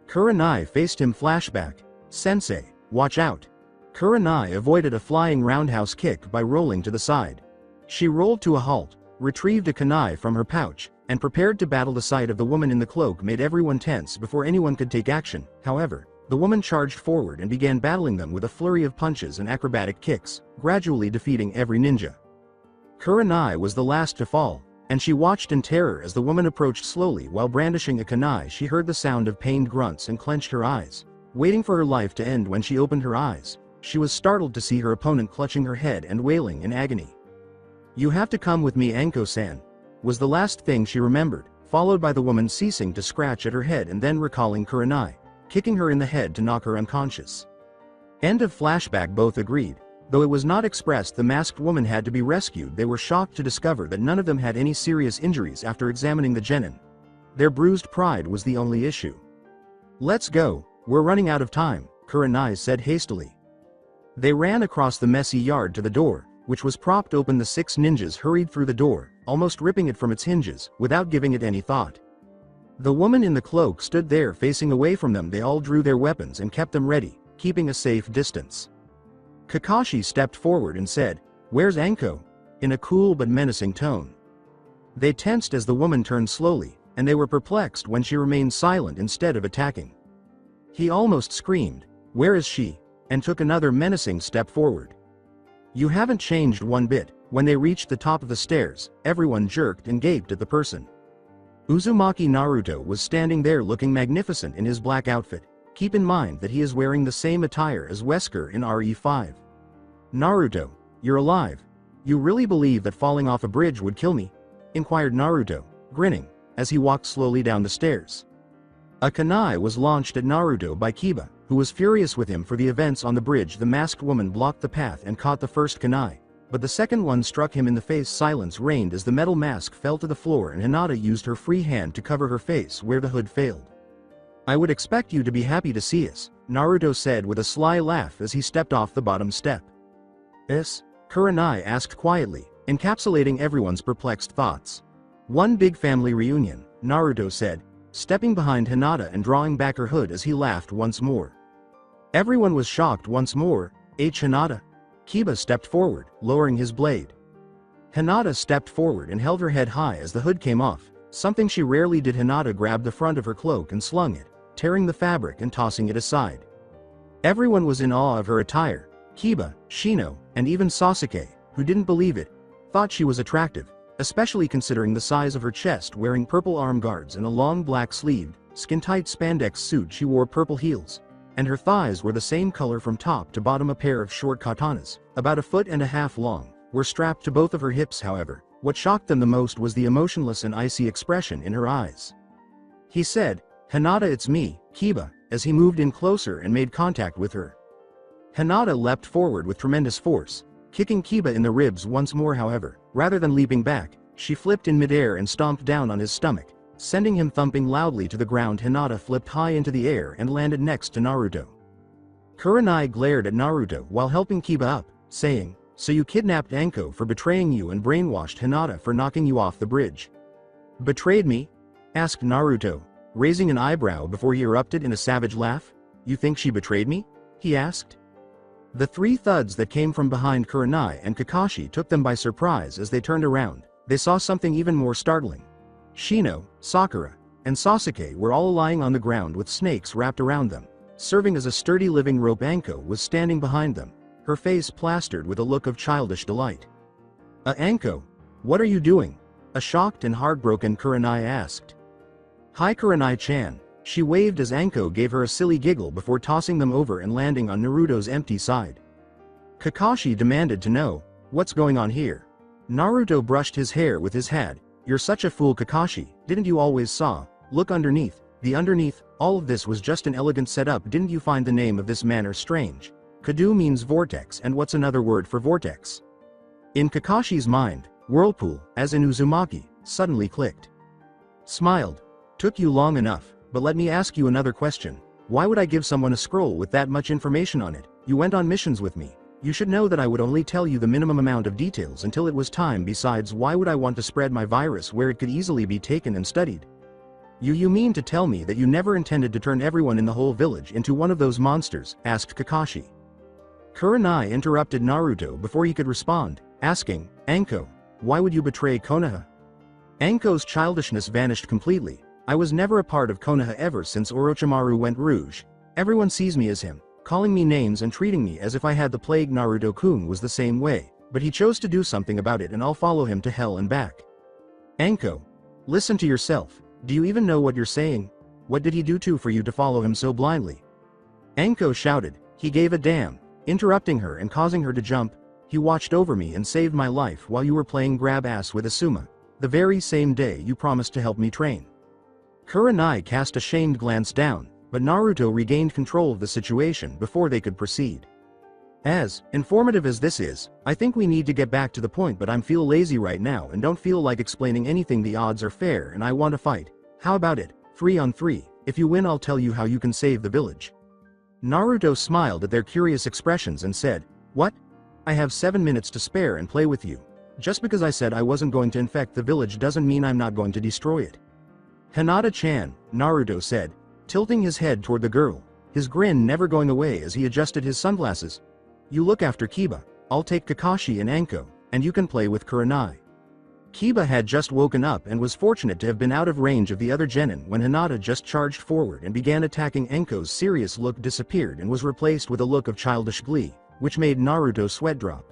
Kurenai faced him. Flashback. Sensei, watch out. Kurenai avoided a flying roundhouse kick by rolling to the side. She rolled to a halt, retrieved a kunai from her pouch, and prepared to battle. The sight of the woman in the cloak made everyone tense before anyone could take action. However, the woman charged forward and began battling them with a flurry of punches and acrobatic kicks, gradually defeating every ninja. Kurenai was the last to fall, and she watched in terror as the woman approached slowly. While brandishing a kunai, she heard the sound of pained grunts and clenched her eyes, waiting for her life to end. When she opened her eyes, she was startled to see her opponent clutching her head and wailing in agony. "You have to come with me, Anko-san," was the last thing she remembered, followed by the woman ceasing to scratch at her head and then recalling Kurenai, kicking her in the head to knock her unconscious. End of flashback. Both agreed. Though it was not expressed the masked woman had to be rescued, they were shocked to discover that none of them had any serious injuries after examining the genin. Their bruised pride was the only issue. "Let's go, we're running out of time," Kurenai said hastily. They ran across the messy yard to the door, which was propped open. The 6 ninjas hurried through the door, almost ripping it from its hinges, without giving it any thought. The woman in the cloak stood there facing away from them. They all drew their weapons and kept them ready, keeping a safe distance. Kakashi stepped forward and said, "Where's Anko?" in a cool but menacing tone. They tensed as the woman turned slowly, and they were perplexed when she remained silent instead of attacking. He almost screamed, "Where is she?" and took another menacing step forward. "You haven't changed one bit." When they reached the top of the stairs, everyone jerked and gaped at the person. Uzumaki Naruto was standing there looking magnificent in his black outfit. Keep in mind that he is wearing the same attire as Wesker in RE5. "Naruto, you're alive. You really believe that falling off a bridge would kill me?" inquired Naruto, grinning, as he walked slowly down the stairs. A kunai was launched at Naruto by Kiba, who was furious with him for the events on the bridge. The masked woman blocked the path and caught the first kunai, but the second one struck him in the face. Silence reigned as the metal mask fell to the floor and Hinata used her free hand to cover her face where the hood failed. "I would expect you to be happy to see us," Naruto said with a sly laugh as he stepped off the bottom step. "Yes?" Kurenai asked quietly, encapsulating everyone's perplexed thoughts. "One big family reunion," Naruto said, stepping behind Hinata and drawing back her hood as he laughed once more. Everyone was shocked once more. Hinata?" Kiba stepped forward, lowering his blade. Hinata stepped forward and held her head high as the hood came off, something she rarely did. Hinata grabbed the front of her cloak and slung it, tearing the fabric and tossing it aside. Everyone was in awe of her attire. Kiba, Shino, and even Sasuke, who didn't believe it, thought she was attractive, especially considering the size of her chest. Wearing purple arm guards and a long black-sleeved, skin-tight spandex suit, she wore purple heels, and her thighs were the same color from top to bottom. A pair of short katanas, about 1.5 feet long, were strapped to both of her hips. However, what shocked them the most was the emotionless and icy expression in her eyes. He said, "Hinata, it's me, Kiba," as he moved in closer and made contact with her. Hinata leapt forward with tremendous force, kicking Kiba in the ribs once more. However, rather than leaping back, she flipped in midair and stomped down on his stomach, sending him thumping loudly to the ground. Hinata flipped high into the air and landed next to Naruto. Kurenai glared at Naruto while helping Kiba up, saying, "So you kidnapped Anko for betraying you and brainwashed Hinata for knocking you off the bridge." "Betrayed me?" asked Naruto, raising an eyebrow before he erupted in a savage laugh. "You think she betrayed me?" he asked. The 3 thuds that came from behind Kurenai and Kakashi took them by surprise. As they turned around, they saw something even more startling. Shino, Sakura, and Sasuke were all lying on the ground with snakes wrapped around them, serving as a sturdy living rope. Anko was standing behind them, her face plastered with a look of childish delight. Anko, what are you doing?" a shocked and heartbroken Kurenai asked. "Hi Kurenai-chan," she waved as Anko gave her a silly giggle before tossing them over and landing on Naruto's empty side. Kakashi demanded to know, "What's going on here?" Naruto brushed his hair with his hat. "You're such a fool, Kakashi, didn't you always saw? Look underneath." The underneath, all of this was just an elegant setup. "Didn't you find the name of this manor strange? Kadu means vortex, and what's another word for vortex?" In Kakashi's mind, whirlpool, as in Uzumaki, suddenly clicked. Smiled. "Took you long enough, but let me ask you another question. Why would I give someone a scroll with that much information on it? You went on missions with me. You should know that I would only tell you the minimum amount of details until it was time. Besides, why would I want to spread my virus where it could easily be taken and studied?" You mean to tell me that you never intended to turn everyone in the whole village into one of those monsters?" asked Kakashi. Kurenai interrupted Naruto before he could respond, asking, "Anko, why would you betray Konoha?" Anko's childishness vanished completely. I was never a part of Konoha ever since Orochimaru went rouge. Everyone sees me as him, calling me names and treating me as if I had the plague. Naruto-kun was the same way, but he chose to do something about it and I'll follow him to hell and back. Anko. Listen to yourself. Do you even know what you're saying? What did he do for you to follow him so blindly? Anko shouted. He gave a damn. Interrupting her and causing her to jump. He watched over me and saved my life while you were playing grab ass with Asuma. The very same day you promised to help me train. Kurenai cast a shamed glance down, but Naruto regained control of the situation before they could proceed. As informative as this is, I think we need to get back to the point, but I'm feel lazy right now and don't feel like explaining anything. The odds are fair and I want to fight. How about it? 3 on 3. If you win I'll tell you how you can save the village. Naruto smiled at their curious expressions and said, what? I have 7 minutes to spare and play with you. Just because I said I wasn't going to infect the village doesn't mean I'm not going to destroy it. Hinata-chan, Naruto said, tilting his head toward the girl, his grin never going away as he adjusted his sunglasses. You look after Kiba, I'll take Kakashi and Anko, and you can play with Kurenai. Kiba had just woken up and was fortunate to have been out of range of the other genin when Hinata just charged forward and began attacking. Anko's serious look disappeared and was replaced with a look of childish glee, which made Naruto sweat drop.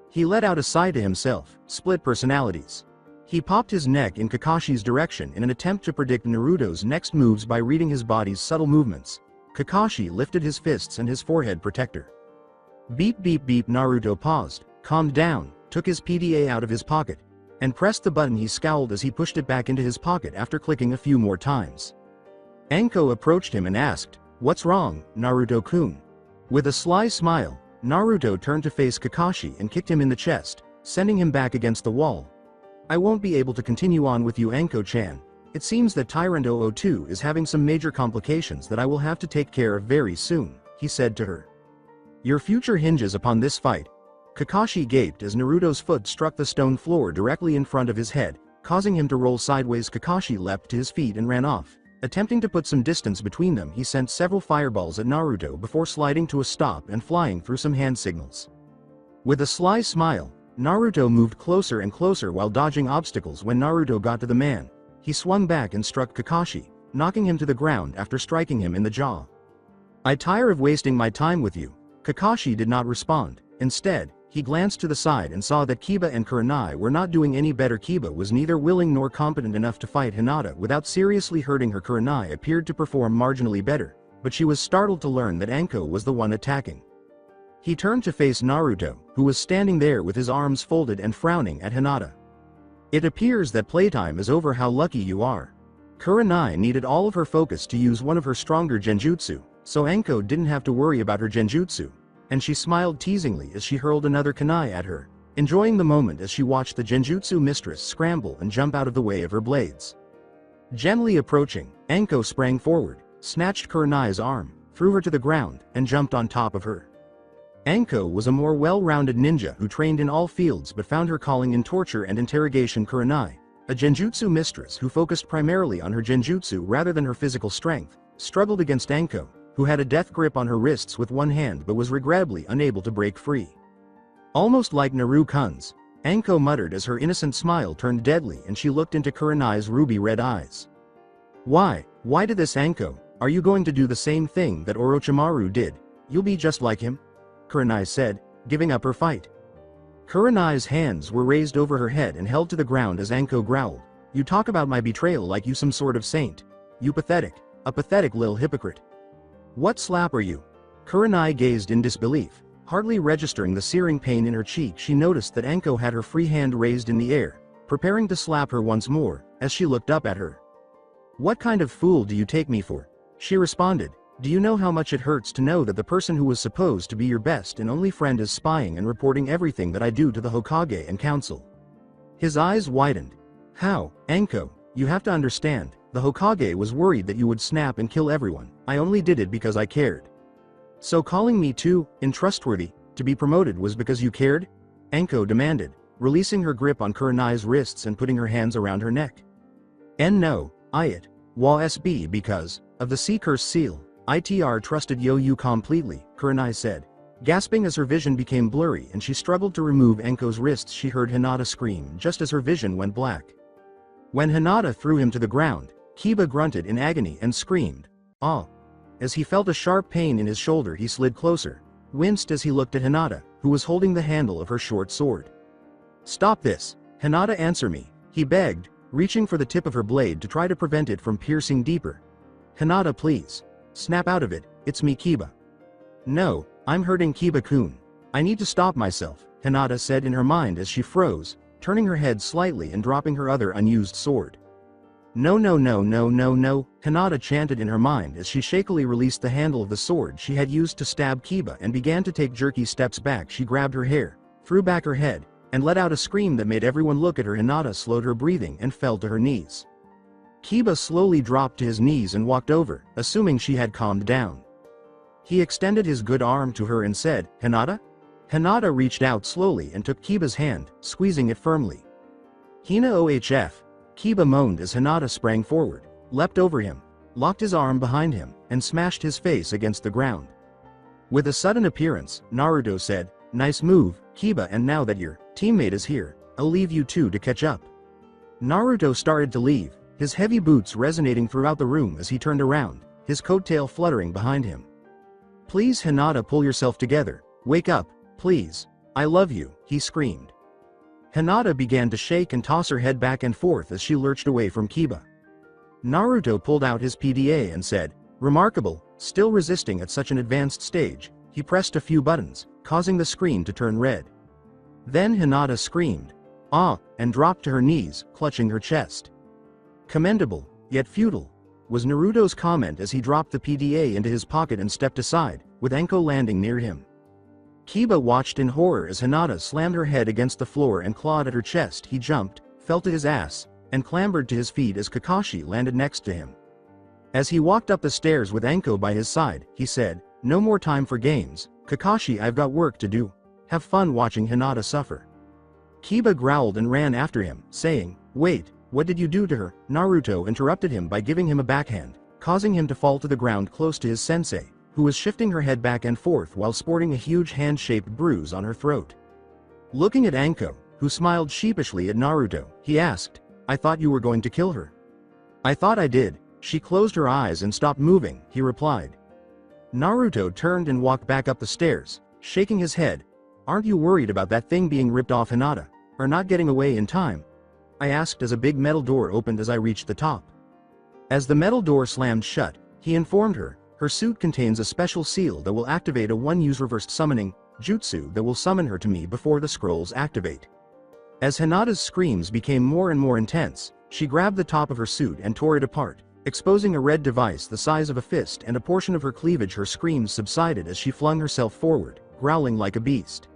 He let out a sigh to himself. Split personalities. He popped his neck in Kakashi's direction in an attempt to predict Naruto's next moves by reading his body's subtle movements. Kakashi lifted his fists and his forehead protector. Beep beep beep. Naruto paused, calmed down, took his PDA out of his pocket, and pressed the button. He scowled as he pushed it back into his pocket after clicking a few more times. Anko approached him and asked, what's wrong, Naruto-kun? With a sly smile, Naruto turned to face Kakashi and kicked him in the chest, sending him back against the wall. I won't be able to continue on with you, Anko-chan. It seems that Tyrant 002 is having some major complications that I will have to take care of very soon, he said to her. Your future hinges upon this fight. Kakashi gaped as Naruto's foot struck the stone floor directly in front of his head, causing him to roll sideways. Kakashi leapt to his feet and ran off. Attempting to put some distance between them, he sent several fireballs at Naruto before sliding to a stop and flying through some hand signals. With a sly smile, Naruto moved closer and closer while dodging obstacles. When Naruto got to the man, he swung back and struck Kakashi, knocking him to the ground after striking him in the jaw. I tire of wasting my time with you. Kakashi did not respond. Instead, he glanced to the side and saw that Kiba and Kurenai were not doing any better. Kiba was neither willing nor competent enough to fight Hinata without seriously hurting her. Kurenai appeared to perform marginally better, but she was startled to learn that Anko was the one attacking. He turned to face Naruto, who was standing there with his arms folded and frowning at Hinata. It appears that playtime is over. How lucky you are. Kurenai needed all of her focus to use one of her stronger genjutsu, so Anko didn't have to worry about her genjutsu, and she smiled teasingly as she hurled another kunai at her, enjoying the moment as she watched the genjutsu mistress scramble and jump out of the way of her blades. Gently approaching, Anko sprang forward, snatched Kurenai's arm, threw her to the ground, and jumped on top of her. Anko was a more well-rounded ninja who trained in all fields but found her calling in torture and interrogation. Kurenai, a genjutsu mistress who focused primarily on her genjutsu rather than her physical strength, struggled against Anko, who had a death grip on her wrists with one hand but was regrettably unable to break free. Almost like Naru-kun's, Anko muttered as her innocent smile turned deadly and she looked into Kurenai's ruby-red eyes. Why did this, Anko? Are you going to do the same thing that Orochimaru did? You'll be just like him? Kurenai said, giving up her fight. Kurenai's hands were raised over her head and held to the ground as Anko growled, you talk about my betrayal like you some sort of saint. You pathetic, a pathetic lil hypocrite. What slap are you? Kurenai gazed in disbelief, hardly registering the searing pain in her cheek. She noticed that Anko had her free hand raised in the air, preparing to slap her once more, as she looked up at her. What kind of fool do you take me for? She responded, do you know how much it hurts to know that the person who was supposed to be your best and only friend is spying and reporting everything that I do to the Hokage and council? His eyes widened. How, Anko? You have to understand, the Hokage was worried that you would snap and kill everyone. I only did it because I cared. So calling me too untrustworthy to be promoted was because you cared? Anko demanded, releasing her grip on Kurenai's wrists and putting her hands around her neck. No, it was because of the Sea Curse seal. ITR trusted you completely, Kurenai said, gasping as her vision became blurry and she struggled to remove Anko's wrists. She heard Hinata scream just as her vision went black. When Hinata threw him to the ground, Kiba grunted in agony and screamed, "Ah!" As he felt a sharp pain in his shoulder, he slid closer, winced as he looked at Hinata, who was holding the handle of her short sword. "Stop this! Hinata, answer me," he begged, reaching for the tip of her blade to try to prevent it from piercing deeper. "Hinata, please. Snap out of it, it's me, Kiba." "No, I'm hurting, Kiba-kun. I need to stop myself," Hinata said in her mind as she froze, turning her head slightly and dropping her other unused sword. "No, no, no, no, no, no," Hinata chanted in her mind as she shakily released the handle of the sword she had used to stab Kiba and began to take jerky steps back. She grabbed her hair, threw back her head, and let out a scream that made everyone look at her. Hinata slowed her breathing and fell to her knees. Kiba slowly dropped to his knees and walked over, assuming she had calmed down. He extended his good arm to her and said, "Hinata?" Hinata reached out slowly and took Kiba's hand, squeezing it firmly. "Hina ohf," Kiba moaned as Hinata sprang forward, leapt over him, locked his arm behind him, and smashed his face against the ground. With a sudden appearance, Naruto said, "Nice move, Kiba, and now that your teammate is here, I'll leave you two to catch up." Naruto started to leave, his heavy boots resonating throughout the room as he turned around, his coattail fluttering behind him. "Please, Hinata, pull yourself together. Wake up, please. I love you," he screamed. Hinata began to shake and toss her head back and forth as she lurched away from Kiba. Naruto pulled out his PDA and said, "Remarkable." Still resisting at such an advanced stage, he pressed a few buttons, causing the screen to turn red. Then Hinata screamed, "Ah," and dropped to her knees, clutching her chest. "Commendable, yet futile," was Naruto's comment as he dropped the PDA into his pocket and stepped aside, with Anko landing near him. Kiba watched in horror as Hinata slammed her head against the floor and clawed at her chest. He jumped, fell to his ass, and clambered to his feet as Kakashi landed next to him. As he walked up the stairs with Anko by his side, he said, "No more time for games, Kakashi, I've got work to do. Have fun watching Hinata suffer." Kiba growled and ran after him, saying, "Wait, what did you do to her?" Naruto interrupted him by giving him a backhand, causing him to fall to the ground close to his sensei, who was shifting her head back and forth while sporting a huge hand-shaped bruise on her throat. Looking at Anko, who smiled sheepishly at Naruto, he asked, "I thought you were going to kill her." "I thought I did." She closed her eyes and stopped moving, he replied. Naruto turned and walked back up the stairs, shaking his head. "Aren't you worried about that thing being ripped off, Hinata? Or not getting away in time?" I asked as a big metal door opened as I reached the top. As the metal door slammed shut, he informed her, "Her suit contains a special seal that will activate a one-use reversed summoning jutsu that will summon her to me before the scrolls activate." As Hinata's screams became more and more intense, she grabbed the top of her suit and tore it apart, exposing a red device the size of a fist and a portion of her cleavage. Her screams subsided as she flung herself forward, growling like a beast.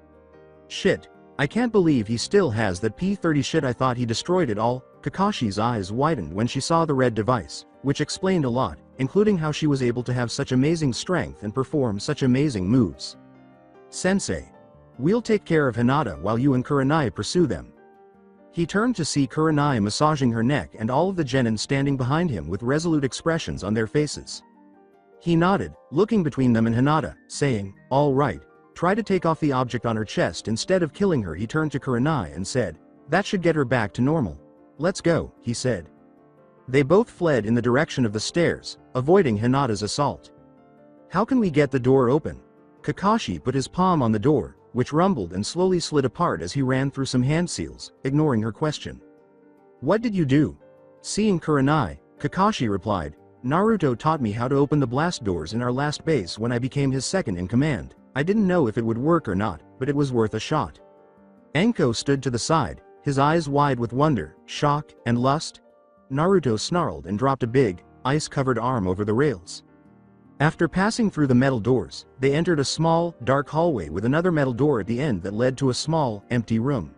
"Shit. I can't believe he still has that P-30 shit. I thought he destroyed it all." Kakashi's eyes widened when she saw the red device, which explained a lot, including how she was able to have such amazing strength and perform such amazing moves. "Sensei. We'll take care of Hinata while you and Kurenai pursue them." He turned to see Kurenai massaging her neck and all of the genin standing behind him with resolute expressions on their faces. He nodded, looking between them and Hinata, saying, "All right. Try to take off the object on her chest instead of killing her." He turned to Kurenai and said, "That should get her back to normal. Let's go," he said. They both fled in the direction of the stairs, avoiding Hinata's assault. "How can we get the door open?" Kakashi put his palm on the door, which rumbled and slowly slid apart as he ran through some hand seals, ignoring her question. "What did you do?" Seeing Kurenai, Kakashi replied, "Naruto taught me how to open the blast doors in our last base when I became his second in command. I didn't know if it would work or not, but it was worth a shot." Anko stood to the side, his eyes wide with wonder, shock, and lust. Naruto snarled and dropped a big, ice-covered arm over the rails. After passing through the metal doors, they entered a small, dark hallway with another metal door at the end that led to a small, empty room.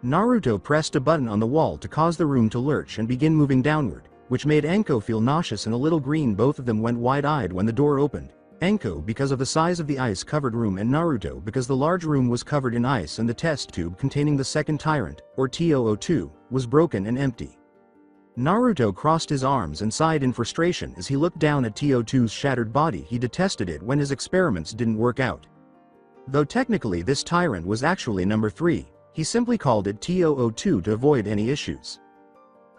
Naruto pressed a button on the wall to cause the room to lurch and begin moving downward, which made Anko feel nauseous and a little green. Both of them went wide-eyed when the door opened. Anko because of the size of the ice-covered room and Naruto because the large room was covered in ice and the test tube containing the second tyrant, or TOO2, was broken and empty. Naruto crossed his arms and sighed in frustration as he looked down at TO2's shattered body. He detested it when his experiments didn't work out. Though technically this tyrant was actually number 3, he simply called it TOO2 to avoid any issues.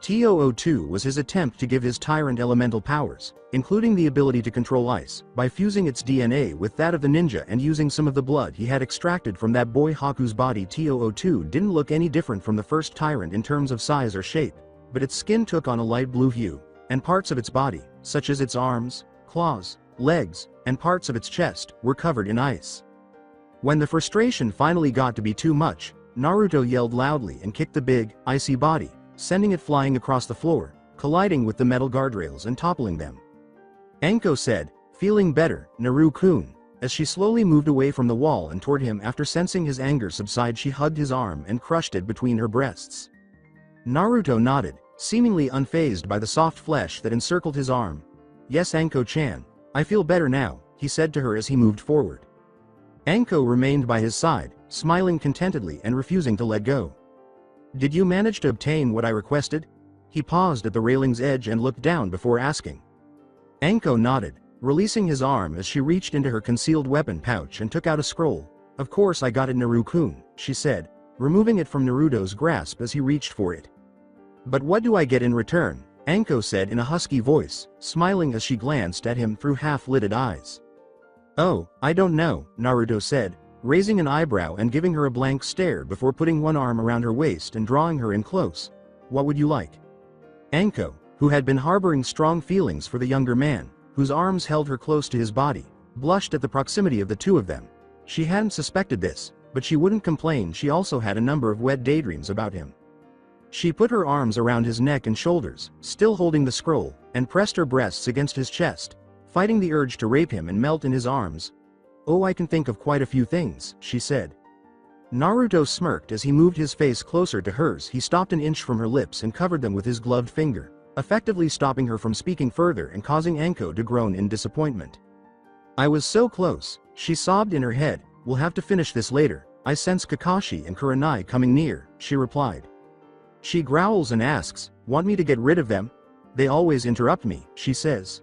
TOO2 was his attempt to give his tyrant elemental powers, including the ability to control ice, by fusing its DNA with that of the ninja and using some of the blood he had extracted from that boy Haku's body. TOO2 didn't look any different from the first tyrant in terms of size or shape, but its skin took on a light blue hue, and parts of its body, such as its arms, claws, legs, and parts of its chest, were covered in ice. When the frustration finally got to be too much, Naruto yelled loudly and kicked the big, icy body, sending it flying across the floor, colliding with the metal guardrails and toppling them. Anko said, "Feeling better, Naru-kun," as she slowly moved away from the wall and toward him. After sensing his anger subside, she hugged his arm and crushed it between her breasts. Naruto nodded, seemingly unfazed by the soft flesh that encircled his arm. "Yes, Anko-chan, I feel better now," he said to her as he moved forward. Anko remained by his side, smiling contentedly and refusing to let go. "Did you manage to obtain what I requested?" He paused at the railing's edge and looked down before asking. Anko nodded, releasing his arm as she reached into her concealed weapon pouch and took out a scroll. "Of course I got it, Naru-kun," she said, removing it from Naruto's grasp as he reached for it. "But what do I get in return?" Anko said in a husky voice, smiling as she glanced at him through half-lidded eyes. "Oh, I don't know," Naruto said, raising an eyebrow and giving her a blank stare before putting one arm around her waist and drawing her in close. "What would you like?" Anko, who had been harboring strong feelings for the younger man, whose arms held her close to his body, blushed at the proximity of the two of them. She hadn't suspected this, but she wouldn't complain. She also had a number of wet daydreams about him. She put her arms around his neck and shoulders, still holding the scroll, and pressed her breasts against his chest, fighting the urge to rape him and melt in his arms. "Oh, I can think of quite a few things," she said. Naruto smirked as he moved his face closer to hers. He stopped an inch from her lips and covered them with his gloved finger, effectively stopping her from speaking further and causing Anko to groan in disappointment. "I was so close," she sobbed in her head. "We'll have to finish this later. I sense Kakashi and Kurenai coming near," she replied. She growls and asks, "Want me to get rid of them?" "They always interrupt me," she says.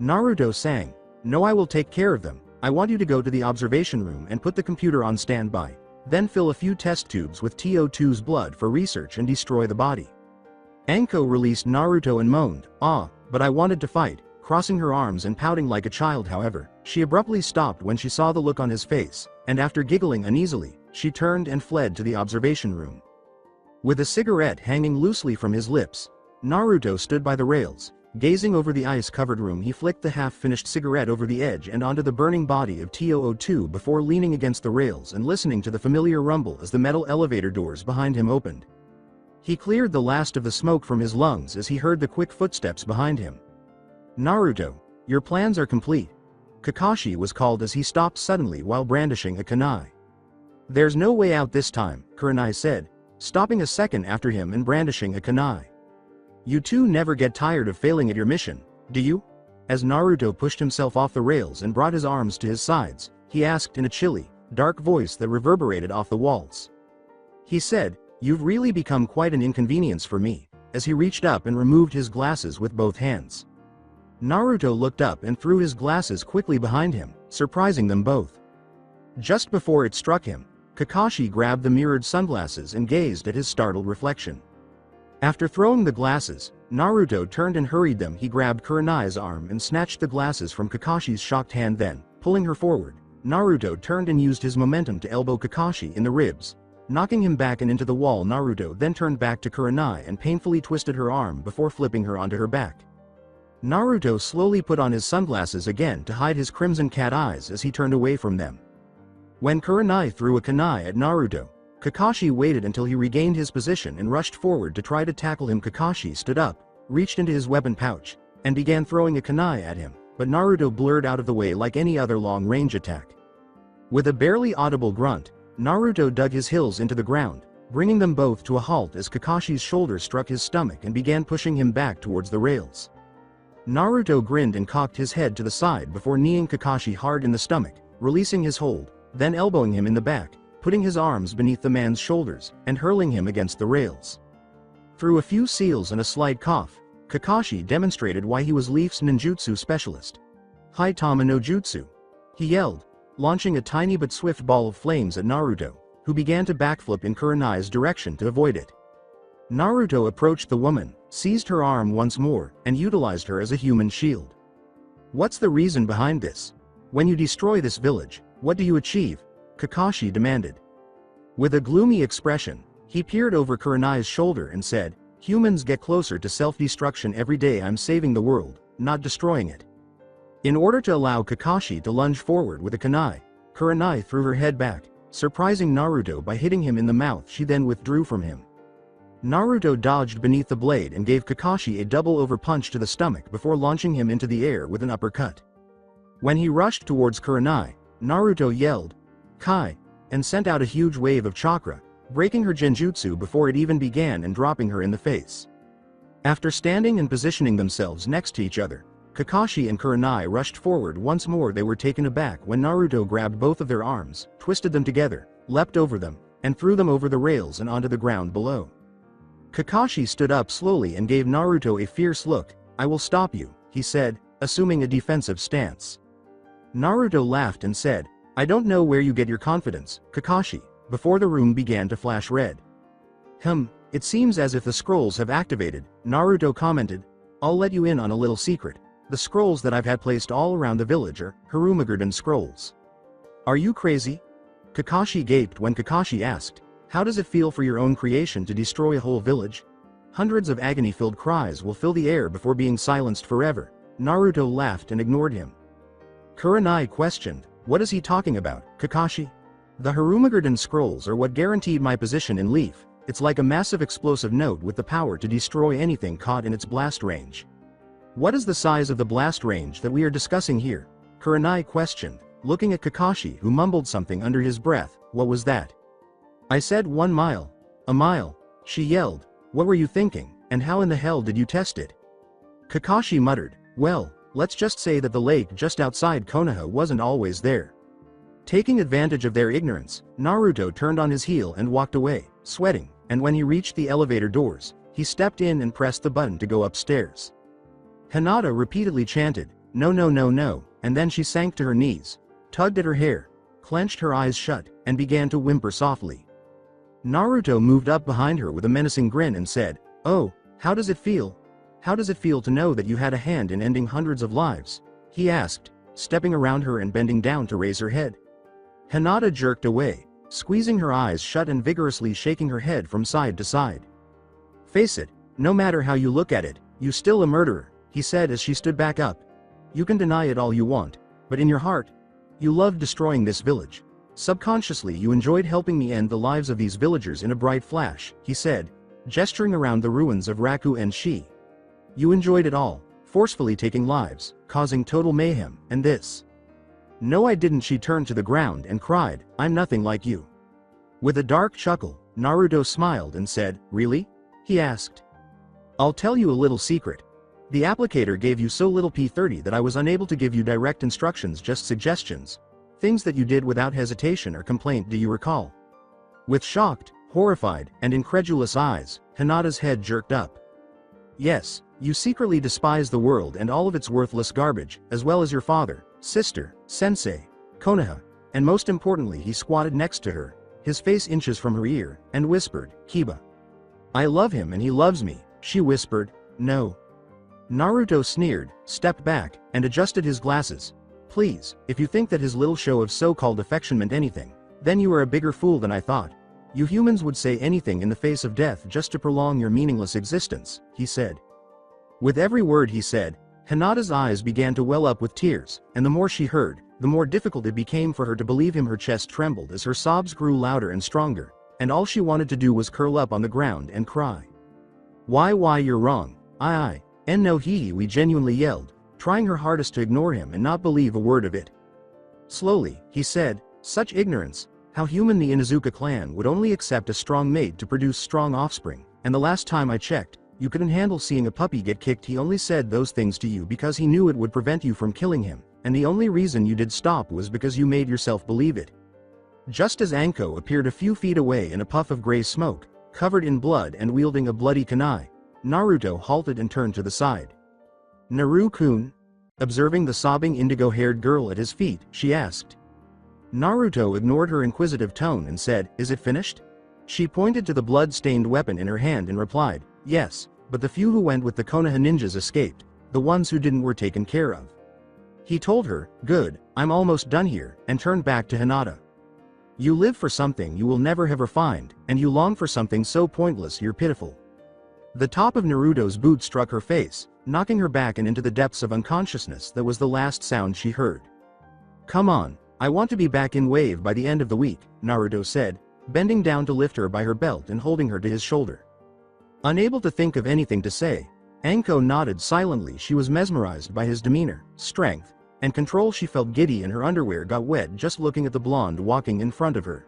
Naruto sang, "No, I will take care of them. I want you to go to the observation room and put the computer on standby. Then fill a few test tubes with TO2's blood for research and destroy the body." Anko released Naruto and moaned, "Ah, but I wanted to fight," crossing her arms and pouting like a child. However, she abruptly stopped when she saw the look on his face, and after giggling uneasily, she turned and fled to the observation room. With a cigarette hanging loosely from his lips, Naruto stood by the rails, gazing over the ice-covered room. He flicked the half-finished cigarette over the edge and onto the burning body of TOO2 before leaning against the rails and listening to the familiar rumble as the metal elevator doors behind him opened. He cleared the last of the smoke from his lungs as he heard the quick footsteps behind him. "Naruto, your plans are complete," Kakashi was called as he stopped suddenly while brandishing a kunai. "There's no way out this time," Kurenai said, stopping a second after him and brandishing a kunai. "You two never get tired of failing at your mission, do you?" As Naruto pushed himself off the rails and brought his arms to his sides, he asked in a chilly, dark voice that reverberated off the walls. He said, "You've really become quite an inconvenience for me," as he reached up and removed his glasses with both hands. Naruto looked up and threw his glasses quickly behind him, surprising them both. Just before it struck him, Kakashi grabbed the mirrored sunglasses and gazed at his startled reflection. After throwing the glasses, Naruto turned and hurried them. He grabbed Kurenai's arm and snatched the glasses from Kakashi's shocked hand. Then, pulling her forward, Naruto turned and used his momentum to elbow Kakashi in the ribs, knocking him back and into the wall. Naruto then turned back to Kurenai and painfully twisted her arm before flipping her onto her back. Naruto slowly put on his sunglasses again to hide his crimson cat eyes as he turned away from them. When Kurenai threw a kunai at Naruto, Kakashi waited until he regained his position and rushed forward to try to tackle him. Kakashi stood up, reached into his weapon pouch, and began throwing a kunai at him, but Naruto blurred out of the way like any other long-range attack. With a barely audible grunt, Naruto dug his heels into the ground, bringing them both to a halt as Kakashi's shoulder struck his stomach and began pushing him back towards the rails. Naruto grinned and cocked his head to the side before kneeing Kakashi hard in the stomach, releasing his hold, then elbowing him in the back, putting his arms beneath the man's shoulders, and hurling him against the rails. Through a few seals and a slight cough, Kakashi demonstrated why he was Leaf's ninjutsu specialist. "Haitama no jutsu," he yelled, launching a tiny but swift ball of flames at Naruto, who began to backflip in Kurenai's direction to avoid it. Naruto approached the woman, seized her arm once more, and utilized her as a human shield. What's the reason behind this? When you destroy this village, what do you achieve? Kakashi demanded. With a gloomy expression, he peered over Kurenai's shoulder and said, humans get closer to self-destruction every day. I'm saving the world, not destroying it. In order to allow Kakashi to lunge forward with a kunai, Kurenai threw her head back, surprising Naruto by hitting him in the mouth. She then withdrew from him. Naruto dodged beneath the blade and gave Kakashi a double-over punch to the stomach before launching him into the air with an uppercut. When he rushed towards Kurenai, Naruto yelled, Kai, and sent out a huge wave of chakra, breaking her genjutsu before it even began and dropping her in the face. After standing and positioning themselves next to each other, Kakashi and Kurenai rushed forward once more. They were taken aback when Naruto grabbed both of their arms, twisted them together, leapt over them, and threw them over the rails and onto the ground below. Kakashi stood up slowly and gave Naruto a fierce look. I will stop you, he said, assuming a defensive stance. Naruto laughed and said, I don't know where you get your confidence, Kakashi, before the room began to flash red. It seems as if the scrolls have activated, Naruto commented. I'll let you in on a little secret. The scrolls that I've had placed all around the village are Harumagurden scrolls. Are you crazy? Kakashi gaped when Kakashi asked, how does it feel for your own creation to destroy a whole village? Hundreds of agony-filled cries will fill the air before being silenced forever. Naruto laughed and ignored him. Kurenai questioned, what is he talking about, Kakashi? The Harumagurden scrolls are what guaranteed my position in Leaf. It's like a massive explosive node with the power to destroy anything caught in its blast range. What is the size of the blast range that we are discussing here? Kurenai questioned, looking at Kakashi, who mumbled something under his breath. What was that? I said 1 mile. A mile, she yelled. What were you thinking, and how in the hell did you test it? Kakashi muttered, well, let's just say that the lake just outside Konoha wasn't always there. Taking advantage of their ignorance, Naruto turned on his heel and walked away, sweating, and when he reached the elevator doors, he stepped in and pressed the button to go upstairs. Hinata repeatedly chanted, no no no no, and then she sank to her knees, tugged at her hair, clenched her eyes shut, and began to whimper softly. Naruto moved up behind her with a menacing grin and said, oh, how does it feel? How does it feel to know that you had a hand in ending hundreds of lives? He asked, stepping around her and bending down to raise her head. Hinata jerked away, squeezing her eyes shut and vigorously shaking her head from side to side. Face it, no matter how you look at it, you're still a murderer, he said as she stood back up. You can deny it all you want, but in your heart, you loved destroying this village. Subconsciously you enjoyed helping me end the lives of these villagers in a bright flash, he said, gesturing around the ruins of Raku and Shi. You enjoyed it all, forcefully taking lives, causing total mayhem, and this. No I didn't, she turned to the ground and cried, I'm nothing like you. With a dark chuckle, Naruto smiled and said, really? He asked. I'll tell you a little secret. The applicator gave you so little P30 that I was unable to give you direct instructions, just suggestions. Things that you did without hesitation or complaint. Do you recall? With shocked, horrified, and incredulous eyes, Hinata's head jerked up. Yes, you secretly despise the world and all of its worthless garbage, as well as your father, sister, sensei, Konoha, and most importantly he squatted next to her, his face inches from her ear, and whispered, Kiba. I love him and he loves me, she whispered, no. Naruto sneered, stepped back, and adjusted his glasses. Please, if you think that his little show of so-called affection meant anything, then you are a bigger fool than I thought. You humans would say anything in the face of death just to prolong your meaningless existence, he said. With every word he said, Hinata's eyes began to well up with tears, and the more she heard, the more difficult it became for her to believe him. Her chest trembled as her sobs grew louder and stronger, and all she wanted to do was curl up on the ground and cry. Why you're wrong, I, and no he, we genuinely yelled, trying her hardest to ignore him and not believe a word of it. Slowly, he said, such ignorance, how human. The Inuzuka clan would only accept a strong mate to produce strong offspring, and the last time I checked, you couldn't handle seeing a puppy get kicked. He only said those things to you because he knew it would prevent you from killing him, and the only reason you did stop was because you made yourself believe it. Just as Anko appeared a few feet away in a puff of gray smoke, covered in blood and wielding a bloody kunai, Naruto halted and turned to the side. Naru-kun? Observing the sobbing indigo-haired girl at his feet, she asked. Naruto ignored her inquisitive tone and said, is it finished? She pointed to the blood-stained weapon in her hand and replied, "Yes, but the few who went with the Konoha ninjas escaped, the ones who didn't were taken care of." He told her, "Good, I'm almost done here," and turned back to Hinata. "You live for something you will never ever find, and you long for something so pointless you're pitiful." The top of Naruto's boot struck her face, knocking her back and into the depths of unconsciousness. That was the last sound she heard. "Come on, I want to be back in Wave by the end of the week," Naruto said, bending down to lift her by her belt and holding her to his shoulder. Unable to think of anything to say, Anko nodded silently. She was mesmerized by his demeanor, strength, and control. She felt giddy and her underwear got wet just looking at the blonde walking in front of her.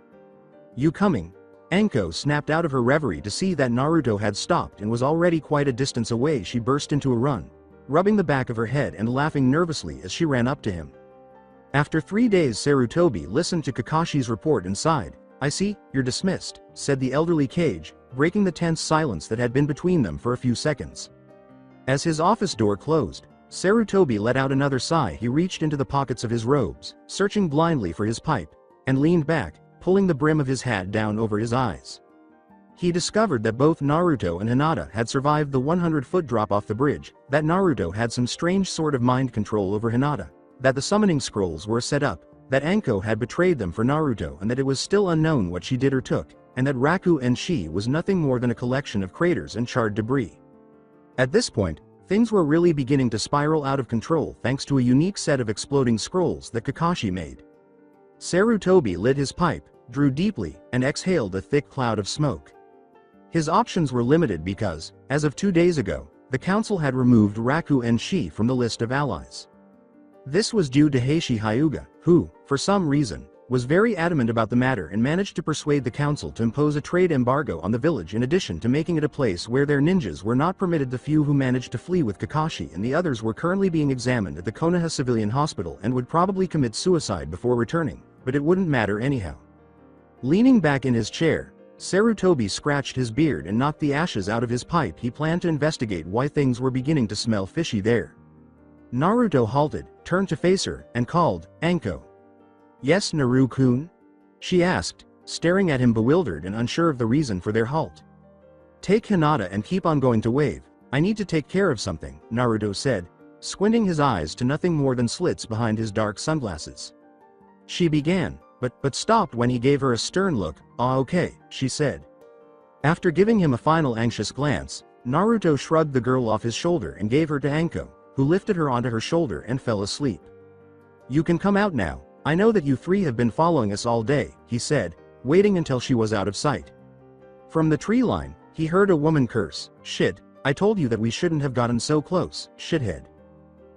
"You coming?" Anko snapped out of her reverie to see that Naruto had stopped and was already quite a distance away. She burst into a run, rubbing the back of her head and laughing nervously as she ran up to him. After 3 days, Sarutobi listened to Kakashi's report and sighed. "I see, you're dismissed," said the elderly Kage, breaking the tense silence that had been between them for a few seconds. As his office door closed, Sarutobi let out another sigh. He reached into the pockets of his robes, searching blindly for his pipe, and leaned back, pulling the brim of his hat down over his eyes. He discovered that both Naruto and Hinata had survived the 100-foot drop off the bridge, that Naruto had some strange sort of mind control over Hinata, that the summoning scrolls were set up, that Anko had betrayed them for Naruto, and that it was still unknown what she did or took, and that Raku and she was nothing more than a collection of craters and charred debris. At this point, things were really beginning to spiral out of control thanks to a unique set of exploding scrolls that Kakashi made. Sarutobi lit his pipe, drew deeply, and exhaled a thick cloud of smoke. His options were limited because, as of 2 days ago, the council had removed Raku and Shi from the list of allies. This was due to Heishi Hyuga, who, for some reason, was very adamant about the matter and managed to persuade the council to impose a trade embargo on the village in addition to making it a place where their ninjas were not permitted. The few who managed to flee with Kakashi and the others were currently being examined at the Konoha civilian hospital and would probably commit suicide before returning, but it wouldn't matter anyhow. Leaning back in his chair, Sarutobi scratched his beard and knocked the ashes out of his pipe. He planned to investigate why things were beginning to smell fishy there. Naruto halted, turned to face her, and called, "Anko." "Yes, Naru-kun?" she asked, staring at him bewildered and unsure of the reason for their halt. "Take Hinata and keep on going to Wave. I need to take care of something," Naruto said, squinting his eyes to nothing more than slits behind his dark sunglasses. She began, but stopped when he gave her a stern look. "Ah, okay," she said. After giving him a final anxious glance, Naruto shrugged the girl off his shoulder and gave her to Anko, who lifted her onto her shoulder and fell asleep. "You can come out now. I know that you three have been following us all day," he said, waiting until she was out of sight. From the tree line, he heard a woman curse, "Shit, I told you that we shouldn't have gotten so close, shithead."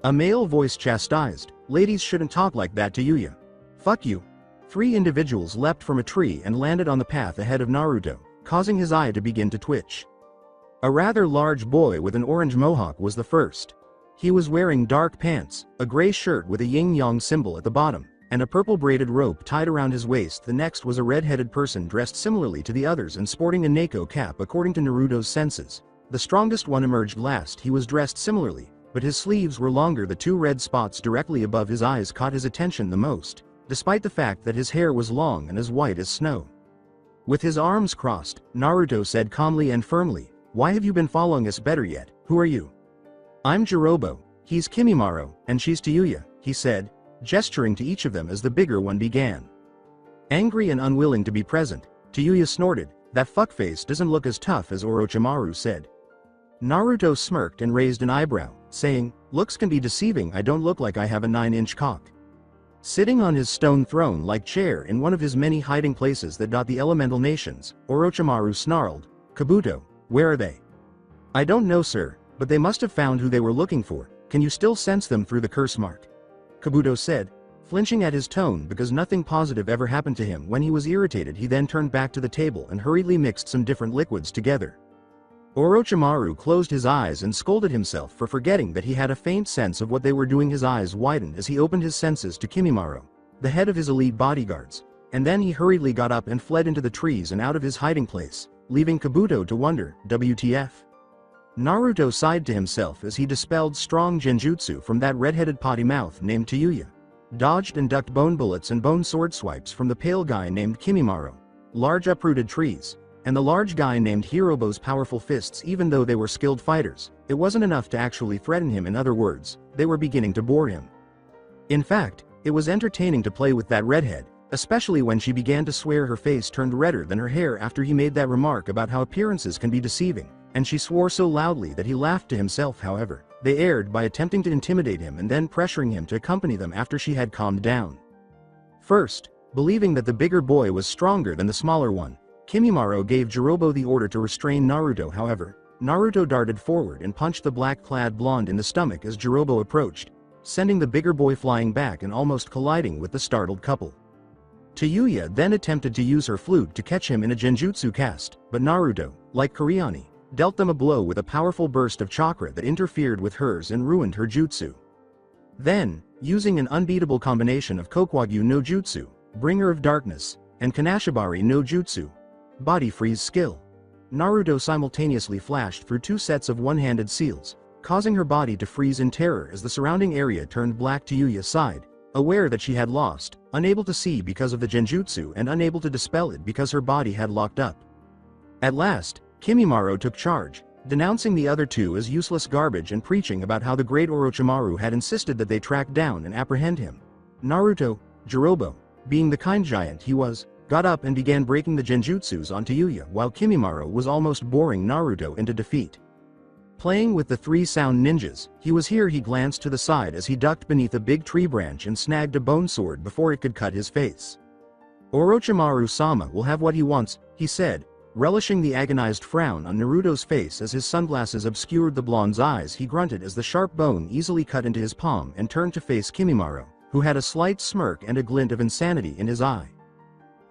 A male voice chastised, "Ladies shouldn't talk like that to Yuya." "Fuck you." 3 individuals leapt from a tree and landed on the path ahead of Naruto, causing his eye to begin to twitch. A rather large boy with an orange mohawk was the first. He was wearing dark pants, a gray shirt with a yin-yang symbol at the bottom, and a purple braided rope tied around his waist. The next was a red-headed person dressed similarly to the others and sporting a Neko cap according to Naruto's senses. The strongest one emerged last. He was dressed similarly, but his sleeves were longer. The 2 red spots directly above his eyes caught his attention the most, despite the fact that his hair was long and as white as snow. With his arms crossed, Naruto said calmly and firmly, "Why have you been following us? Better yet, who are you?" "I'm Jirobo, he's Kimimaro, and she's Tayuya," he said, gesturing to each of them as the bigger one began. Angry and unwilling to be present, Tayuya snorted, "That fuckface doesn't look as tough as Orochimaru said." Naruto smirked and raised an eyebrow, saying, "Looks can be deceiving. I don't look like I have a 9-inch cock." Sitting on his stone throne-like chair in one of his many hiding places that dot the elemental nations, Orochimaru snarled, "Kabuto, where are they?" "I don't know, sir, but they must have found who they were looking for. Can you still sense them through the curse mark?" Kabuto said, flinching at his tone because nothing positive ever happened to him when he was irritated. He then turned back to the table and hurriedly mixed some different liquids together. Orochimaru closed his eyes and scolded himself for forgetting that he had a faint sense of what they were doing. His eyes widened as he opened his senses to Kimimaro, the head of his elite bodyguards, and then he hurriedly got up and fled into the trees and out of his hiding place, leaving Kabuto to wonder, WTF? Naruto sighed to himself as he dispelled strong genjutsu from that red-headed potty mouth named Tayuya, dodged and ducked bone bullets and bone sword swipes from the pale guy named Kimimaro. Large uprooted trees, and the large guy named Hirobo's powerful fists. Even though they were skilled fighters, it wasn't enough to actually threaten him. In other words, they were beginning to bore him. In fact, it was entertaining to play with that redhead, especially when she began to swear. Her face turned redder than her hair after he made that remark about how appearances can be deceiving, and she swore so loudly that he laughed to himself. However, they erred by attempting to intimidate him and then pressuring him to accompany them after she had calmed down. First, believing that the bigger boy was stronger than the smaller one, Kimimaro gave Jirobo the order to restrain Naruto. However, Naruto darted forward and punched the black-clad blonde in the stomach as Jirobo approached, sending the bigger boy flying back and almost colliding with the startled couple. Tayuya then attempted to use her flute to catch him in a genjutsu cast, but Naruto, like Kuriani, dealt them a blow with a powerful burst of chakra that interfered with hers and ruined her jutsu. Then, using an unbeatable combination of Kokwagyu no Jutsu, Bringer of Darkness, and Kanashibari no Jutsu, Body Freeze skill, Naruto simultaneously flashed through 2 sets of one-handed seals, causing her body to freeze in terror as the surrounding area turned black. Tayuya sighed, aware that she had lost, unable to see because of the genjutsu and unable to dispel it because her body had locked up. At last, Kimimaro took charge, denouncing the other two as useless garbage and preaching about how the great Orochimaru had insisted that they track down and apprehend him. Naruto, Jirobo, being the kind giant he was, got up and began breaking the genjutsus on Tayuya while Kimimaro was almost boring Naruto into defeat. Playing with the 3 sound ninjas, he glanced to the side as he ducked beneath a big tree branch and snagged a bone sword before it could cut his face. Orochimaru-sama will have what he wants, he said, relishing the agonized frown on Naruto's face as his sunglasses obscured the blonde's eyes. He grunted as the sharp bone easily cut into his palm and turned to face Kimimaro, who had a slight smirk and a glint of insanity in his eye.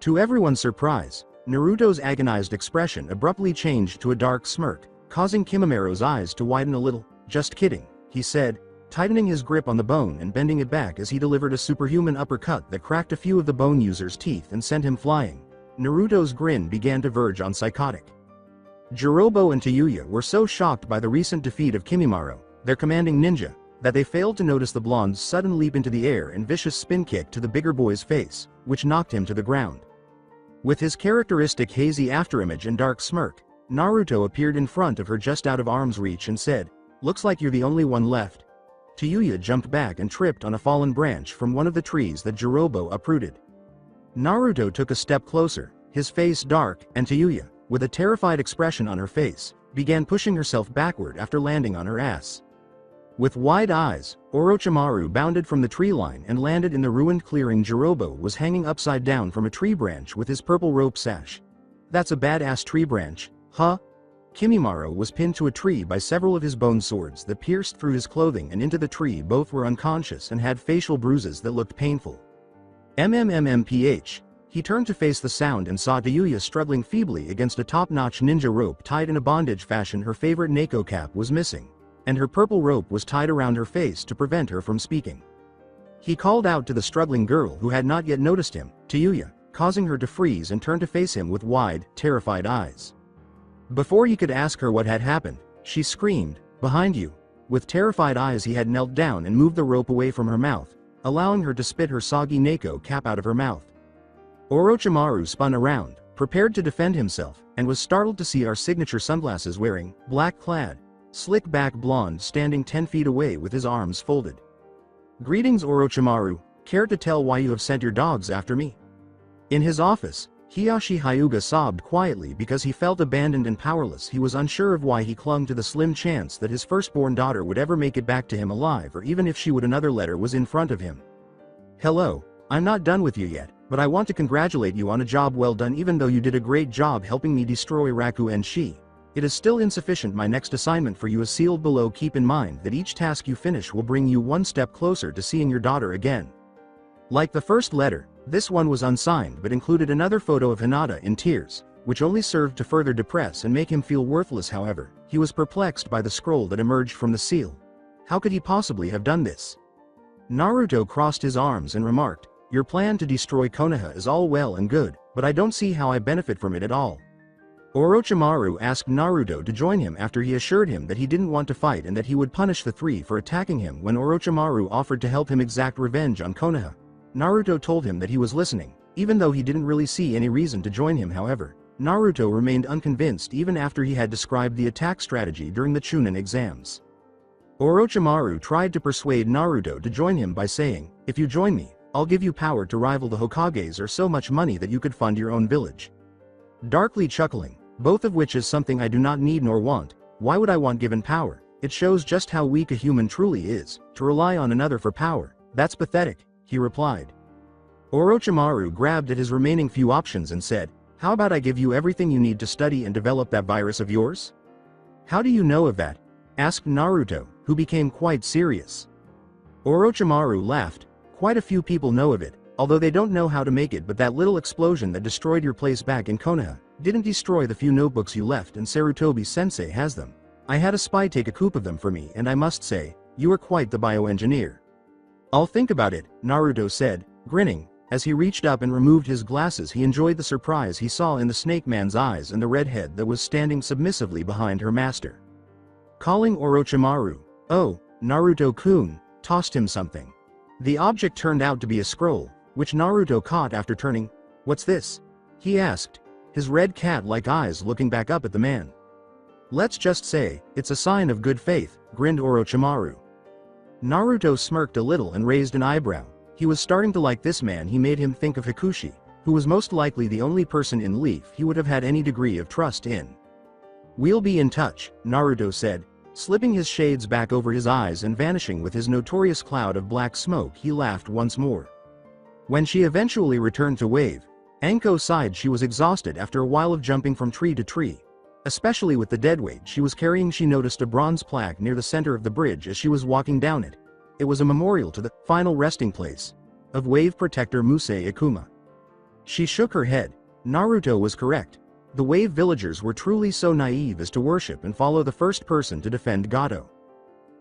To everyone's surprise, Naruto's agonized expression abruptly changed to a dark smirk, causing Kimimaro's eyes to widen a little. Just kidding, he said, tightening his grip on the bone and bending it back as he delivered a superhuman uppercut that cracked a few of the bone user's teeth and sent him flying. Naruto's grin began to verge on psychotic. Jirobo and Tayuya were so shocked by the recent defeat of Kimimaro, their commanding ninja, that they failed to notice the blonde's sudden leap into the air and vicious spin kick to the bigger boy's face, which knocked him to the ground. With his characteristic hazy afterimage and dark smirk, Naruto appeared in front of her just out of arm's reach and said, "Looks like you're the only one left." Tayuya jumped back and tripped on a fallen branch from one of the trees that Jirobo uprooted. Naruto took a step closer, his face dark, and Tayuya, with a terrified expression on her face, began pushing herself backward after landing on her ass. With wide eyes, Orochimaru bounded from the tree line and landed in the ruined clearing. Jirobo was hanging upside down from a tree branch with his purple rope sash. "That's a badass tree branch, huh?" Kimimaro was pinned to a tree by several of his bone swords that pierced through his clothing and into the tree. Both were unconscious and had facial bruises that looked painful. MMMPH. He turned to face the sound and saw Tayuya struggling feebly against a top-notch ninja rope tied in a bondage fashion. Her favorite Neko cap was missing, and her purple rope was tied around her face to prevent her from speaking. He called out to the struggling girl who had not yet noticed him, Tayuya, causing her to freeze and turn to face him with wide, terrified eyes. Before he could ask her what had happened, she screamed, "Behind you!" With terrified eyes he had knelt down and moved the rope away from her mouth, allowing her to spit her soggy Neko cap out of her mouth. Orochimaru spun around, prepared to defend himself, and was startled to see our signature sunglasses wearing, black-clad, slick-back blonde standing 10 feet away with his arms folded. "Greetings, Orochimaru. Care to tell why you have sent your dogs after me?" In his office, Hiyashi Hyuga sobbed quietly because he felt abandoned and powerless. He was unsure of why he clung to the slim chance that his firstborn daughter would ever make it back to him alive, or even if she would. Another letter was in front of him. "Hello, I'm not done with you yet, but I want to congratulate you on a job well done. Even though you did a great job helping me destroy Raku and Shi, it is still insufficient. My next assignment for you is sealed below. Keep in mind that each task you finish will bring you one step closer to seeing your daughter again." Like the first letter, this one was unsigned but included another photo of Hinata in tears, which only served to further depress and make him feel worthless. However, he was perplexed by the scroll that emerged from the seal. How could he possibly have done this? Naruto crossed his arms and remarked, "Your plan to destroy Konoha is all well and good, but I don't see how I benefit from it at all." Orochimaru asked Naruto to join him after he assured him that he didn't want to fight and that he would punish the 3 for attacking him. When Orochimaru offered to help him exact revenge on Konoha, Naruto told him that he was listening, even though he didn't really see any reason to join him. However, Naruto remained unconvinced even after he had described the attack strategy during the Chunin exams. Orochimaru tried to persuade Naruto to join him by saying, "If you join me, I'll give you power to rival the Hokages or so much money that you could fund your own village." Darkly chuckling, "Both of which is something I do not need nor want. Why would I want given power? It shows just how weak a human truly is, to rely on another for power. That's pathetic," he replied. Orochimaru grabbed at his remaining few options and said, "How about I give you everything you need to study and develop that virus of yours?" "How do you know of that?" asked Naruto, who became quite serious. Orochimaru laughed. "Quite a few people know of it, although they don't know how to make it, but that little explosion that destroyed your place back in Konoha didn't destroy the few notebooks you left, and Sarutobi-sensei has them. I had a spy take a coup of them for me, and I must say, you are quite the bioengineer." "I'll think about it," Naruto said, grinning. As he reached up and removed his glasses, he enjoyed the surprise he saw in the snake man's eyes and the redhead that was standing submissively behind her master. Calling Orochimaru, "Oh, Naruto-kun," tossed him something. The object turned out to be a scroll, which Naruto caught after turning. "What's this?" he asked, his red cat-like eyes looking back up at the man. "Let's just say, it's a sign of good faith," grinned Orochimaru. Naruto smirked a little and raised an eyebrow. He was starting to like this man. He made him think of Hikushi, who was most likely the only person in Leaf he would have had any degree of trust in. "We'll be in touch," Naruto said, slipping his shades back over his eyes and vanishing with his notorious cloud of black smoke. He laughed once more. When she eventually returned to Wave, Anko sighed. She was exhausted after a while of jumping from tree to tree. Especially with the deadweight she was carrying. She noticed a bronze plaque near the center of the bridge as she was walking down it. It was a memorial to the final resting place of Wave Protector Musei Ikuma. She shook her head. Naruto was correct. The Wave villagers were truly so naive as to worship and follow the first person to defend Gato.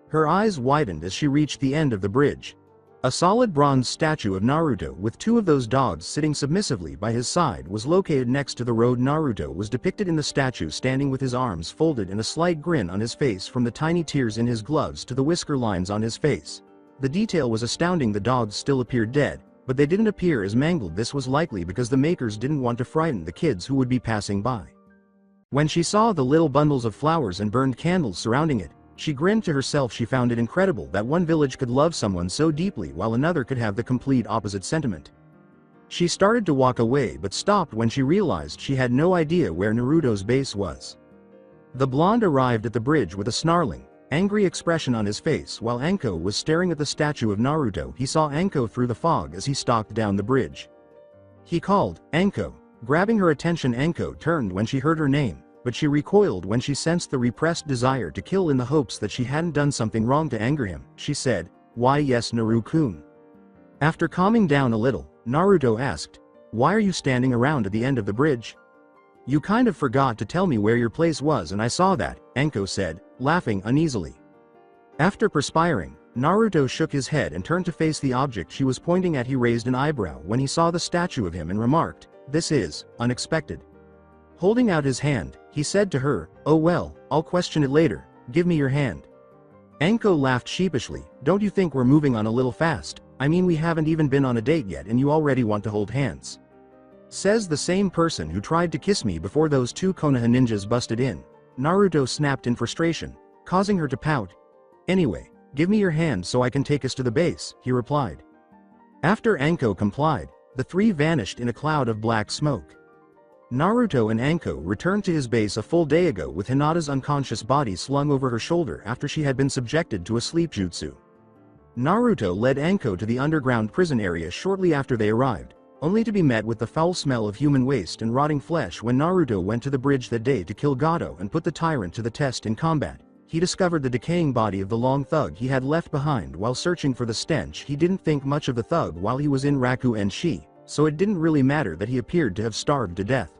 Her eyes widened as she reached the end of the bridge. A solid bronze statue of Naruto with two of those dogs sitting submissively by his side was located next to the road. Naruto was depicted in the statue standing with his arms folded and a slight grin on his face, from the tiny tears in his gloves to the whisker lines on his face. The detail was astounding. The dogs still appeared dead, but they didn't appear as mangled. This was likely because the makers didn't want to frighten the kids who would be passing by. When she saw the little bundles of flowers and burned candles surrounding it, she grinned to herself. She found it incredible that one village could love someone so deeply while another could have the complete opposite sentiment. She started to walk away but stopped when she realized she had no idea where Naruto's base was. The blonde arrived at the bridge with a snarling, angry expression on his face while Anko was staring at the statue of Naruto. He saw Anko through the fog as he stalked down the bridge. He called, "Anko." Grabbing her attention, Anko turned when she heard her name, but she recoiled when she sensed the repressed desire to kill in the hopes that she hadn't done something wrong to anger him. She said, "Why yes, Naru-kun." After calming down a little, Naruto asked, "Why are you standing around at the end of the bridge?" "You kind of forgot to tell me where your place was and I saw that," Anko said, laughing uneasily. After perspiring, Naruto shook his head and turned to face the object she was pointing at. He raised an eyebrow when he saw the statue of him and remarked, "This is unexpected." Holding out his hand, he said to her, "Oh well, I'll question it later. Give me your hand." Anko laughed sheepishly. "Don't you think we're moving on a little fast? I mean, we haven't even been on a date yet and you already want to hold hands. Says the same person who tried to kiss me before those two Konoha ninjas busted in." Naruto snapped in frustration, causing her to pout. "Anyway, give me your hand so I can take us to the base," he replied. After Anko complied, the three vanished in a cloud of black smoke. Naruto and Anko returned to his base a full day ago with Hinata's unconscious body slung over her shoulder after she had been subjected to a sleep jutsu. Naruto led Anko to the underground prison area shortly after they arrived, only to be met with the foul smell of human waste and rotting flesh. When Naruto went to the bridge that day to kill Gato and put the tyrant to the test in combat, he discovered the decaying body of the long thug he had left behind while searching for the stench. He didn't think much of the thug while he was in Raku-en-shi, so it didn't really matter that he appeared to have starved to death.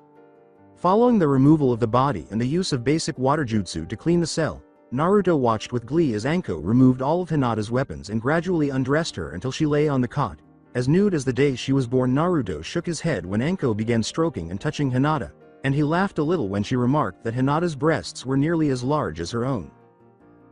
Following the removal of the body and the use of basic water jutsu to clean the cell, Naruto watched with glee as Anko removed all of Hinata's weapons and gradually undressed her until she lay on the cot, as nude as the day she was born. Naruto shook his head when Anko began stroking and touching Hinata, and he laughed a little when she remarked that Hinata's breasts were nearly as large as her own.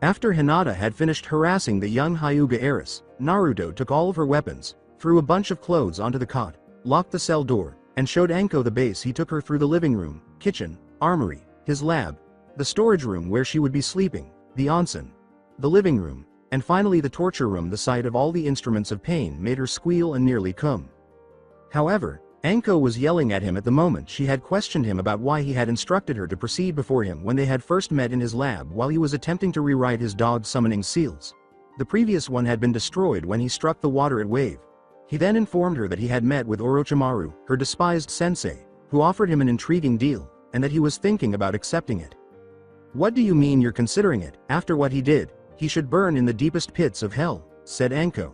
After Hinata had finished harassing the young Hyuga heiress, Naruto took all of her weapons, threw a bunch of clothes onto the cot, locked the cell door, and showed Anko the base. He took her through the living room, kitchen, armory, his lab, the storage room where she would be sleeping, the onsen, the living room, and finally the torture room. The sight of all the instruments of pain made her squeal and nearly cum. However, Anko was yelling at him at the moment she had questioned him about why he had instructed her to proceed before him when they had first met in his lab while he was attempting to rewrite his dog summoning seals. The previous one had been destroyed when he struck the water at Wave. He then informed her that he had met with Orochimaru, her despised sensei, who offered him an intriguing deal, and that he was thinking about accepting it. "What do you mean you're considering it? After what he did, he should burn in the deepest pits of hell," said Anko.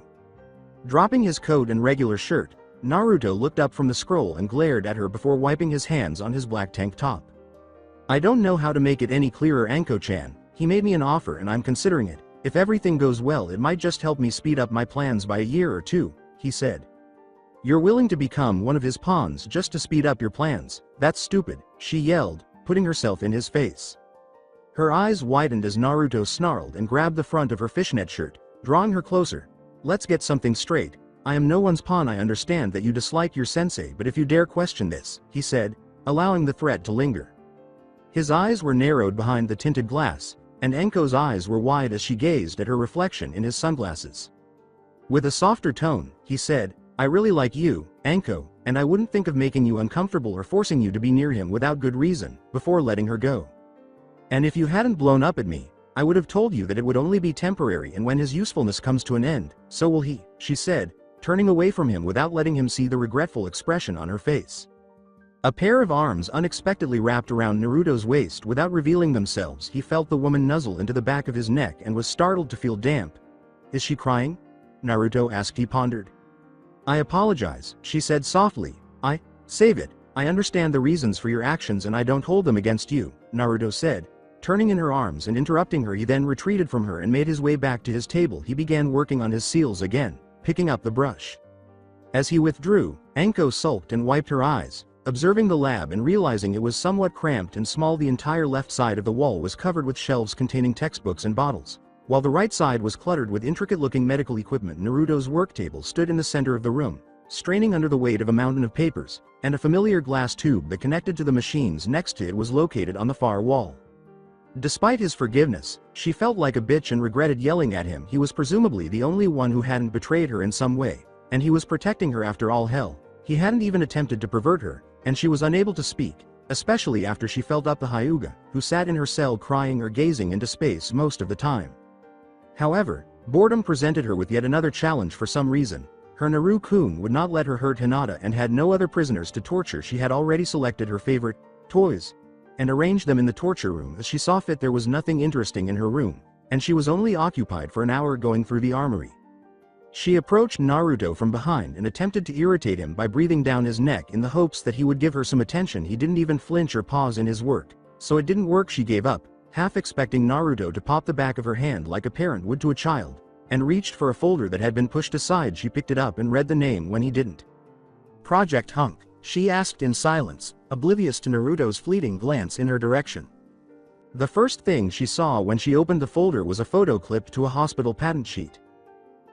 Dropping his coat and regular shirt, Naruto looked up from the scroll and glared at her before wiping his hands on his black tank top. "I don't know how to make it any clearer, Anko-chan. He made me an offer and I'm considering it. If everything goes well, it might just help me speed up my plans by a year or two," he said. "You're willing to become one of his pawns just to speed up your plans? That's stupid," she yelled, putting herself in his face. Her eyes widened as Naruto snarled and grabbed the front of her fishnet shirt, drawing her closer. "Let's get something straight. I am no one's pawn. I understand that you dislike your sensei, but if you dare question this," he said, allowing the threat to linger. His eyes were narrowed behind the tinted glass, and Anko's eyes were wide as she gazed at her reflection in his sunglasses. With a softer tone, he said, "I really like you, Anko, and I wouldn't think of making you uncomfortable or forcing you to be near him without good reason," before letting her go. "And if you hadn't blown up at me, I would have told you that it would only be temporary, and when his usefulness comes to an end, so will he," she said, turning away from him without letting him see the regretful expression on her face. A pair of arms unexpectedly wrapped around Naruto's waist without revealing themselves. He felt the woman nuzzle into the back of his neck and was startled to feel damp. "Is she crying?" Naruto asked. He pondered. "I apologize," she said softly. Save it. I understand the reasons for your actions and I don't hold them against you," Naruto said, turning in her arms and interrupting her. He then retreated from her and made his way back to his table. He began working on his seals again, picking up the brush. As he withdrew, Anko sulked and wiped her eyes, observing the lab and realizing it was somewhat cramped and small. The entire left side of the wall was covered with shelves containing textbooks and bottles, while the right side was cluttered with intricate-looking medical equipment. Naruto's work table stood in the center of the room, straining under the weight of a mountain of papers, and a familiar glass tube that connected to the machines next to it was located on the far wall. Despite his forgiveness, she felt like a bitch and regretted yelling at him. He was presumably the only one who hadn't betrayed her in some way, and he was protecting her after all. Hell, he hadn't even attempted to pervert her, and she was unable to speak, especially after she felt up the Hyuga, who sat in her cell crying or gazing into space most of the time. However, boredom presented her with yet another challenge. For some reason, her Naru-kun would not let her hurt Hinata and had no other prisoners to torture. She had already selected her favorite toys and arranged them in the torture room as she saw fit. There was nothing interesting in her room, and she was only occupied for an hour going through the armory. She approached Naruto from behind and attempted to irritate him by breathing down his neck in the hopes that he would give her some attention. He didn't even flinch or pause in his work, so it didn't work. She gave up, half expecting Naruto to pop the back of her hand like a parent would to a child, and reached for a folder that had been pushed aside. She picked it up and read the name when he didn't. "Project Hunk?" she asked in silence, oblivious to Naruto's fleeting glance in her direction. The first thing she saw when she opened the folder was a photo clipped to a hospital patent sheet.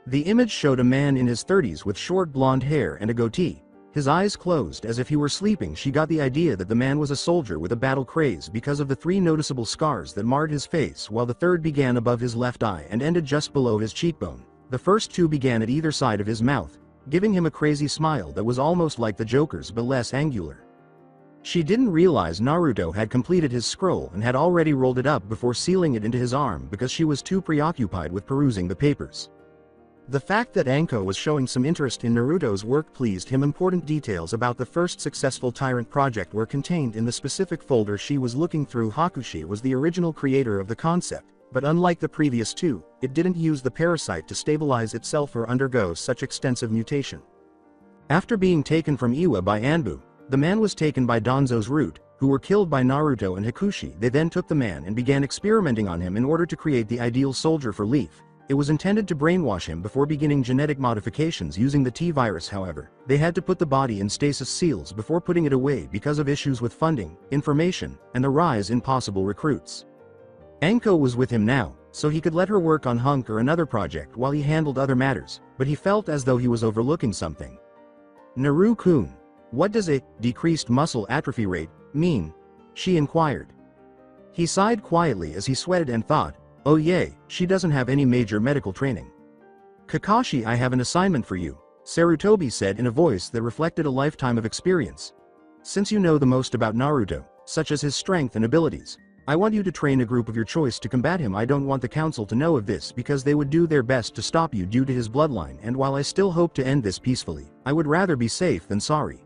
The image showed a man in his 30s with short blonde hair and a goatee, his eyes closed as if he were sleeping. She got the idea that the man was a soldier with a battle craze because of the 3 noticeable scars that marred his face, while the third began above his left eye and ended just below his cheekbone. The first 2 began at either side of his mouth, giving him a crazy smile that was almost like the Joker's but less angular. She didn't realize Naruto had completed his scroll and had already rolled it up before sealing it into his arm because she was too preoccupied with perusing the papers. The fact that Anko was showing some interest in Naruto's work pleased him. Important details about the first successful Tyrant project were contained in the specific folder she was looking through. Hokage was the original creator of the concept, but unlike the previous 2, it didn't use the parasite to stabilize itself or undergo such extensive mutation. After being taken from Iwa by Anbu, the man was taken by Danzo's root, who were killed by Naruto and Hikushi. They then took the man and began experimenting on him in order to create the ideal soldier for Leaf. It was intended to brainwash him before beginning genetic modifications using the T-virus. However, they had to put the body in stasis seals before putting it away because of issues with funding, information, and the rise in possible recruits. Anko was with him now, so he could let her work on Hunk or another project while he handled other matters, but he felt as though he was overlooking something. "Naru-kun, what does a decreased muscle atrophy rate mean?" she inquired. He sighed quietly as he sweated and thought, oh yay, she doesn't have any major medical training. Kakashi, I have an assignment for you, Sarutobi said in a voice that reflected a lifetime of experience. Since you know the most about Naruto, such as his strength and abilities, I want you to train a group of your choice to combat him. I don't want the council to know of this because they would do their best to stop you due to his bloodline, and while I still hope to end this peacefully, I would rather be safe than sorry.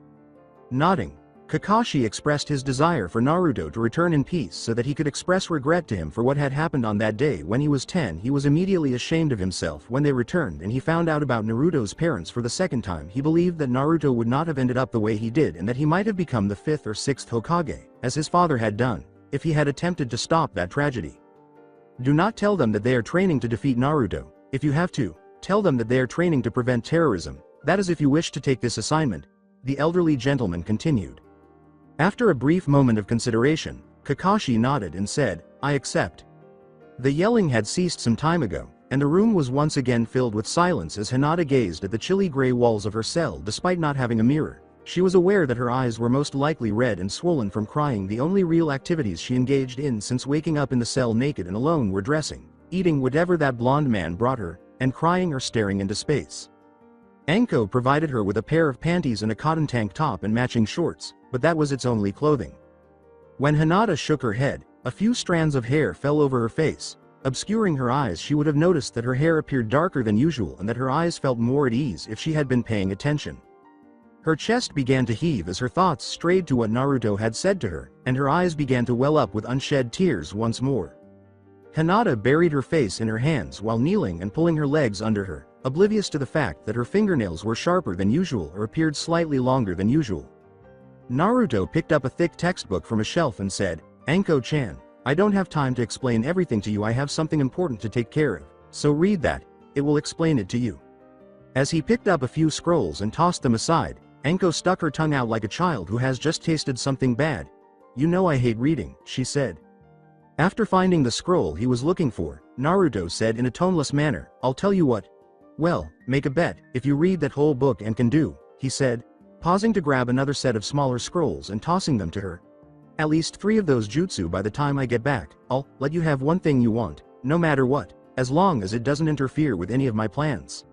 Nodding, Kakashi expressed his desire for Naruto to return in peace so that he could express regret to him for what had happened on that day when he was 10. He was immediately ashamed of himself when they returned and he found out about Naruto's parents for the second time. He believed that Naruto would not have ended up the way he did and that he might have become the 5th or 6th Hokage, as his father had done, if he had attempted to stop that tragedy. Do not tell them that they are training to defeat Naruto. If you have to, tell them that they are training to prevent terrorism. That is if you wish to take this assignment, the elderly gentleman continued. After a brief moment of consideration, Kakashi nodded and said, I accept. The yelling had ceased some time ago, and the room was once again filled with silence as Hinata gazed at the chilly gray walls of her cell despite not having a mirror. She was aware that her eyes were most likely red and swollen from crying. The only real activities she engaged in since waking up in the cell naked and alone were dressing, eating whatever that blonde man brought her, and crying or staring into space. Anko provided her with a pair of panties and a cotton tank top and matching shorts, but that was its only clothing. When Hinata shook her head, a few strands of hair fell over her face, obscuring her eyes. She would have noticed that her hair appeared darker than usual and that her eyes felt more at ease if she had been paying attention. Her chest began to heave as her thoughts strayed to what Naruto had said to her, and her eyes began to well up with unshed tears once more. Hinata buried her face in her hands while kneeling and pulling her legs under her, oblivious to the fact that her fingernails were sharper than usual or appeared slightly longer than usual. Naruto picked up a thick textbook from a shelf and said, Anko-chan, I don't have time to explain everything to you. I have something important to take care of, so read that, it will explain it to you. As he picked up a few scrolls and tossed them aside, Anko stuck her tongue out like a child who has just tasted something bad. You know I hate reading, she said. After finding the scroll he was looking for, Naruto said in a toneless manner, I'll tell you what. Well, make a bet, if you read that whole book and can do, he said, pausing to grab another set of smaller scrolls and tossing them to her. At least 3 of those jutsu by the time I get back. I'll let you have one thing you want, no matter what, as long as it doesn't interfere with any of my plans.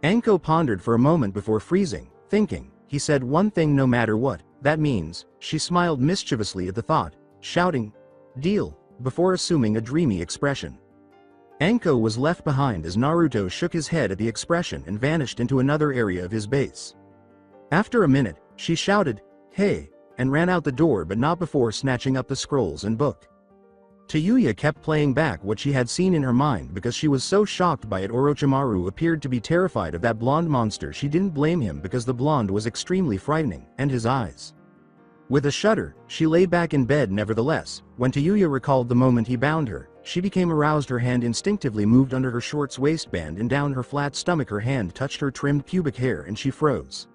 Anko pondered for a moment before freezing, thinking. He said one thing no matter what, that means, she smiled mischievously at the thought, shouting, deal, before assuming a dreamy expression. Anko was left behind as Naruto shook his head at the expression and vanished into another area of his base. After a minute, she shouted, hey, and ran out the door but not before snatching up the scrolls and book. Tayuya kept playing back what she had seen in her mind because she was so shocked by it. Orochimaru appeared to be terrified of that blonde monster. She didn't blame him because the blonde was extremely frightening, and his eyes. With a shudder, she lay back in bed. Nevertheless, when Tayuya recalled the moment he bound her, she became aroused. Her hand instinctively moved under her shorts waistband and down her flat stomach. Her hand touched her trimmed pubic hair and she froze.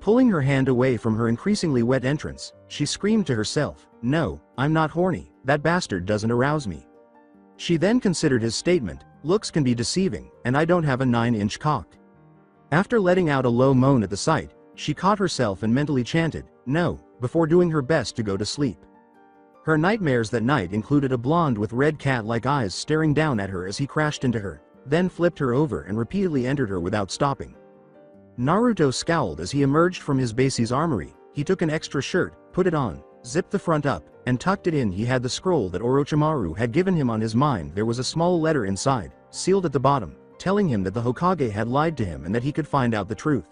Pulling her hand away from her increasingly wet entrance, she screamed to herself, no, I'm not horny, that bastard doesn't arouse me. She then considered his statement, looks can be deceiving, and I don't have a 9-inch cock. After letting out a low moan at the sight, she caught herself and mentally chanted, no, before doing her best to go to sleep. Her nightmares that night included a blonde with red cat-like eyes staring down at her as he crashed into her, then flipped her over and repeatedly entered her without stopping. Naruto scowled as he emerged from his base's armory. He took an extra shirt, put it on, zipped the front up, and tucked it in. He had the scroll that Orochimaru had given him on his mind. There was a small letter inside, sealed at the bottom, telling him that the Hokage had lied to him and that he could find out the truth.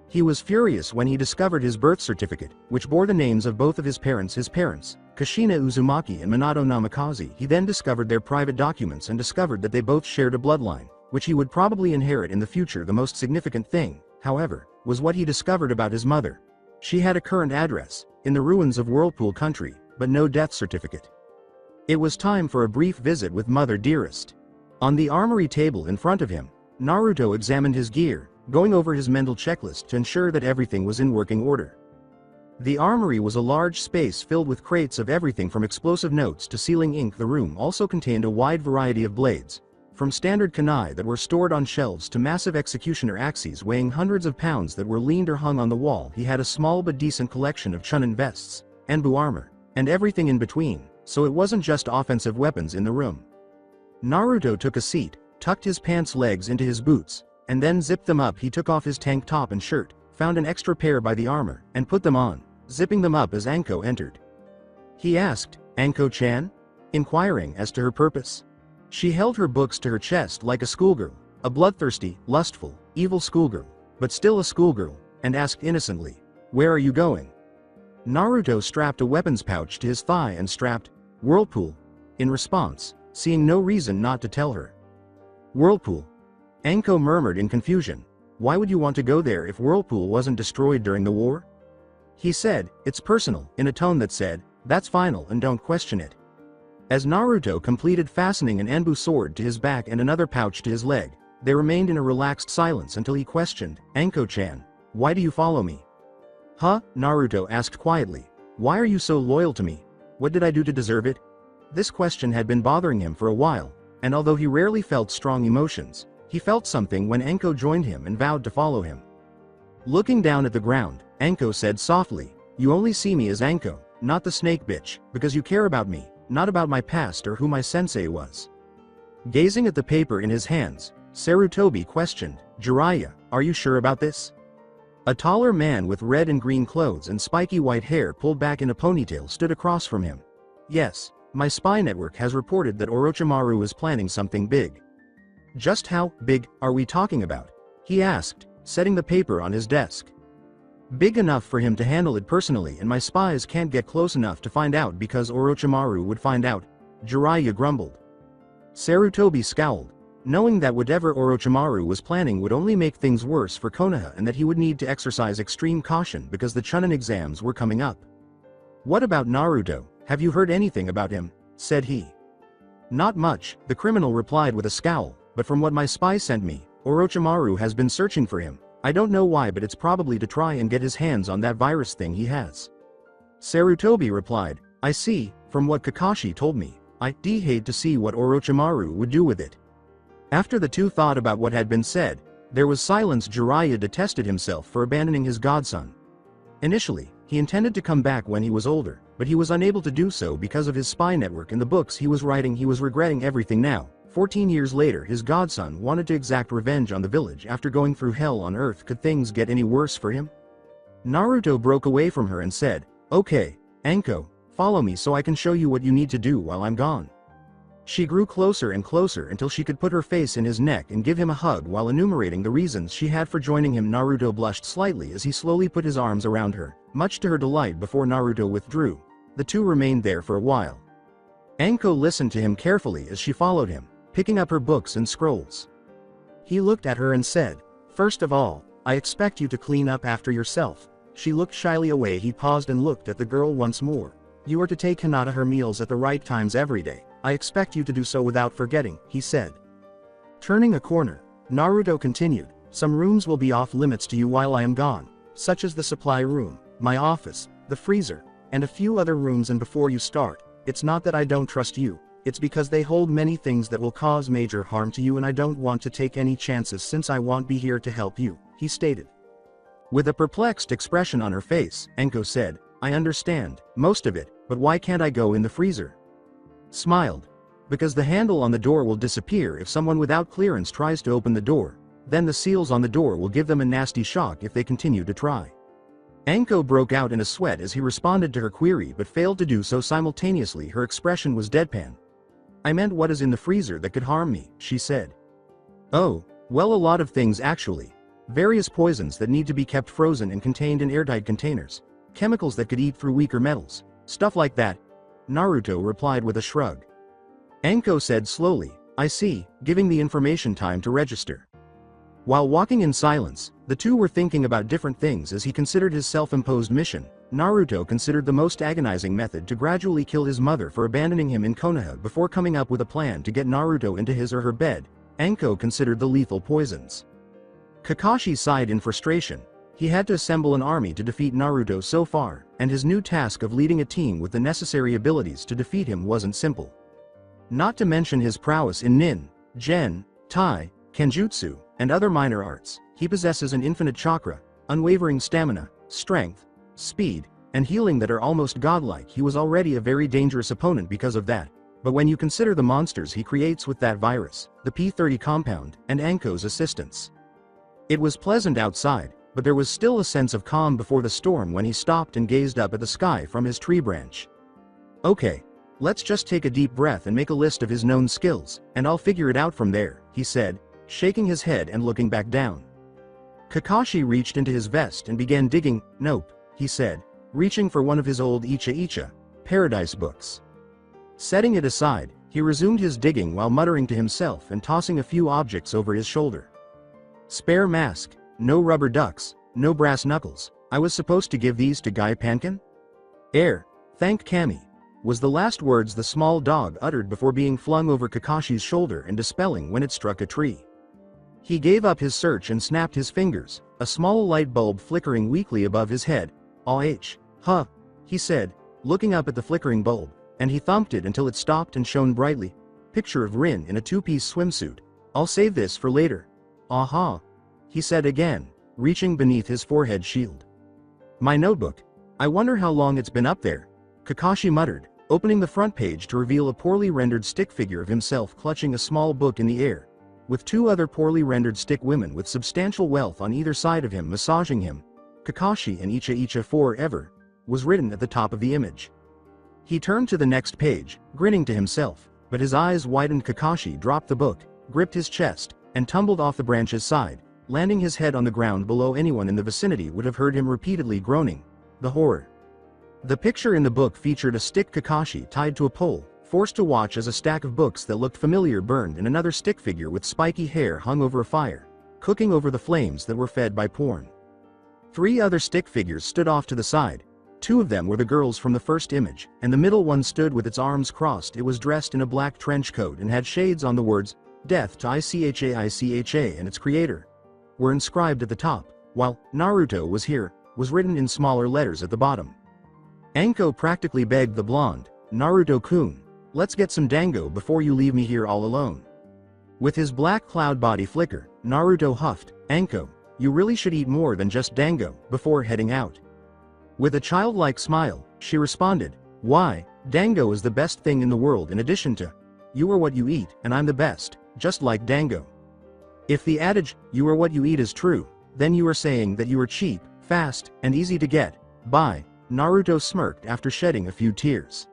He was furious when he discovered his birth certificate, which bore the names of both of his parents, Kushina Uzumaki and Minato Namikaze. He then discovered their private documents and discovered that they both shared a bloodline, which he would probably inherit in the future. The most significant thing, however, was what he discovered about his mother. She had a current address, in the ruins of Whirlpool Country, but no death certificate. It was time for a brief visit with Mother Dearest. On the armory table in front of him, Naruto examined his gear, going over his mental checklist to ensure that everything was in working order. The armory was a large space filled with crates of everything from explosive notes to sealing ink. The room also contained a wide variety of blades, from standard kunai that were stored on shelves to massive executioner axes weighing hundreds of pounds that were leaned or hung on the wall. He had a small but decent collection of chunin vests, enbu armor, and everything in between, so it wasn't just offensive weapons in the room. Naruto took a seat, tucked his pants legs into his boots, and then zipped them up. He took off his tank top and shirt, found an extra pair by the armor, and put them on, zipping them up as Anko entered. He asked, "Anko-chan?" inquiring as to her purpose. She held her books to her chest like a schoolgirl, a bloodthirsty, lustful, evil schoolgirl, but still a schoolgirl, and asked innocently, "Where are you going?" Naruto strapped a weapons pouch to his thigh and strapped, "Whirlpool," in response, seeing no reason not to tell her. "Whirlpool?" Anko murmured in confusion. "Why would you want to go there if Whirlpool wasn't destroyed during the war?" He said, "It's personal," in a tone that said, "That's final and don't question it." As Naruto completed fastening an Enbu sword to his back and another pouch to his leg, they remained in a relaxed silence until he questioned, "Anko-chan, why do you follow me?" "Huh?" Naruto asked quietly. "Why are you so loyal to me? What did I do to deserve it?" This question had been bothering him for a while, and although he rarely felt strong emotions, he felt something when Anko joined him and vowed to follow him. Looking down at the ground, Anko said softly, "You only see me as Anko, not the snake bitch, because you care about me, not about my past or who my sensei was." Gazing at the paper in his hands, Sarutobi questioned, "Jiraiya, are you sure about this?" A taller man with red and green clothes and spiky white hair pulled back in a ponytail stood across from him. "Yes, my spy network has reported that Orochimaru is planning something big." "Just how big are we talking about?" he asked, setting the paper on his desk. "Big enough for him to handle it personally, and my spies can't get close enough to find out because Orochimaru would find out," Jiraiya grumbled. Sarutobi scowled, knowing that whatever Orochimaru was planning would only make things worse for Konoha and that he would need to exercise extreme caution because the Chunin exams were coming up. "What about Naruto? Have you heard anything about him?" said he. "Not much," the criminal replied with a scowl, "but from what my spy sent me, Orochimaru has been searching for him. I don't know why, but it's probably to try and get his hands on that virus thing he has." Sarutobi replied, "I see, from what Kakashi told me. I'd hate to see what Orochimaru would do with it." After the two thought about what had been said, there was silence. Jiraiya detested himself for abandoning his godson. Initially, he intended to come back when he was older, but he was unable to do so because of his spy network and the books he was writing. He was regretting everything now. 14 years later, his godson wanted to exact revenge on the village after going through hell on earth. Could things get any worse for him? Naruto broke away from her and said, "Okay, Anko, follow me so I can show you what you need to do while I'm gone." She grew closer and closer until she could put her face in his neck and give him a hug while enumerating the reasons she had for joining him. Naruto blushed slightly as he slowly put his arms around her, much to her delight. Before Naruto withdrew, the two remained there for a while. Anko listened to him carefully as she followed him, picking up her books and scrolls. He looked at her and said, "First of all, I expect you to clean up after yourself." She looked shyly away. He paused and looked at the girl once more. "You are to take Hinata her meals at the right times every day. I expect you to do so without forgetting," he said. Turning a corner, Naruto continued, "Some rooms will be off limits to you while I am gone, such as the supply room, my office, the freezer, and a few other rooms. And before you start, it's not that I don't trust you, it's because they hold many things that will cause major harm to you, and I don't want to take any chances since I won't be here to help you," he stated. With a perplexed expression on her face, Anko said, "I understand most of it, but why can't I go in the freezer?" Smiled. "Because the handle on the door will disappear if someone without clearance tries to open the door. Then the seals on the door will give them a nasty shock if they continue to try." Anko broke out in a sweat as he responded to her query but failed to do so simultaneously. Her expression was deadpan. "I meant what is in the freezer that could harm me," she said. "Oh, well, a lot of things actually. Various poisons that need to be kept frozen and contained in airtight containers. Chemicals that could eat through weaker metals. Stuff like that," Naruto replied with a shrug. Anko said slowly, "I see," giving the information time to register. While walking in silence, the two were thinking about different things as he considered his self-imposed mission. Naruto considered the most agonizing method to gradually kill his mother for abandoning him in Konoha before coming up with a plan to get Naruto into his or her bed. Anko considered the lethal poisons. Kakashi sighed in frustration. He had to assemble an army to defeat Naruto so far, and his new task of leading a team with the necessary abilities to defeat him wasn't simple. Not to mention his prowess in nin, gen, tai, kenjutsu, and other minor arts, he possesses an infinite chakra, unwavering stamina, strength, speed, and healing that are almost godlike. He was already a very dangerous opponent because of that. But when you consider the monsters he creates with that virus, the P-30 compound, and Anko's assistance. It was pleasant outside, but there was still a sense of calm before the storm when he stopped and gazed up at the sky from his tree branch. Okay, let's just take a deep breath and make a list of his known skills, and I'll figure it out from there, he said, shaking his head and looking back down. Kakashi reached into his vest and began digging. Nope, he said, reaching for one of his old Icha Paradise books. Setting it aside, he resumed his digging while muttering to himself and tossing a few objects over his shoulder. Spare mask, no rubber ducks, no brass knuckles. I was supposed to give these to Guy Pankin? Thank Kami, was the last words the small dog uttered before being flung over Kakashi's shoulder and dispelling when it struck a tree. He gave up his search and snapped his fingers, a small light bulb flickering weakly above his head. Huh, he said, looking up at the flickering bulb, and he thumped it until it stopped and shone brightly. Picture of Rin in a two-piece swimsuit. I'll save this for later. Aha, he said again, reaching beneath his forehead shield. My notebook. I wonder how long it's been up there, Kakashi muttered, opening the front page to reveal a poorly rendered stick figure of himself clutching a small book in the air, with two other poorly rendered stick women with substantial wealth on either side of him massaging him. Kakashi and Icha forever, was written at the top of the image. He turned to the next page, grinning to himself, but his eyes widened. Kakashi dropped the book, gripped his chest, and tumbled off the branch's side, landing his head on the ground below. Anyone in the vicinity would have heard him repeatedly groaning. The horror. The picture in the book featured a stick Kakashi tied to a pole, forced to watch as a stack of books that looked familiar burned, and another stick figure with spiky hair hung over a fire, cooking over the flames that were fed by porn. 3 other stick figures stood off to the side. 2 of them were the girls from the first image, and the middle one stood with its arms crossed. It was dressed in a black trench coat and had shades on. The words, "Death to Icha," and its creator, were inscribed at the top, while "Naruto was here," was written in smaller letters at the bottom. Anko practically begged the blonde, "Naruto-kun, let's get some dango before you leave me here all alone." With his black cloud body flicker, Naruto huffed, "Anko, you really should eat more than just dango," before heading out. With a childlike smile, she responded, "Why, dango is the best thing in the world. In addition to, you are what you eat, and I'm the best, just like dango." If the adage, "you are what you eat" is true, then you are saying that you are cheap, fast, and easy to get. By Naruto smirked after shedding a few tears.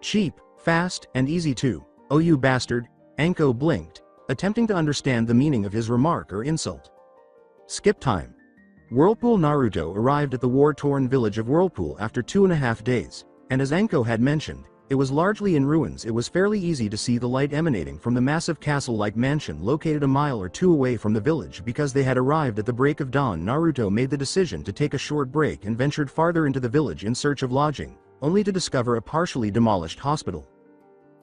Cheap, fast, and easy too. Oh you bastard, Anko blinked, attempting to understand the meaning of his remark or insult. Skip time. Whirlpool. Naruto arrived at the war-torn village of Whirlpool after 2.5 days, and as Anko had mentioned, it was largely in ruins. It was fairly easy to see the light emanating from the massive castle-like mansion located a mile or 2 away from the village. Because they had arrived at the break of dawn, Naruto made the decision to take a short break and ventured farther into the village in search of lodging, only to discover a partially demolished hospital.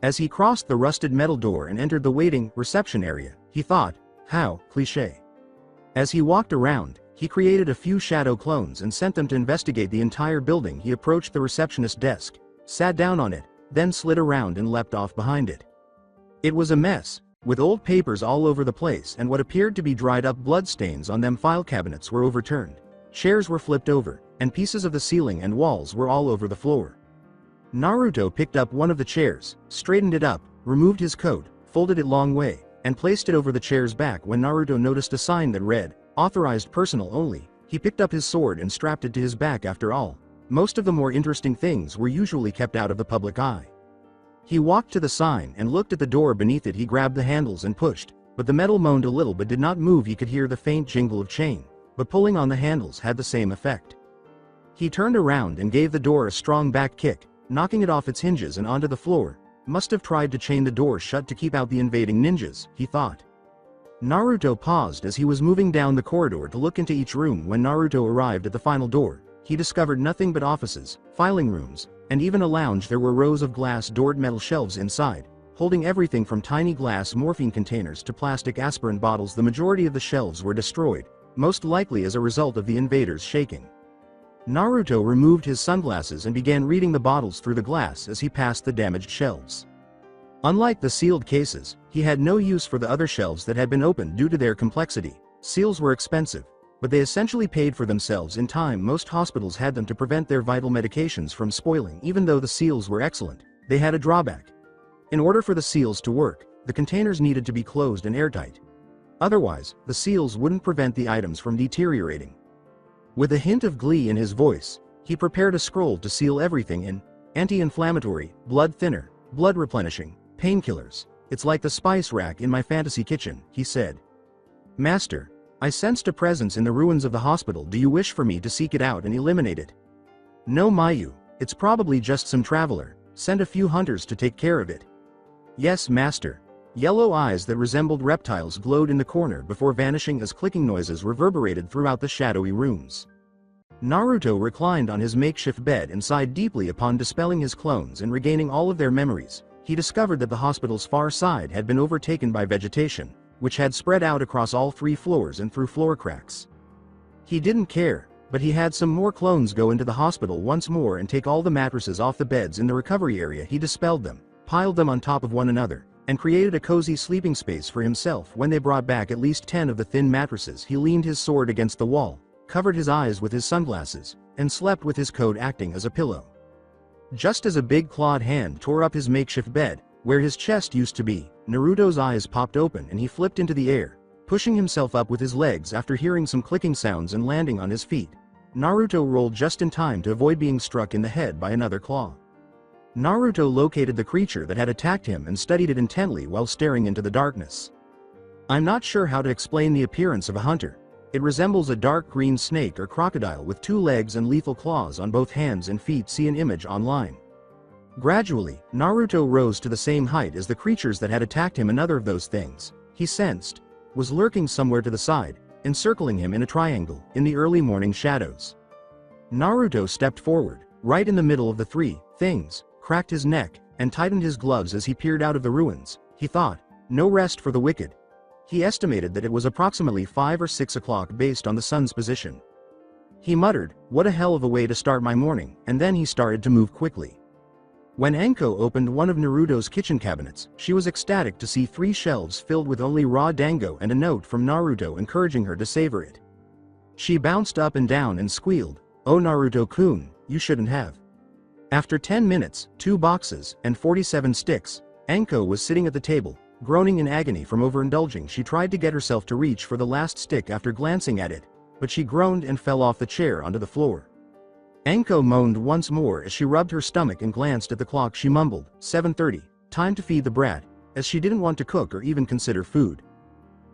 As he crossed the rusted metal door and entered the waiting reception area, he thought, how cliché. As he walked around, he created a few shadow clones and sent them to investigate the entire building. He approached the receptionist desk, sat down on it, then slid around and leapt off behind it. It was a mess, with old papers all over the place and what appeared to be dried up bloodstains on them. File cabinets were overturned, chairs were flipped over, and pieces of the ceiling and walls were all over the floor. Naruto picked up one of the chairs, straightened it up, removed his coat, folded it long way, and placed it over the chair's back. When Naruto noticed a sign that read, "Authorized personnel only," he picked up his sword and strapped it to his back. After all, most of the more interesting things were usually kept out of the public eye. He walked to the sign and looked at the door beneath it. He grabbed the handles and pushed, but the metal moaned a little but did not move. He could hear the faint jingle of chain, but pulling on the handles had the same effect. He turned around and gave the door a strong back kick, knocking it off its hinges and onto the floor. Must have tried to chain the door shut to keep out the invading ninjas, he thought. Naruto paused as he was moving down the corridor to look into each room. When Naruto arrived at the final door, he discovered nothing but offices, filing rooms, and even a lounge. There were rows of glass-doored metal shelves inside, holding everything from tiny glass morphine containers to plastic aspirin bottles. The majority of the shelves were destroyed, most likely as a result of the invaders' shaking. Naruto removed his sunglasses and began reading the bottles through the glass as he passed the damaged shelves. Unlike the sealed cases, he had no use for the other shelves that had been opened due to their complexity. Seals were expensive, but they essentially paid for themselves in time. Most hospitals had them to prevent their vital medications from spoiling. Even though the seals were excellent, they had a drawback. In order for the seals to work, the containers needed to be closed and airtight. Otherwise, the seals wouldn't prevent the items from deteriorating. With a hint of glee in his voice, he prepared a scroll to seal everything in: anti-inflammatory, blood thinner, blood replenishing, painkillers. It's like the spice rack in my fantasy kitchen, he said. Master, I sensed a presence in the ruins of the hospital. Do you wish for me to seek it out and eliminate it? No, Mayu, it's probably just some traveler. Send a few hunters to take care of it. Yes, master. Yellow eyes that resembled reptiles glowed in the corner before vanishing as clicking noises reverberated throughout the shadowy rooms. Naruto reclined on his makeshift bed and sighed deeply. Upon dispelling his clones and regaining all of their memories, he discovered that the hospital's far side had been overtaken by vegetation, which had spread out across all 3 floors and through floor cracks. He didn't care, but he had some more clones go into the hospital once more and take all the mattresses off the beds in the recovery area. He dispelled them, piled them on top of one another, and created a cozy sleeping space for himself. When they brought back at least 10 of the thin mattresses, he leaned his sword against the wall, covered his eyes with his sunglasses, and slept with his coat acting as a pillow. Just as a big clawed hand tore up his makeshift bed, where his chest used to be, Naruto's eyes popped open and he flipped into the air, pushing himself up with his legs after hearing some clicking sounds and landing on his feet. Naruto rolled just in time to avoid being struck in the head by another claw. Naruto located the creature that had attacked him and studied it intently while staring into the darkness. I'm not sure how to explain the appearance of a hunter. It resembles a dark green snake or crocodile with 2 legs and lethal claws on both hands and feet. See an image online. Gradually, Naruto rose to the same height as the creatures that had attacked him. Another of those things, he sensed, was lurking somewhere to the side, encircling him in a triangle, in the early morning shadows. Naruto stepped forward, right in the middle of the 3 things, cracked his neck, and tightened his gloves as he peered out of the ruins. He thought, no rest for the wicked. He estimated that it was approximately 5 or 6 o'clock based on the sun's position. He muttered, what a hell of a way to start my morning, and then he started to move quickly. When Anko opened one of Naruto's kitchen cabinets, she was ecstatic to see 3 shelves filled with only raw dango and a note from Naruto encouraging her to savor it. She bounced up and down and squealed, oh Naruto-kun, you shouldn't have. After 10 minutes, 2 boxes, and 47 sticks, Anko was sitting at the table, groaning in agony from overindulging. She tried to get herself to reach for the last stick after glancing at it, but she groaned and fell off the chair onto the floor. Anko moaned once more as she rubbed her stomach and glanced at the clock. She mumbled, 7:30, time to feed the brat, as she didn't want to cook or even consider food.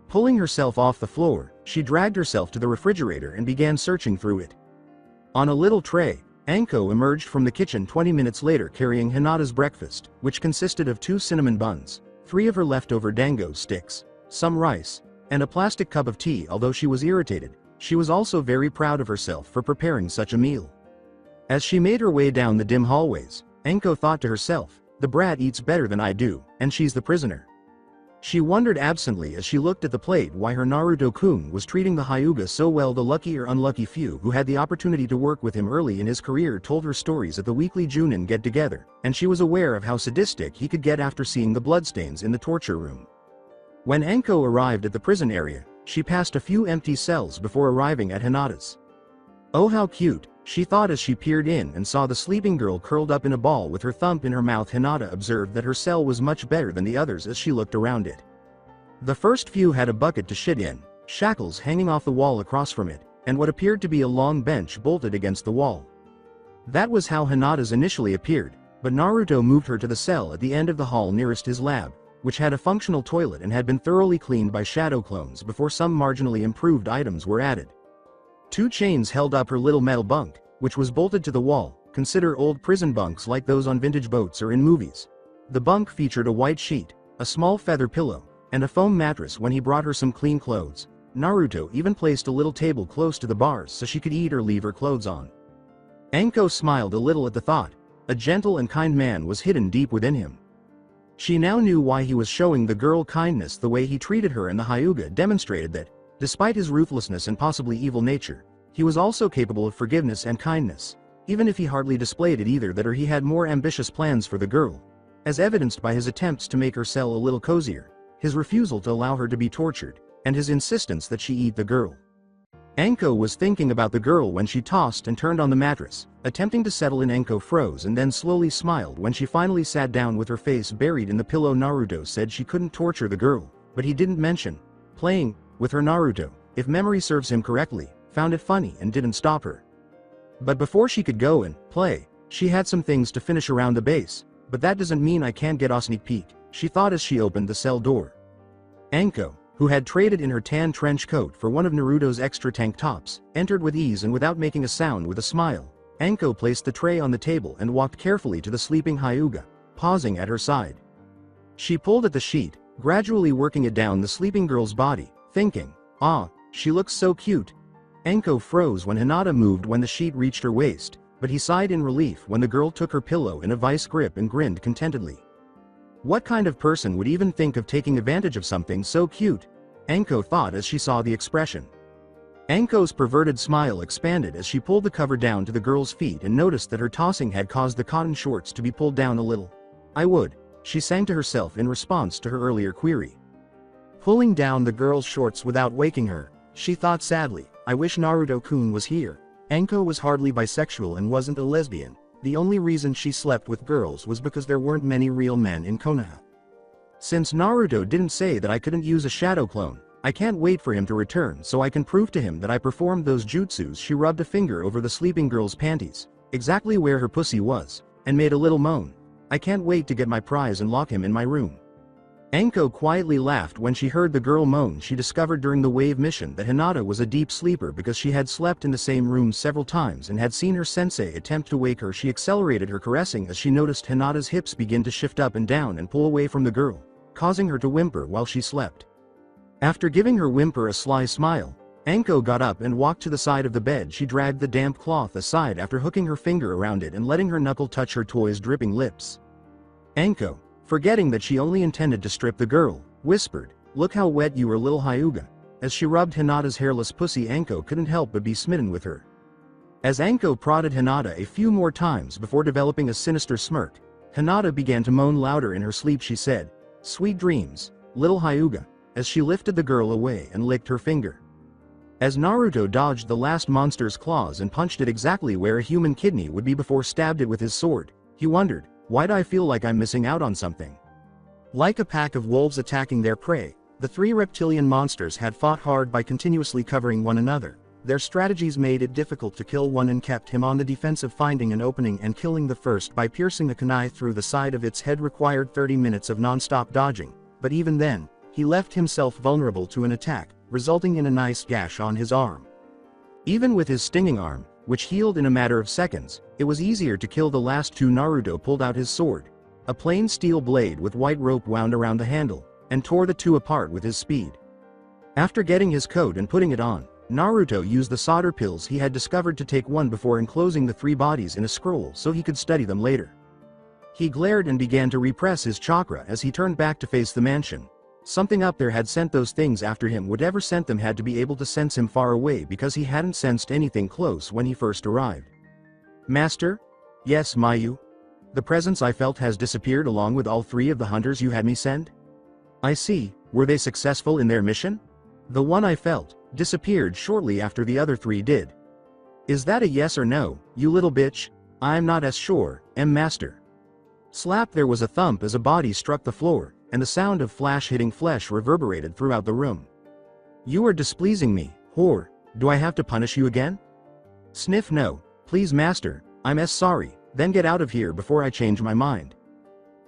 Pulling herself off the floor, she dragged herself to the refrigerator and began searching through it. On a little tray, Anko emerged from the kitchen 20 minutes later carrying Hinata's breakfast, which consisted of 2 cinnamon buns, 3 of her leftover dango sticks, some rice, and a plastic cup of tea. Although she was irritated, she was also very proud of herself for preparing such a meal. As she made her way down the dim hallways, Anko thought to herself, the brat eats better than I do, and she's the prisoner. She wondered absently as she looked at the plate why her Naruto-kun was treating the Hyuga so well. The lucky or unlucky few who had the opportunity to work with him early in his career told her stories at the weekly Junin get-together, and she was aware of how sadistic he could get after seeing the bloodstains in the torture room. When Anko arrived at the prison area, she passed a few empty cells before arriving at Hinata's. Oh how cute, she thought as she peered in and saw the sleeping girl curled up in a ball with her thumb in her mouth. Hinata observed that her cell was much better than the others as she looked around it. The first few had a bucket to shit in, shackles hanging off the wall across from it, and what appeared to be a long bench bolted against the wall. That was how Hinata's initially appeared, but Naruto moved her to the cell at the end of the hall nearest his lab, which had a functional toilet and had been thoroughly cleaned by shadow clones before some marginally improved items were added. 2 chains held up her little metal bunk, which was bolted to the wall. Consider old prison bunks like those on vintage boats or in movies. The bunk featured a white sheet, a small feather pillow, and a foam mattress. When he brought her some clean clothes, Naruto even placed a little table close to the bars so she could eat or leave her clothes on. Anko smiled a little at the thought. A gentle and kind man was hidden deep within him. She now knew why he was showing the girl kindness the way he treated her, and the Hyuga demonstrated that, despite his ruthlessness and possibly evil nature, he was also capable of forgiveness and kindness, even if he hardly displayed it either that or he had more ambitious plans for the girl, as evidenced by his attempts to make her cell a little cozier, his refusal to allow her to be tortured, and his insistence that she eat the girl. Anko was thinking about the girl when she tossed and turned on the mattress. Attempting to settle in, Anko froze and then slowly smiled when she finally sat down with her face buried in the pillow. Naruto said she couldn't torture the girl, but he didn't mention playing with her. Naruto, if memory serves him correctly, found it funny and didn't stop her. But before she could go and play, she had some things to finish around the base. But that doesn't mean I can't get a sneak peek, she thought as she opened the cell door. Anko, who had traded in her tan trench coat for one of Naruto's extra tank tops, entered with ease and without making a sound. With a smile, Anko placed the tray on the table and walked carefully to the sleeping Hyuga, pausing at her side. She pulled at the sheet, gradually working it down the sleeping girl's body, thinking, "Ah, she looks so cute." Anko froze when Hinata moved when the sheet reached her waist, but he sighed in relief when the girl took her pillow in a vice grip and grinned contentedly. What kind of person would even think of taking advantage of something so cute? Anko thought as she saw the expression. Anko's perverted smile expanded as she pulled the cover down to the girl's feet and noticed that her tossing had caused the cotton shorts to be pulled down a little. "I would," she sang to herself in response to her earlier query. Pulling down the girl's shorts without waking her, she thought sadly, "I wish Naruto-kun was here." Anko was hardly bisexual and wasn't a lesbian. The only reason she slept with girls was because there weren't many real men in Konoha. Since Naruto didn't say that I couldn't use a shadow clone, I can't wait for him to return so I can prove to him that I performed those jutsus. She rubbed a finger over the sleeping girl's panties, exactly where her pussy was, and made a little moan. "I can't wait to get my prize and lock him in my room." Anko quietly laughed when she heard the girl moan. She discovered during the wave mission that Hinata was a deep sleeper because she had slept in the same room several times and had seen her sensei attempt to wake her. She accelerated her caressing as she noticed Hinata's hips begin to shift up and down and pull away from the girl, causing her to whimper while she slept. After giving her whimper a sly smile, Anko got up and walked to the side of the bed. She dragged the damp cloth aside after hooking her finger around it and letting her knuckle touch her toy's dripping lips. Anko, forgetting that she only intended to strip the girl, whispered, "Look how wet you are, little Hyuga." As she rubbed Hinata's hairless pussy, Anko couldn't help but be smitten with her. As Anko prodded Hinata a few more times before developing a sinister smirk, Hinata began to moan louder in her sleep. She said, "Sweet dreams, little Hyuga," as she lifted the girl away and licked her finger. As Naruto dodged the last monster's claws and punched it exactly where a human kidney would be before stabbed it with his sword, he wondered, "Why do I feel like I'm missing out on something?" Like a pack of wolves attacking their prey, the three reptilian monsters had fought hard by continuously covering one another. Their strategies made it difficult to kill one and kept him on the defensive. Finding an opening and killing the first by piercing the kunai through the side of its head required 30 minutes of non-stop dodging, but even then, he left himself vulnerable to an attack, resulting in a nice gash on his arm. Even with his stinging arm, which healed in a matter of seconds, it was easier to kill the last two. Naruto pulled out his sword, a plain steel blade with white rope wound around the handle, and tore the two apart with his speed. After getting his coat and putting it on, Naruto used the solder pills he had discovered to take one before enclosing the three bodies in a scroll so he could study them later. He glared and began to repress his chakra as he turned back to face the mansion. Something up there had sent those things after him. Whatever sent them had to be able to sense him far away because he hadn't sensed anything close when he first arrived. "Master?" "Yes, Mayu. The presence I felt has disappeared along with all three of the hunters you had me send." "I see. Were they successful in their mission?" "The one I felt disappeared shortly after the other three did." "Is that a yes or no, you little bitch?" "I'm not as sure, Master." Slap! There was a thump as a body struck the floor, and the sound of flash hitting flesh reverberated throughout the room. "You are displeasing me, whore. Do I have to punish you again?" Sniff. "No, please master, I'm sorry." "Then get out of here before I change my mind."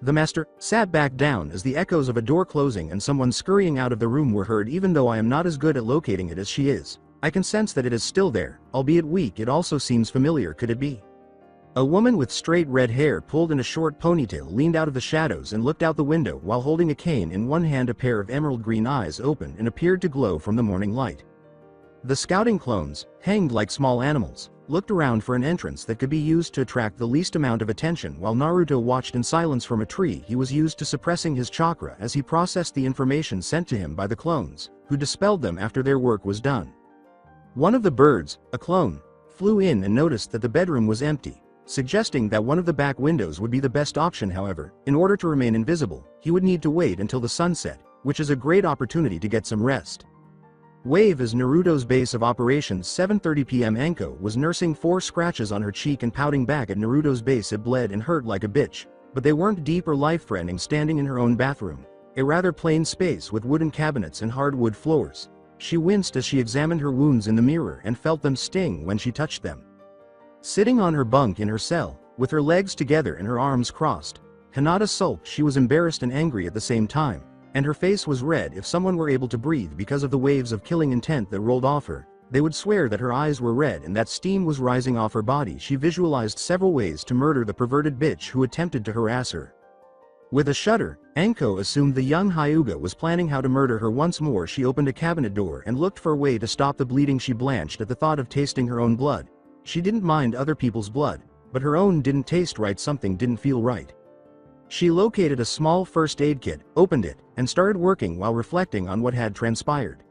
The master sat back down as the echoes of a door closing and someone scurrying out of the room were heard. "Even though I am not as good at locating it as she is, I can sense that it is still there, albeit weak. It also seems familiar. Could it be?" A woman with straight red hair pulled in a short ponytail leaned out of the shadows and looked out the window while holding a cane in one hand. A pair of emerald green eyes opened and appeared to glow from the morning light. The scouting clones, hanged like small animals, looked around for an entrance that could be used to attract the least amount of attention. While Naruto watched in silence from a tree, he was used to suppressing his chakra as he processed the information sent to him by the clones, who dispelled them after their work was done. One of the birds, a clone, flew in and noticed that the bedroom was empty, suggesting that one of the back windows would be the best option. However, in order to remain invisible, he would need to wait until the sunset, which is a great opportunity to get some rest. Wave is Naruto's base of operations. 7:30 p.m. Anko was nursing 4 scratches on her cheek and pouting back at Naruto's base. It bled and hurt like a bitch, but they weren't deep or life-threatening. Standing in her own bathroom, a rather plain space with wooden cabinets and hardwood floors, she winced as she examined her wounds in the mirror and felt them sting when she touched them. Sitting on her bunk in her cell, with her legs together and her arms crossed, Hinata sulked. She was embarrassed and angry at the same time, and her face was red. If someone were able to breathe because of the waves of killing intent that rolled off her, they would swear that her eyes were red and that steam was rising off her body. She visualized several ways to murder the perverted bitch who attempted to harass her. With a shudder, Anko assumed the young Hyuga was planning how to murder her. Once more she opened a cabinet door and looked for a way to stop the bleeding. She blanched at the thought of tasting her own blood. She didn't mind other people's blood, but her own didn't taste right. Something didn't feel right. She located a small first aid kit, opened it, and started working while reflecting on what had transpired.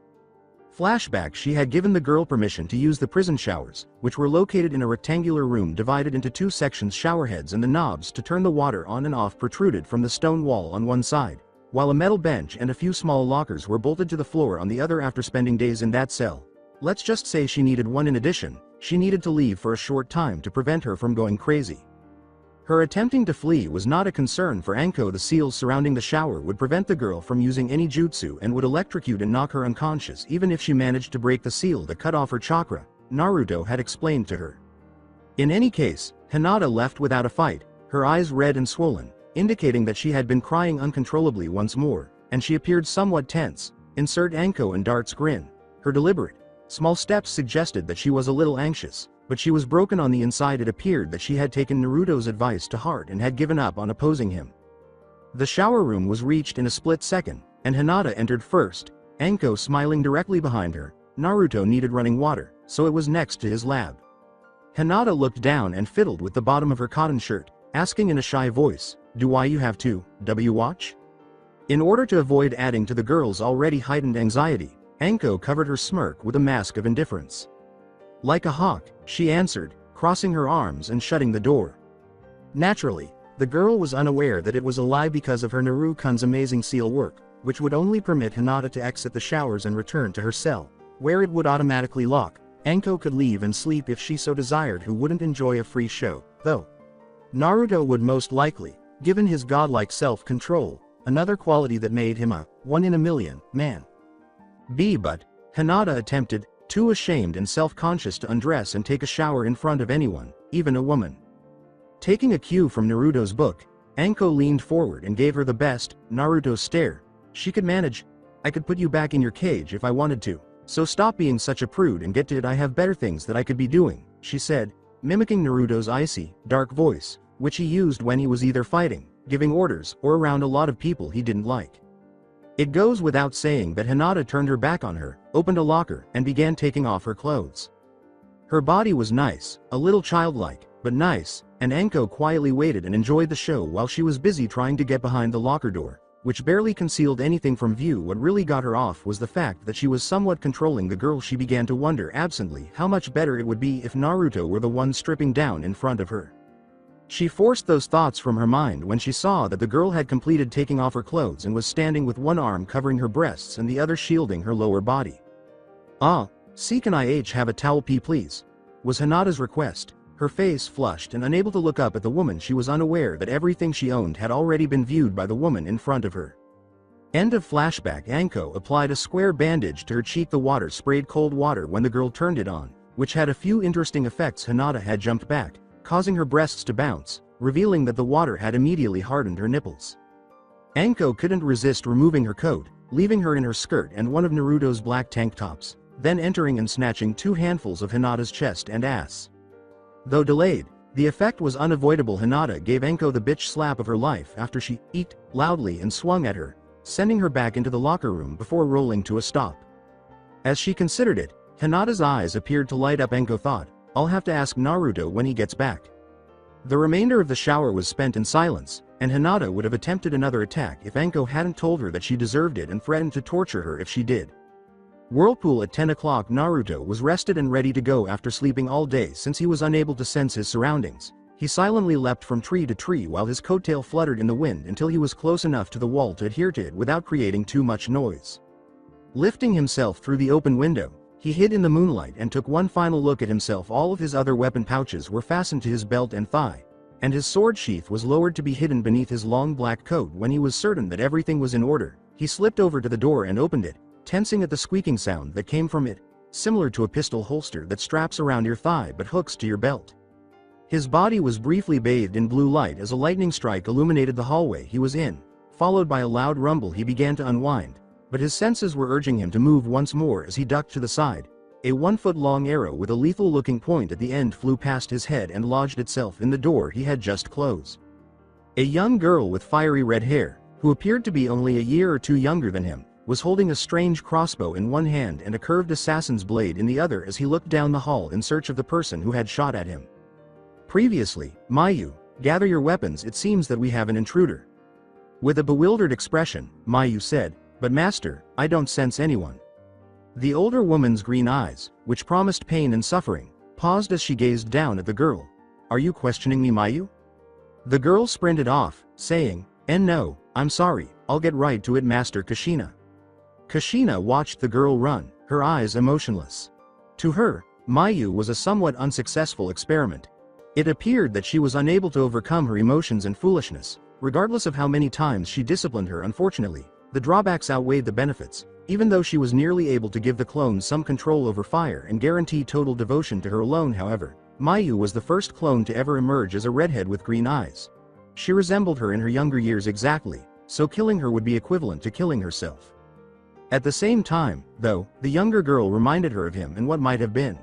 Flashback. She had given the girl permission to use the prison showers, which were located in a rectangular room divided into 2 sections. Shower heads and the knobs to turn the water on and off protruded from the stone wall on one side, while a metal bench and a few small lockers were bolted to the floor on the other. After spending days in that cell, let's just say she needed one. In addition, she needed to leave for a short time to prevent her from going crazy. Her attempting to flee was not a concern for Anko. The seals surrounding the shower would prevent the girl from using any jutsu and would electrocute and knock her unconscious even if she managed to break the seal to cut off her chakra, Naruto had explained to her. In any case, Hinata left without a fight, her eyes red and swollen, indicating that she had been crying uncontrollably once more, and she appeared somewhat tense. Insert Anko and Dart's grin. Her deliberate, small steps suggested that she was a little anxious, but she was broken on the inside. It appeared that she had taken Naruto's advice to heart and had given up on opposing him. The shower room was reached in a split second, and Hinata entered first, Anko smiling directly behind her. Naruto needed running water, so it was next to his lab. Hinata looked down and fiddled with the bottom of her cotton shirt, asking in a shy voice, "Do you have to watch?" In order to avoid adding to the girl's already heightened anxiety, Anko covered her smirk with a mask of indifference. "Like a hawk," she answered, crossing her arms and shutting the door. Naturally, the girl was unaware that it was a lie because of her Naruto-kun's amazing seal work, which would only permit Hinata to exit the showers and return to her cell, where it would automatically lock. Anko could leave and sleep if she so desired. Who wouldn't enjoy a free show, though? Naruto would most likely, given his godlike self-control, another quality that made him a one-in-a-million man. But Hinata attempted, too ashamed and self-conscious to undress and take a shower in front of anyone, even a woman. Taking a cue from Naruto's book, Anko leaned forward and gave her the best, Naruto stare. "She could manage. I could put you back in your cage if I wanted to, so stop being such a prude and get to it. I have better things that I could be doing," she said, mimicking Naruto's icy, dark voice, which he used when he was either fighting, giving orders, or around a lot of people he didn't like. It goes without saying that Hinata turned her back on her, opened a locker, and began taking off her clothes. Her body was nice, a little childlike, but nice, and Anko quietly waited and enjoyed the show while she was busy trying to get behind the locker door, which barely concealed anything from view. What really got her off was the fact that she was somewhat controlling the girl. She began to wonder absently how much better it would be if Naruto were the one stripping down in front of her. She forced those thoughts from her mind when she saw that the girl had completed taking off her clothes and was standing with one arm covering her breasts and the other shielding her lower body. Can I have a towel please?" was Hinata's request. Her face flushed, and unable to look up at the woman, she was unaware that everything she owned had already been viewed by the woman in front of her. End of flashback. Anko applied a square bandage to her cheek. The water sprayed cold water when the girl turned it on, which had a few interesting effects. Hinata had jumped back, causing her breasts to bounce, revealing that the water had immediately hardened her nipples. Anko couldn't resist removing her coat, leaving her in her skirt and one of Naruto's black tank tops, then entering and snatching 2 handfuls of Hinata's chest and ass. Though delayed, the effect was unavoidable. Hinata gave Anko the bitch slap of her life after she eeked loudly and swung at her, sending her back into the locker room before rolling to a stop. As she considered it, Hinata's eyes appeared to light up. Anko thought, "I'll have to ask Naruto when he gets back." The remainder of the shower was spent in silence, and Hinata would have attempted another attack if Anko hadn't told her that she deserved it and threatened to torture her if she did. Whirlpool at 10 o'clock. Naruto was rested and ready to go after sleeping all day. Since he was unable to sense his surroundings, he silently leapt from tree to tree while his coattail fluttered in the wind until he was close enough to the wall to adhere to it without creating too much noise. Lifting himself through the open window, he hid in the moonlight and took one final look at himself. All of his other weapon pouches were fastened to his belt and thigh, and his sword sheath was lowered to be hidden beneath his long black coat. When he was certain that everything was in order, he slipped over to the door and opened it, tensing at the squeaking sound that came from it, similar to a pistol holster that straps around your thigh but hooks to your belt. His body was briefly bathed in blue light as a lightning strike illuminated the hallway he was in. Followed by a loud rumble, he began to unwind, but his senses were urging him to move once more. As he ducked to the side, a 1-foot-long arrow with a lethal-looking point at the end flew past his head and lodged itself in the door he had just closed. A young girl with fiery red hair, who appeared to be only a year or two younger than him, was holding a strange crossbow in one hand and a curved assassin's blade in the other as he looked down the hall in search of the person who had shot at him. Previously, Mayu, gather your weapons, it seems that we have an intruder. With a bewildered expression, Mayu said, but master, I don't sense anyone. The older woman's green eyes, which promised pain and suffering, paused as she gazed down at the girl. Are you questioning me, Mayu? The girl sprinted off, saying, no, I'm sorry, I'll get right to it, Master Kushina. Kushina watched the girl run, her eyes emotionless. To her, Mayu was a somewhat unsuccessful experiment. It appeared that she was unable to overcome her emotions and foolishness, regardless of how many times she disciplined her. Unfortunately, the drawbacks outweighed the benefits. Even though she was nearly able to give the clone some control over fire and guarantee total devotion to her alone, however, Mayu was the first clone to ever emerge as a redhead with green eyes. She resembled her in her younger years exactly, so killing her would be equivalent to killing herself. At the same time, though, the younger girl reminded her of him and what might have been.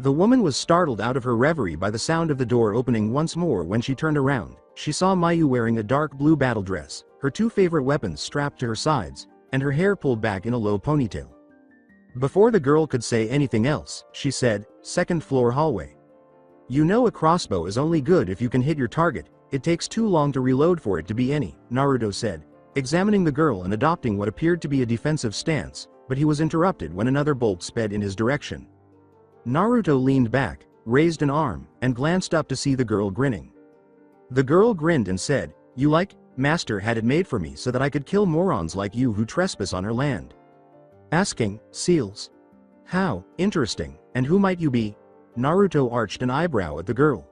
The woman was startled out of her reverie by the sound of the door opening once more. When she turned around, she saw Mayu wearing a dark blue battle dress, her two favorite weapons strapped to her sides, and her hair pulled back in a low ponytail. Before the girl could say anything else, she said, "Second floor hallway. You know a crossbow is only good if you can hit your target, it takes too long to reload for it to be any," Naruto said, examining the girl and adopting what appeared to be a defensive stance, but he was interrupted when another bolt sped in his direction. Naruto leaned back, raised an arm, and glanced up to see the girl grinning. The girl grinned and said, "You like, Master had it made for me so that I could kill morons like you who trespass on her land." Asking, "Seals? How interesting, and who might you be?" Naruto arched an eyebrow at the girl.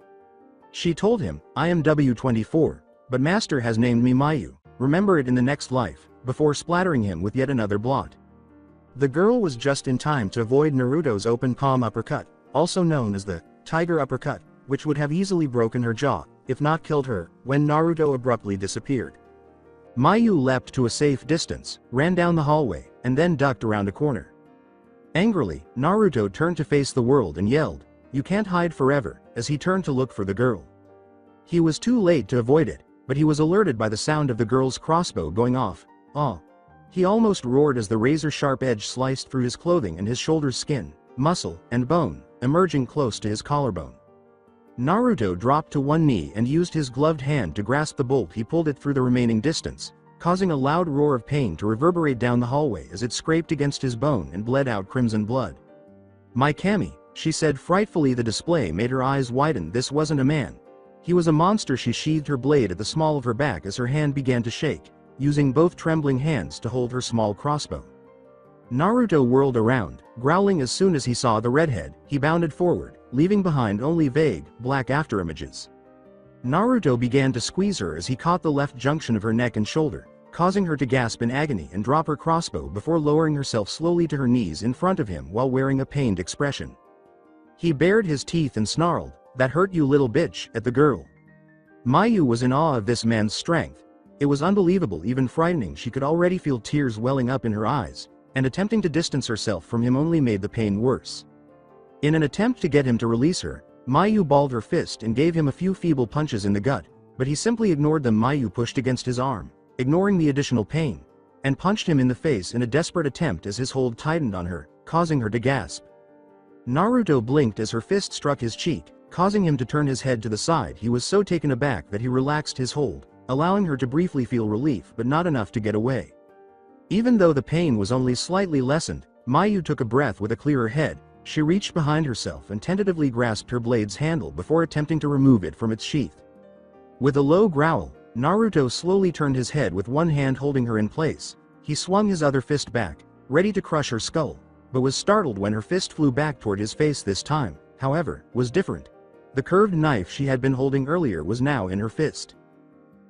She told him, "I am W24, but Master has named me Mayu, remember it in the next life," before splattering him with yet another blot. The girl was just in time to avoid Naruto's open palm uppercut, also known as the tiger uppercut, which would have easily broken her jaw, if not killed her, when Naruto abruptly disappeared. Mayu leapt to a safe distance, ran down the hallway, and then ducked around a corner. Angrily, Naruto turned to face the world and yelled, "You can't hide forever," as he turned to look for the girl. He was too late to avoid it, but he was alerted by the sound of the girl's crossbow going off. "Ah!" He almost roared as the razor-sharp edge sliced through his clothing and his shoulder's skin, muscle, and bone, emerging close to his collarbone. Naruto dropped to one knee and used his gloved hand to grasp the bolt. He pulled it through the remaining distance, causing a loud roar of pain to reverberate down the hallway as it scraped against his bone and bled out crimson blood. "My Kami," she said frightfully. The display made her eyes widen. This wasn't a man. He was a monster. She sheathed her blade at the small of her back as her hand began to shake, using both trembling hands to hold her small crossbow. Naruto whirled around, growling. As soon as he saw the redhead, he bounded forward, leaving behind only vague, black afterimages. Naruto began to squeeze her as he caught the left junction of her neck and shoulder, causing her to gasp in agony and drop her crossbow before lowering herself slowly to her knees in front of him while wearing a pained expression. He bared his teeth and snarled, "That hurt you, little bitch," at the girl. Mayu was in awe of this man's strength. It was unbelievable, even frightening. She could already feel tears welling up in her eyes, and attempting to distance herself from him only made the pain worse. In an attempt to get him to release her, Mayu balled her fist and gave him a few feeble punches in the gut, but he simply ignored them. Mayu pushed against his arm, ignoring the additional pain, and punched him in the face in a desperate attempt as his hold tightened on her, causing her to gasp. Naruto blinked as her fist struck his cheek, causing him to turn his head to the side. He was so taken aback that he relaxed his hold, allowing her to briefly feel relief but not enough to get away. Even though the pain was only slightly lessened, Mayu took a breath with a clearer head. She reached behind herself and tentatively grasped her blade's handle before attempting to remove it from its sheath. With a low growl, Naruto slowly turned his head with one hand holding her in place. He swung his other fist back, ready to crush her skull, but was startled when her fist flew back toward his face. This time, however, was different. The curved knife she had been holding earlier was now in her fist.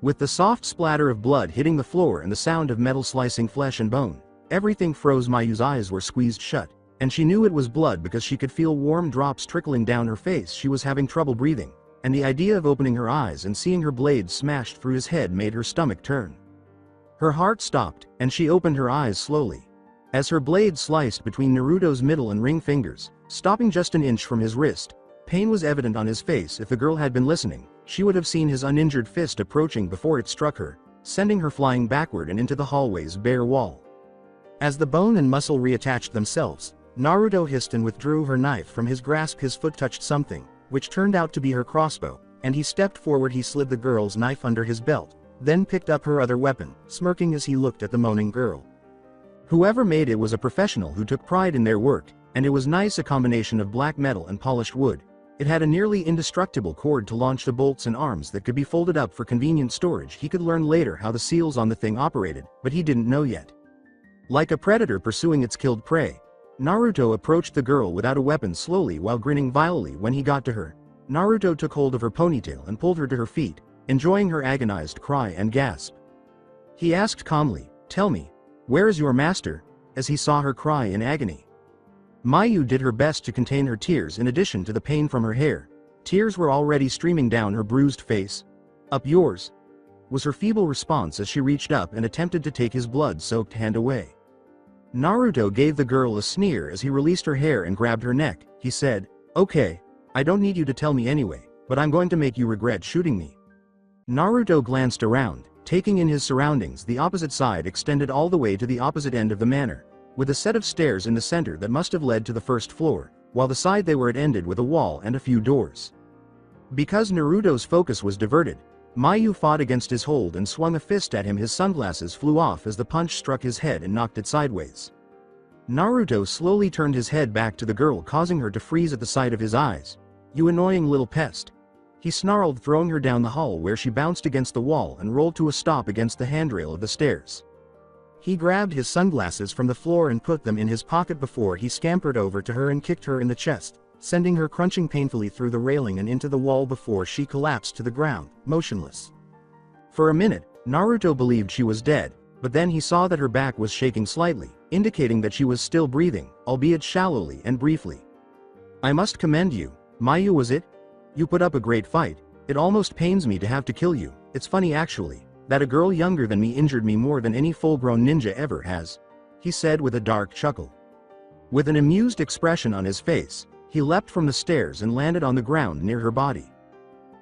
With the soft splatter of blood hitting the floor and the sound of metal slicing flesh and bone, everything froze. Mayu's eyes were squeezed shut, and she knew it was blood because she could feel warm drops trickling down her face. She was having trouble breathing, and the idea of opening her eyes and seeing her blade smashed through his head made her stomach turn. Her heart stopped, and she opened her eyes slowly. As her blade sliced between Naruto's middle and ring fingers, stopping just an inch from his wrist, pain was evident on his face. If the girl had been listening, she would have seen his uninjured fist approaching before it struck her, sending her flying backward and into the hallway's bare wall. As the bone and muscle reattached themselves, Naruto hissed and withdrew her knife from his grasp. His foot touched something, which turned out to be her crossbow, and he stepped forward. He slid the girl's knife under his belt, then picked up her other weapon, smirking as he looked at the moaning girl. Whoever made it was a professional who took pride in their work, and it was nice, a combination of black metal and polished wood. It had a nearly indestructible cord to launch the bolts and arms that could be folded up for convenient storage. He could learn later how the seals on the thing operated, but he didn't know yet. Like a predator pursuing its killed prey, Naruto approached the girl without a weapon, slowly while grinning vilely. When he got to her, Naruto took hold of her ponytail and pulled her to her feet, enjoying her agonized cry and gasp. He asked calmly, "Tell me, where is your master?" as he saw her cry in agony. Mayu did her best to contain her tears. In addition to the pain from her hair, tears were already streaming down her bruised face. "Up yours," was her feeble response as she reached up and attempted to take his blood-soaked hand away. Naruto gave the girl a sneer as he released her hair and grabbed her neck. He said, "Okay, I don't need you to tell me anyway, but I'm going to make you regret shooting me." Naruto glanced around, taking in his surroundings. The opposite side extended all the way to the opposite end of the manor, with a set of stairs in the center that must have led to the first floor, while the side they were at ended with a wall and a few doors. Because Naruto's focus was diverted, Mayu fought against his hold and swung a fist at him. His sunglasses flew off as the punch struck his head and knocked it sideways. Naruto slowly turned his head back to the girl, causing her to freeze at the sight of his eyes. "You annoying little pest," he snarled, throwing her down the hall where she bounced against the wall and rolled to a stop against the handrail of the stairs. He grabbed his sunglasses from the floor and put them in his pocket before he scampered over to her and kicked her in the chest, sending her crunching painfully through the railing and into the wall before she collapsed to the ground, motionless. For a minute, Naruto believed she was dead, but then he saw that her back was shaking slightly, indicating that she was still breathing, albeit shallowly and briefly. "I must commend you, Mayu, was it? You put up a great fight. It almost pains me to have to kill you. It's funny actually, that a girl younger than me injured me more than any full-grown ninja ever has," he said with a dark chuckle. With an amused expression on his face, he leapt from the stairs and landed on the ground near her body.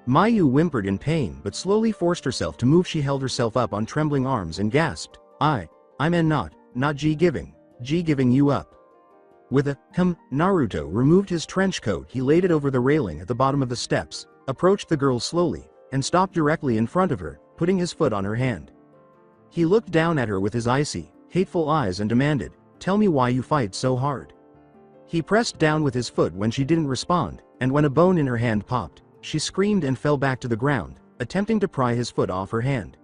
Mayu whimpered in pain but slowly forced herself to move. She held herself up on trembling arms and gasped, I'm not giving you up." With a Naruto removed his trench coat. He laid it over the railing at the bottom of the steps, approached the girl slowly, and stopped directly in front of her, putting his foot on her hand. He looked down at her with his icy, hateful eyes and demanded, "Tell me why you fight so hard." He pressed down with his foot when she didn't respond, and when a bone in her hand popped, she screamed and fell back to the ground, attempting to pry his foot off her hand.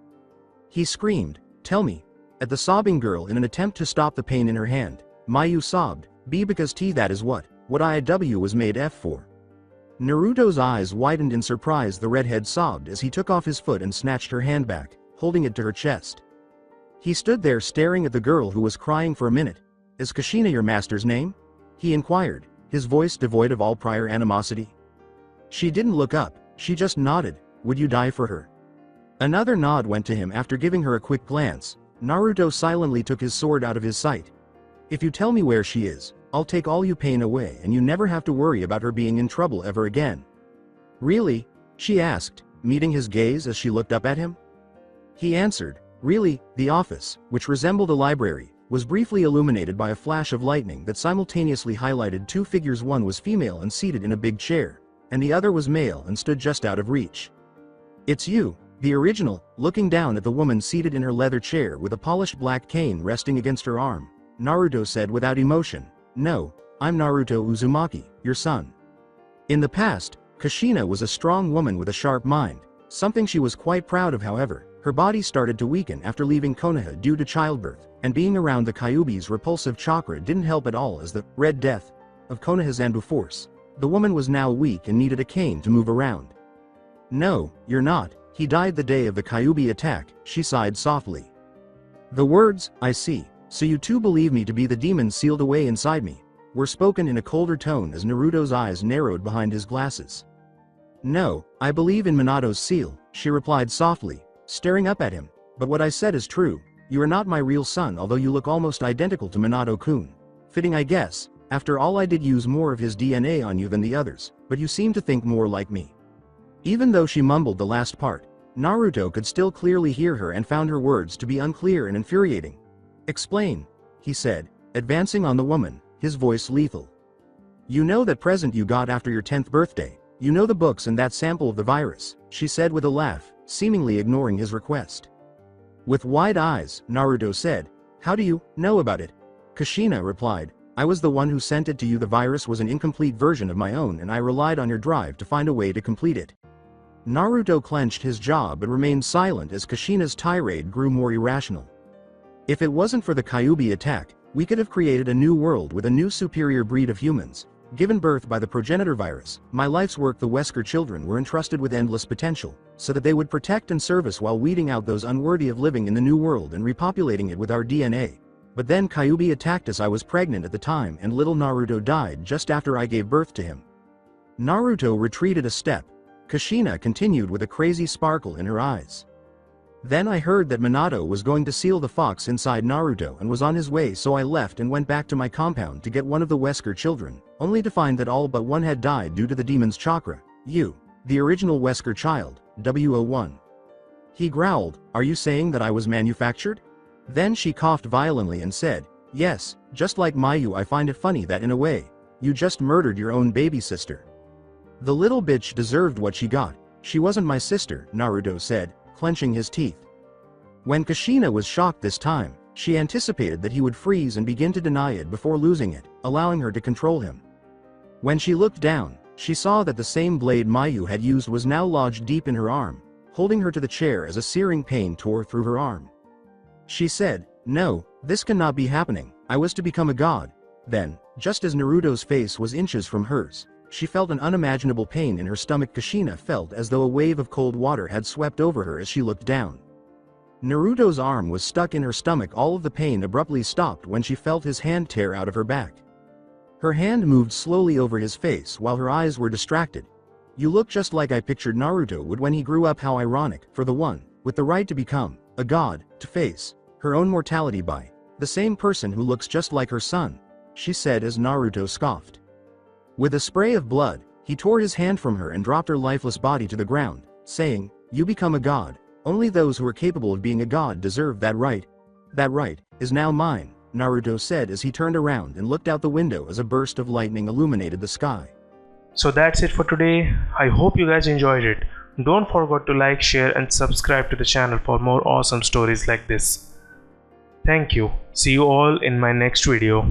He screamed, "Tell me," at the sobbing girl in an attempt to stop the pain in her hand. Mayu sobbed, "B because T, that is what IW was made F for." Naruto's eyes widened in surprise. The redhead sobbed as he took off his foot and snatched her hand back, holding it to her chest. He stood there staring at the girl who was crying for a minute. "Is Kushina your master's name?" he inquired, his voice devoid of all prior animosity. She didn't look up, she just nodded. "Would you die for her?" Another nod went to him after giving her a quick glance. Naruto silently took his sword out of his sight. "If you tell me where she is, I'll take all your pain away and you never have to worry about her being in trouble ever again." "Really?" she asked, meeting his gaze as she looked up at him. He answered, "Really." The office, which resembled a library, was briefly illuminated by a flash of lightning that simultaneously highlighted two figures. One was female and seated in a big chair, and the other was male and stood just out of reach. "It's you, the original," looking down at the woman seated in her leather chair with a polished black cane resting against her arm, Naruto said without emotion, "No, I'm Naruto Uzumaki, your son." In the past, Kushina was a strong woman with a sharp mind, something she was quite proud of. However, her body started to weaken after leaving Konoha due to childbirth, and being around the Kyuubi's repulsive chakra didn't help at all as the Red Death of Konoha's Zanbu force. The woman was now weak and needed a cane to move around. No, you're not. He died the day of the Kyuubi attack, she sighed softly. The words, I see, so you too believe me to be the demon sealed away inside me, were spoken in a colder tone as Naruto's eyes narrowed behind his glasses. No, I believe in Minato's seal, she replied softly, staring up at him, but what I said is true, you are not my real son although you look almost identical to Minato-kun. Fitting I guess, after all I did use more of his DNA on you than the others, but you seem to think more like me. Even though she mumbled the last part, Naruto could still clearly hear her and found her words to be unclear and infuriating. Explain, he said, advancing on the woman, his voice lethal. You know that present you got after your 10th birthday, you know the books and that sample of the virus, she said with a laugh, seemingly ignoring his request. With wide eyes, Naruto said, how do you know about it? Kushina replied, I was the one who sent it to you. The virus was an incomplete version of my own and I relied on your drive to find a way to complete it. Naruto clenched his jaw but remained silent as Kushina's tirade grew more irrational. If it wasn't for the Kyuubi attack, we could have created a new world with a new superior breed of humans. Given birth by the progenitor virus, my life's work, the Wesker children were entrusted with endless potential, so that they would protect and serve us while weeding out those unworthy of living in the new world and repopulating it with our DNA. But then Kyuubi attacked us. I was pregnant at the time and little Naruto died just after I gave birth to him. Naruto retreated a step. Kushina continued with a crazy sparkle in her eyes. Then I heard that Minato was going to seal the fox inside Naruto and was on his way, so I left and went back to my compound to get one of the Wesker children, only to find that all but one had died due to the demon's chakra. You, the original Wesker child, W01. He growled, are you saying that I was manufactured? Then she coughed violently and said, yes, just like Mayu. I find it funny that in a way, you just murdered your own baby sister. The little bitch deserved what she got. She wasn't my sister, Naruto said, clenching his teeth. When Kushina was shocked this time, she anticipated that he would freeze and begin to deny it before losing it, allowing her to control him. When she looked down, she saw that the same blade Mayu had used was now lodged deep in her arm, holding her to the chair as a searing pain tore through her arm. She said, no, this cannot be happening, I was to become a god. Then, just as Naruto's face was inches from hers, she felt an unimaginable pain in her stomach. Kushina felt as though a wave of cold water had swept over her as she looked down. Naruto's arm was stuck in her stomach. All of the pain abruptly stopped when she felt his hand tear out of her back. Her hand moved slowly over his face while her eyes were distracted. You look just like I pictured Naruto would when he grew up. How ironic, for the one, with the right to become a god, to face her own mortality by the same person who looks just like her son, she said as Naruto scoffed. With a spray of blood, he tore his hand from her and dropped her lifeless body to the ground, saying, you become a god. Only those who are capable of being a god deserve that right. That right is now mine, Naruto said as he turned around and looked out the window as a burst of lightning illuminated the sky. So that's it for today. I hope you guys enjoyed it. Don't forget to like, share and subscribe to the channel for more awesome stories like this. Thank you. See you all in my next video.